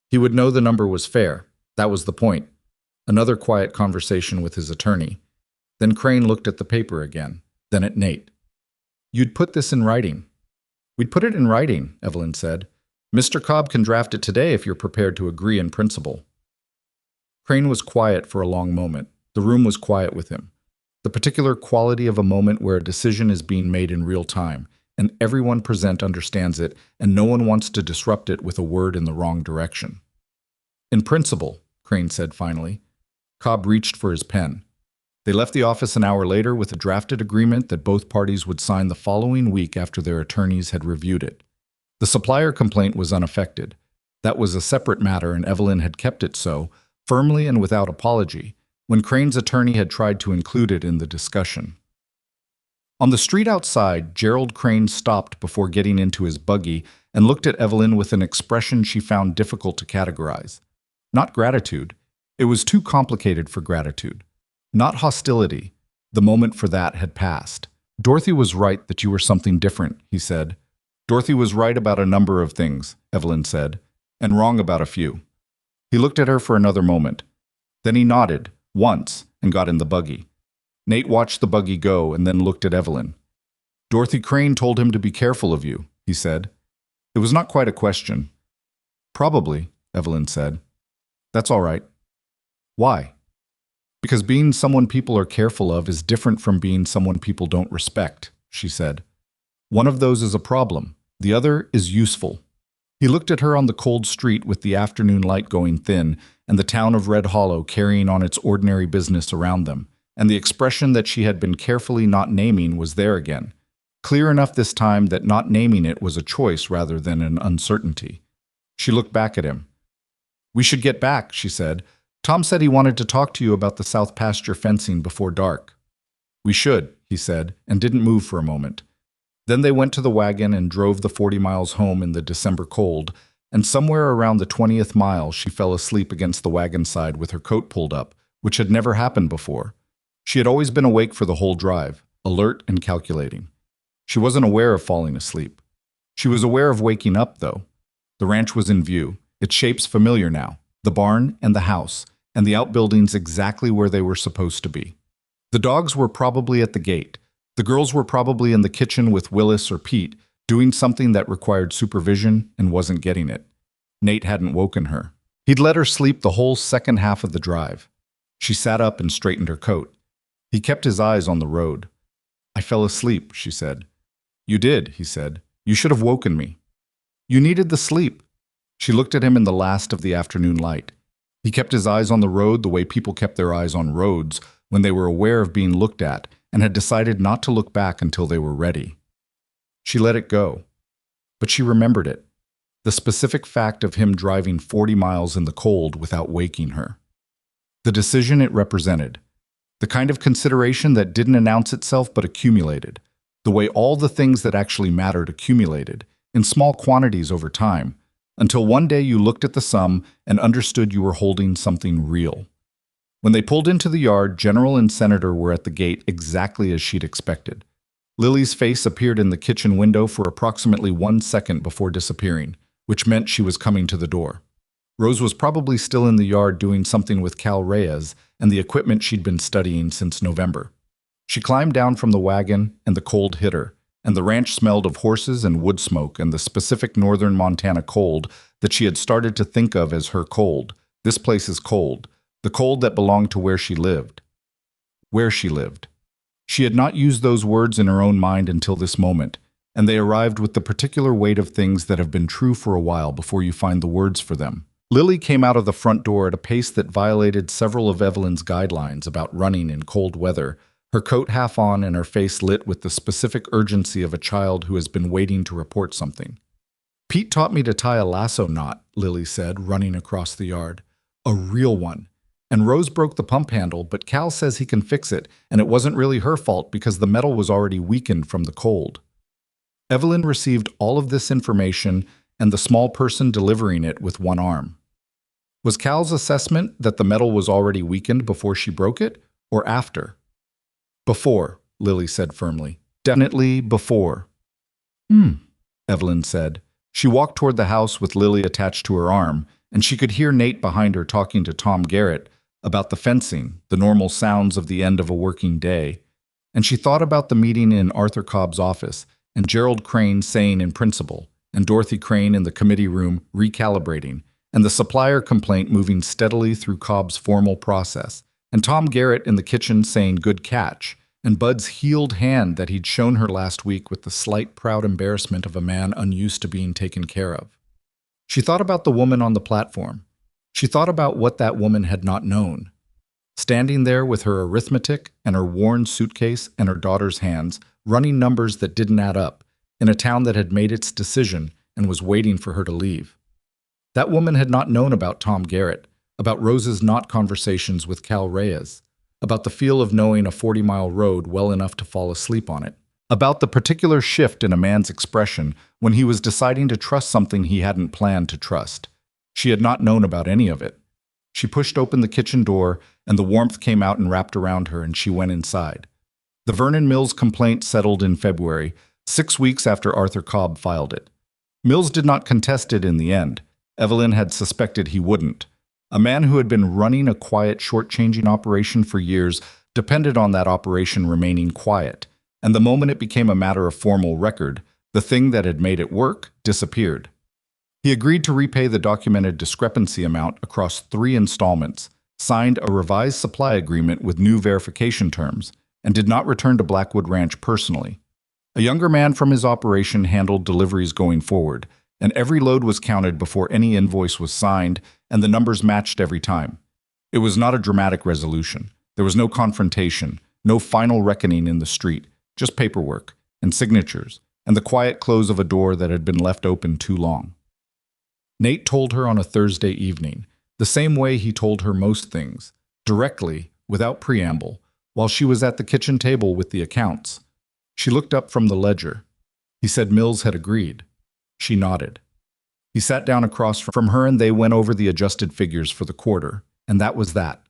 He would know the number was fair. That was the point. Another quiet conversation with his attorney. Then Crane looked at the paper again, then at Nate. "You'd put this in writing." "We'd put it in writing," Evelyn said. "Mr. Cobb can draft it today if you're prepared to agree in principle." Crane was quiet for a long moment. The room was quiet with him. The particular quality of a moment where a decision is being made in real time, and everyone present understands it, and no one wants to disrupt it with a word in the wrong direction. "In principle," Crane said finally. Cobb reached for his pen. They left the office an hour later with a drafted agreement that both parties would sign the following week after their attorneys had reviewed it. The supplier complaint was unaffected. That was a separate matter, and Evelyn had kept it so, firmly and without apology, when Crane's attorney had tried to include it in the discussion. On the street outside, Gerald Crane stopped before getting into his buggy and looked at Evelyn with an expression she found difficult to categorize. Not gratitude. It was too complicated for gratitude. Not hostility. The moment for that had passed. "Dorothy was right that you were something different," he said. "Dorothy was right about a number of things," Evelyn said, "and wrong about a few." He looked at her for another moment. Then he nodded, once, and got in the buggy. Nate watched the buggy go and then looked at Evelyn. "Dorothy Crane told him to be careful of you," he said. It was not quite a question. "Probably," Evelyn said. "That's all right." "Why?" "Because being someone people are careful of is different from being someone people don't respect," she said. "One of those is a problem. The other is useful." He looked at her on the cold street with the afternoon light going thin and the town of Red Hollow carrying on its ordinary business around them, and the expression that she had been carefully not naming was there again, clear enough this time that not naming it was a choice rather than an uncertainty. She looked back at him. "We should get back," she said. "Tom said he wanted to talk to you about the south pasture fencing before dark." "We should," he said, and didn't move for a moment. Then they went to the wagon and drove the 40 miles home in the December cold, and somewhere around the 20th mile she fell asleep against the wagon side with her coat pulled up, which had never happened before. She had always been awake for the whole drive, alert and calculating. She wasn't aware of falling asleep. She was aware of waking up, though. The ranch was in view, its shapes familiar now, the barn and the house, and the outbuildings exactly where they were supposed to be. The dogs were probably at the gate. The girls were probably in the kitchen with Willis or Pete, doing something that required supervision and wasn't getting it. Nate hadn't woken her. He'd let her sleep the whole second half of the drive. She sat up and straightened her coat. He kept his eyes on the road. "I fell asleep," she said. "You did," he said. "You should have woken me." "You needed the sleep." She looked at him in the last of the afternoon light. He kept his eyes on the road the way people kept their eyes on roads when they were aware of being looked at and had decided not to look back until they were ready. She let it go. But she remembered it. The specific fact of him driving 40 miles in the cold without waking her. The decision it represented. The kind of consideration that didn't announce itself but accumulated. The way all the things that actually mattered accumulated, in small quantities over time, until one day you looked at the sum and understood you were holding something real. When they pulled into the yard, General and Senator were at the gate exactly as she'd expected. Lily's face appeared in the kitchen window for approximately 1 second before disappearing, which meant she was coming to the door. Rose was probably still in the yard doing something with Cal Reyes and the equipment she'd been studying since November. She climbed down from the wagon, and the cold hit her, and the ranch smelled of horses and wood smoke and the specific northern Montana cold that she had started to think of as her cold. This place is cold, the cold that belonged to where she lived. Where she lived. She had not used those words in her own mind until this moment, and they arrived with the particular weight of things that have been true for a while before you find the words for them. Lily came out of the front door at a pace that violated several of Evelyn's guidelines about running in cold weather, her coat half on and her face lit with the specific urgency of a child who has been waiting to report something. "Pete taught me to tie a lasso knot," Lily said, running across the yard. "A real one. And Rose broke the pump handle, but Cal says he can fix it, and it wasn't really her fault because the metal was already weakened from the cold." Evelyn received all of this information and the small person delivering it with one arm. Was Cal's assessment that the metal was already weakened before she broke it, or after? "Before," Lily said firmly. "Definitely before." Evelyn said. She walked toward the house with Lily attached to her arm, and she could hear Nate behind her talking to Tom Garrett about the fencing, the normal sounds of the end of a working day. And she thought about the meeting in Arthur Cobb's office, and Gerald Crane saying in principle, and Dorothy Crane in the committee room recalibrating, and the supplier complaint moving steadily through Cobb's formal process, and Tom Garrett in the kitchen saying good catch, and Bud's healed hand that he'd shown her last week with the slight proud embarrassment of a man unused to being taken care of. She thought about the woman on the platform. She thought about what that woman had not known. Standing there with her arithmetic and her worn suitcase and her daughter's hands, running numbers that didn't add up, in a town that had made its decision and was waiting for her to leave. That woman had not known about Tom Garrett, about Rose's not conversations with Cal Reyes, about the feel of knowing a 40-mile road well enough to fall asleep on it, about the particular shift in a man's expression when he was deciding to trust something he hadn't planned to trust. She had not known about any of it. She pushed open the kitchen door, and the warmth came out and wrapped around her, and she went inside. The Vernon Mills complaint settled in February, 6 weeks after Arthur Cobb filed it. Mills did not contest it in the end. Evelyn had suspected he wouldn't. A man who had been running a quiet short-changing operation for years depended on that operation remaining quiet, and the moment it became a matter of formal record, the thing that had made it work disappeared. He agreed to repay the documented discrepancy amount across 3 installments, signed a revised supply agreement with new verification terms, and did not return to Blackwood Ranch personally. A younger man from his operation handled deliveries going forward, and every load was counted before any invoice was signed, and the numbers matched every time. It was not a dramatic resolution. There was no confrontation, no final reckoning in the street, just paperwork and signatures, and the quiet close of a door that had been left open too long. Nate told her on a Thursday evening, the same way he told her most things, directly, without preamble, while she was at the kitchen table with the accounts. She looked up from the ledger. He said Mills had agreed. She nodded. He sat down across from her and they went over the adjusted figures for the quarter, and that was that.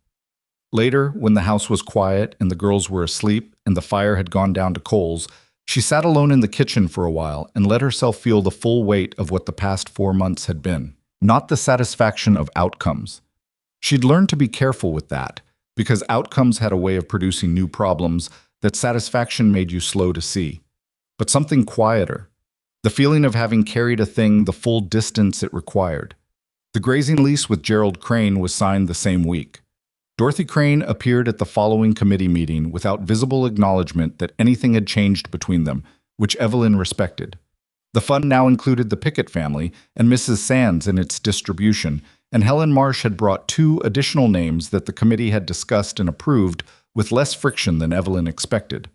Later, when the house was quiet and the girls were asleep and the fire had gone down to coals, she sat alone in the kitchen for a while and let herself feel the full weight of what the past 4 months had been, not the satisfaction of outcomes. She'd learned to be careful with that, because outcomes had a way of producing new problems that satisfaction made you slow to see. But something quieter, the feeling of having carried a thing the full distance it required. The grazing lease with Gerald Crane was signed the same week. Dorothy Crane appeared at the following committee meeting without visible acknowledgement that anything had changed between them, which Evelyn respected. The fund now included the Pickett family and Mrs. Sands in its distribution, and Helen Marsh had brought 2 additional names that the committee had discussed and approved with less friction than Evelyn expected.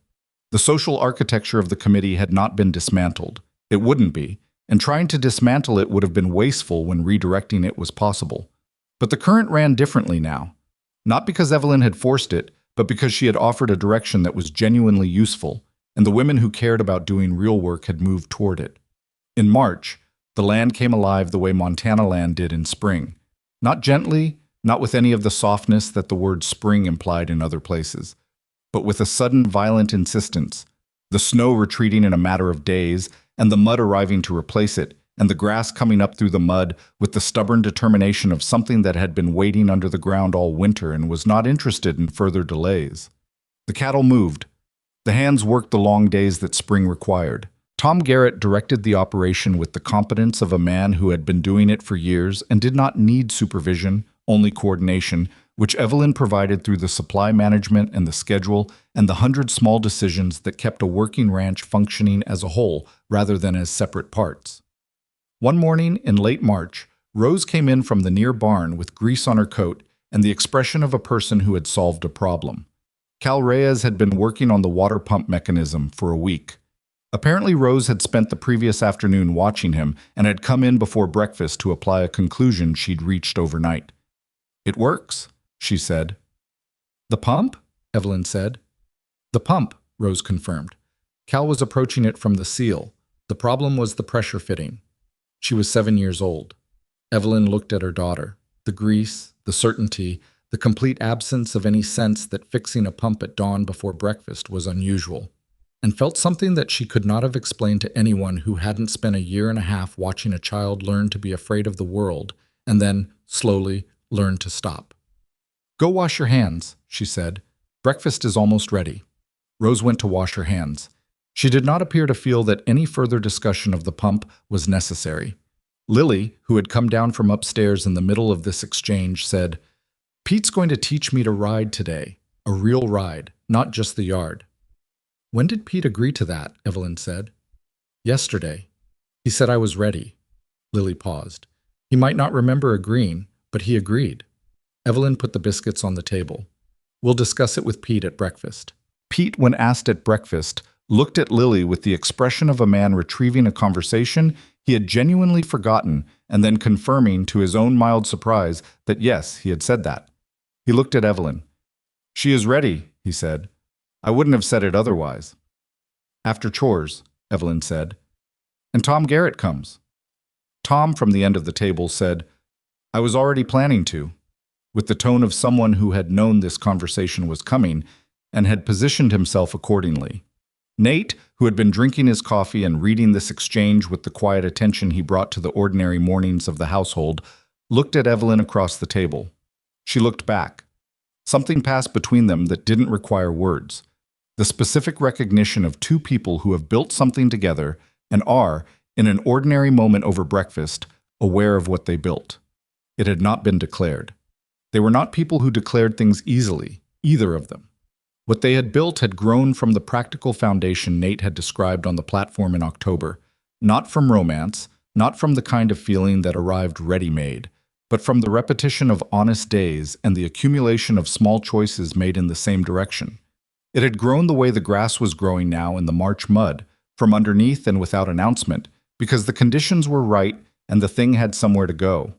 The social architecture of the committee had not been dismantled. It wouldn't be, and trying to dismantle it would have been wasteful when redirecting it was possible. But the current ran differently now. Not because Evelyn had forced it, but because she had offered a direction that was genuinely useful, and the women who cared about doing real work had moved toward it. In March, the land came alive the way Montana land did in spring. Not gently, not with any of the softness that the word spring implied in other places, but with a sudden violent insistence, the snow retreating in a matter of days, and the mud arriving to replace it, and the grass coming up through the mud with the stubborn determination of something that had been waiting under the ground all winter and was not interested in further delays. The cattle moved. The hands worked the long days that spring required. Tom Garrett directed the operation with the competence of a man who had been doing it for years and did not need supervision, only coordination, which Evelyn provided through the supply management and the schedule and the 100 small decisions that kept a working ranch functioning as a whole rather than as separate parts. One morning in late March, Rose came in from the near barn with grease on her coat and the expression of a person who had solved a problem. Cal Reyes had been working on the water pump mechanism for a week. Apparently Rose had spent the previous afternoon watching him and had come in before breakfast to apply a conclusion she'd reached overnight. "It works," she said. "The pump?" Evelyn said. "The pump," Rose confirmed. Cal was approaching it from the seal. The problem was the pressure fitting. She was 7 years old. Evelyn looked at her daughter. The grease, the certainty, the complete absence of any sense that fixing a pump at dawn before breakfast was unusual, and felt something that she could not have explained to anyone who hadn't spent a year and a half watching a child learn to be afraid of the world and then, slowly, learn to stop. "Go wash your hands," she said. "Breakfast is almost ready." Rose went to wash her hands. She did not appear to feel that any further discussion of the pump was necessary. Lily, who had come down from upstairs in the middle of this exchange, said, "Pete's going to teach me to ride today, a real ride, not just the yard." "When did Pete agree to that?" Evelyn said. "Yesterday. He said I was ready." Lily paused. "He might not remember agreeing, but he agreed." Evelyn put the biscuits on the table. "We'll discuss it with Pete at breakfast." Pete, when asked at breakfast, looked at Lily with the expression of a man retrieving a conversation he had genuinely forgotten and then confirming to his own mild surprise that yes, he had said that. He looked at Evelyn. "She is ready," he said. "I wouldn't have said it otherwise." "After chores," Evelyn said. "And Tom Garrett comes." Tom, from the end of the table, said, "I was already planning to," with the tone of someone who had known this conversation was coming and had positioned himself accordingly. Nate, who had been drinking his coffee and reading this exchange with the quiet attention he brought to the ordinary mornings of the household, looked at Evelyn across the table. She looked back. Something passed between them that didn't require words. The specific recognition of two people who have built something together and are, in an ordinary moment over breakfast, aware of what they built. It had not been declared. They were not people who declared things easily, either of them. What they had built had grown from the practical foundation Nate had described on the platform in October, not from romance, not from the kind of feeling that arrived ready-made, but from the repetition of honest days and the accumulation of small choices made in the same direction. It had grown the way the grass was growing now in the March mud, from underneath and without announcement, because the conditions were right and the thing had somewhere to go.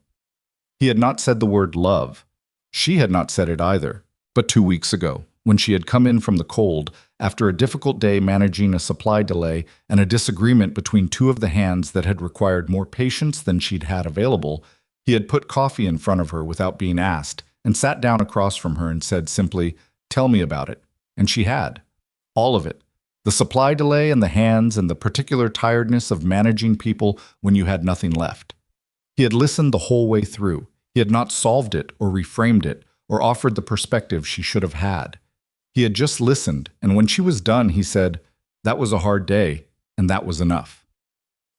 He had not said the word love. She had not said it either, but 2 weeks ago, when she had come in from the cold, after a difficult day managing a supply delay and a disagreement between two of the hands that had required more patience than she'd had available, he had put coffee in front of her without being asked and sat down across from her and said simply, "Tell me about it." And she had. All of it. The supply delay and the hands and the particular tiredness of managing people when you had nothing left. He had listened the whole way through. He had not solved it or reframed it or offered the perspective she should have had. He had just listened, and when she was done, he said, "That was a hard day, and that was enough."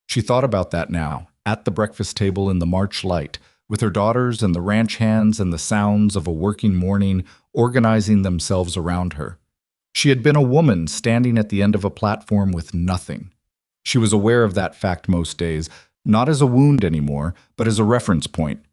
She thought about that now, at the breakfast table in the March light, with her daughters and the ranch hands and the sounds of a working morning organizing themselves around her. She had been a woman standing at the end of a platform with nothing. She was aware of that fact most days, not as a wound anymore, but as a reference point,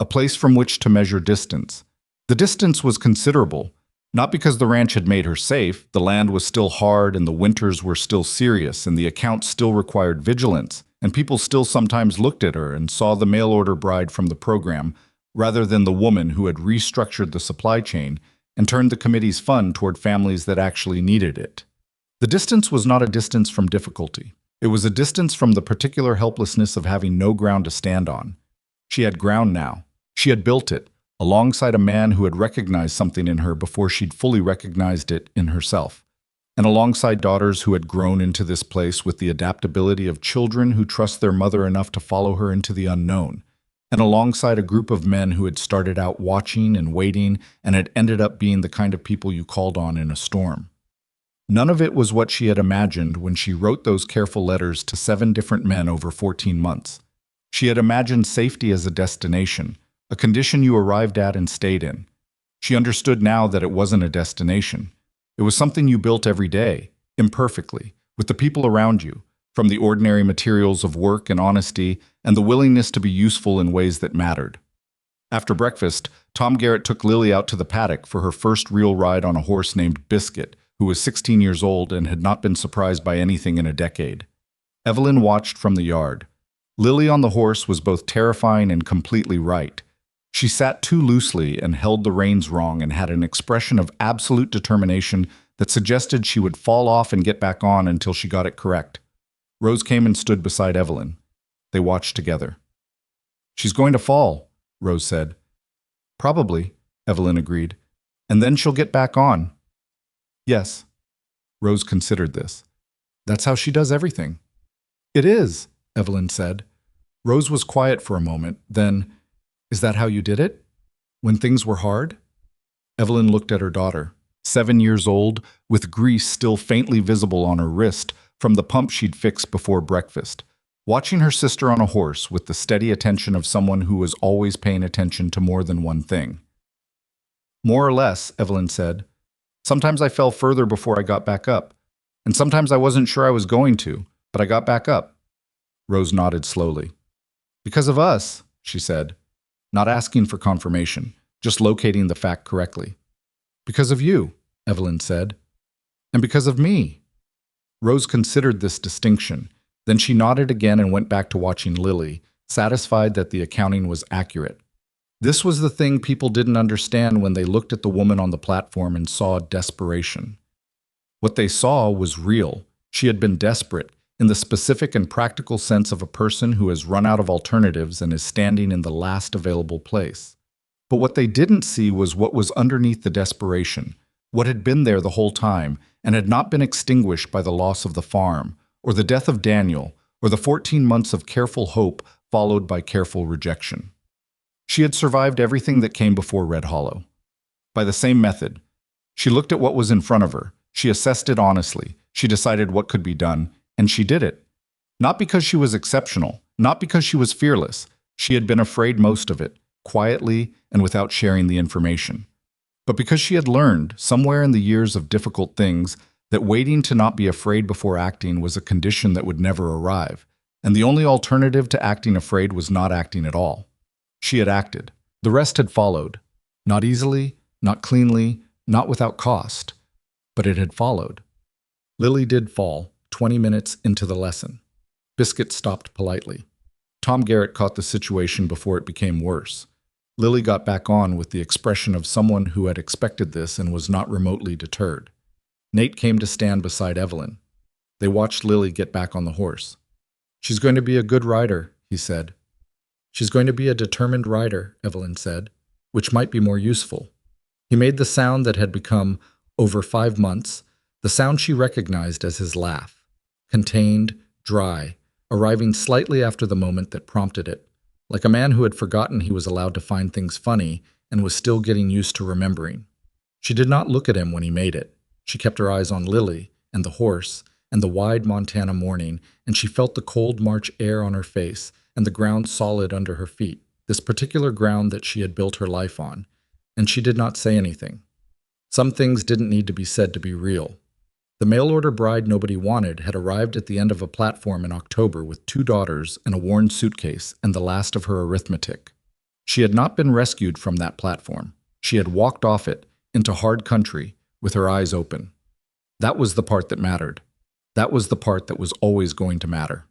a place from which to measure distance. The distance was considerable. Not because the ranch had made her safe, the land was still hard and the winters were still serious and the accounts still required vigilance, and people still sometimes looked at her and saw the mail-order bride from the program, rather than the woman who had restructured the supply chain and turned the committee's fund toward families that actually needed it. The distance was not a distance from difficulty. It was a distance from the particular helplessness of having no ground to stand on. She had ground now. She had built it, alongside a man who had recognized something in her before she'd fully recognized it in herself. and alongside daughters who had grown into this place with the adaptability of children who trust their mother enough to follow her into the unknown, and alongside a group of men who had started out watching and waiting and had ended up being the kind of people you called on in a storm. None of it was what she had imagined when she wrote those careful letters to 7 different men over 14 months. She had imagined safety as a destination, a condition you arrived at and stayed in. She understood now that it wasn't a destination. It was something you built every day, imperfectly, with the people around you, from the ordinary materials of work and honesty and the willingness to be useful in ways that mattered. After breakfast, Tom Garrett took Lily out to the paddock for her first real ride on a horse named Biscuit, who was 16 years old and had not been surprised by anything in a decade. Evelyn watched from the yard. Lily on the horse was both terrifying and completely right. She sat too loosely and held the reins wrong and had an expression of absolute determination that suggested she would fall off and get back on until she got it correct. Rose came and stood beside Evelyn. They watched together. "She's going to fall," Rose said. "Probably," Evelyn agreed. "And then she'll get back on." "Yes." Rose considered this. "That's how she does everything." "It is," Evelyn said. Rose was quiet for a moment, then, "Is that how you did it? When things were hard?" Evelyn looked at her daughter, 7 years old, with grease still faintly visible on her wrist from the pump she'd fixed before breakfast, watching her sister on a horse with the steady attention of someone who was always paying attention to more than one thing. "More or less," Evelyn said. "Sometimes I fell further before I got back up, and sometimes I wasn't sure I was going to, but I got back up." Rose nodded slowly. "Because of us," she said, not asking for confirmation, just locating the fact correctly. "Because of you," Evelyn said. "And because of me." Rose considered this distinction. Then she nodded again and went back to watching Lily, satisfied that the accounting was accurate. This was the thing people didn't understand when they looked at the woman on the platform and saw desperation. What they saw was real. She had been desperate, in the specific and practical sense of a person who has run out of alternatives and is standing in the last available place. But what they didn't see was what was underneath the desperation, what had been there the whole time and had not been extinguished by the loss of the farm, or the death of Daniel, or the 14 months of careful hope followed by careful rejection. She had survived everything that came before Red Hollow. By the same method, she looked at what was in front of her, she assessed it honestly, she decided what could be done, and she did it. Not because she was exceptional, not because she was fearless. She had been afraid most of it, quietly and without sharing the information. But because she had learned, somewhere in the years of difficult things, that waiting to not be afraid before acting was a condition that would never arrive, and the only alternative to acting afraid was not acting at all. She had acted. The rest had followed. Not easily, not cleanly, not without cost, but it had followed. Lily did fall, 20 minutes into the lesson. Biscuit stopped politely. Tom Garrett caught the situation before it became worse. Lily got back on with the expression of someone who had expected this and was not remotely deterred. Nate came to stand beside Evelyn. They watched Lily get back on the horse. "She's going to be a good rider," he said. "She's going to be a determined rider," Evelyn said, "which might be more useful." He made the sound that had become, over 5 months, the sound she recognized as his laugh. Contained, dry, arriving slightly after the moment that prompted it, like a man who had forgotten he was allowed to find things funny and was still getting used to remembering. She did not look at him when he made it. She kept her eyes on Lily and the horse and the wide Montana morning, and she felt the cold March air on her face and the ground solid under her feet, this particular ground that she had built her life on, and she did not say anything. Some things didn't need to be said to be real. The mail-order bride nobody wanted had arrived at the end of a platform in October with 2 daughters and a worn suitcase and the last of her arithmetic. She had not been rescued from that platform. She had walked off it into hard country with her eyes open. That was the part that mattered. That was the part that was always going to matter.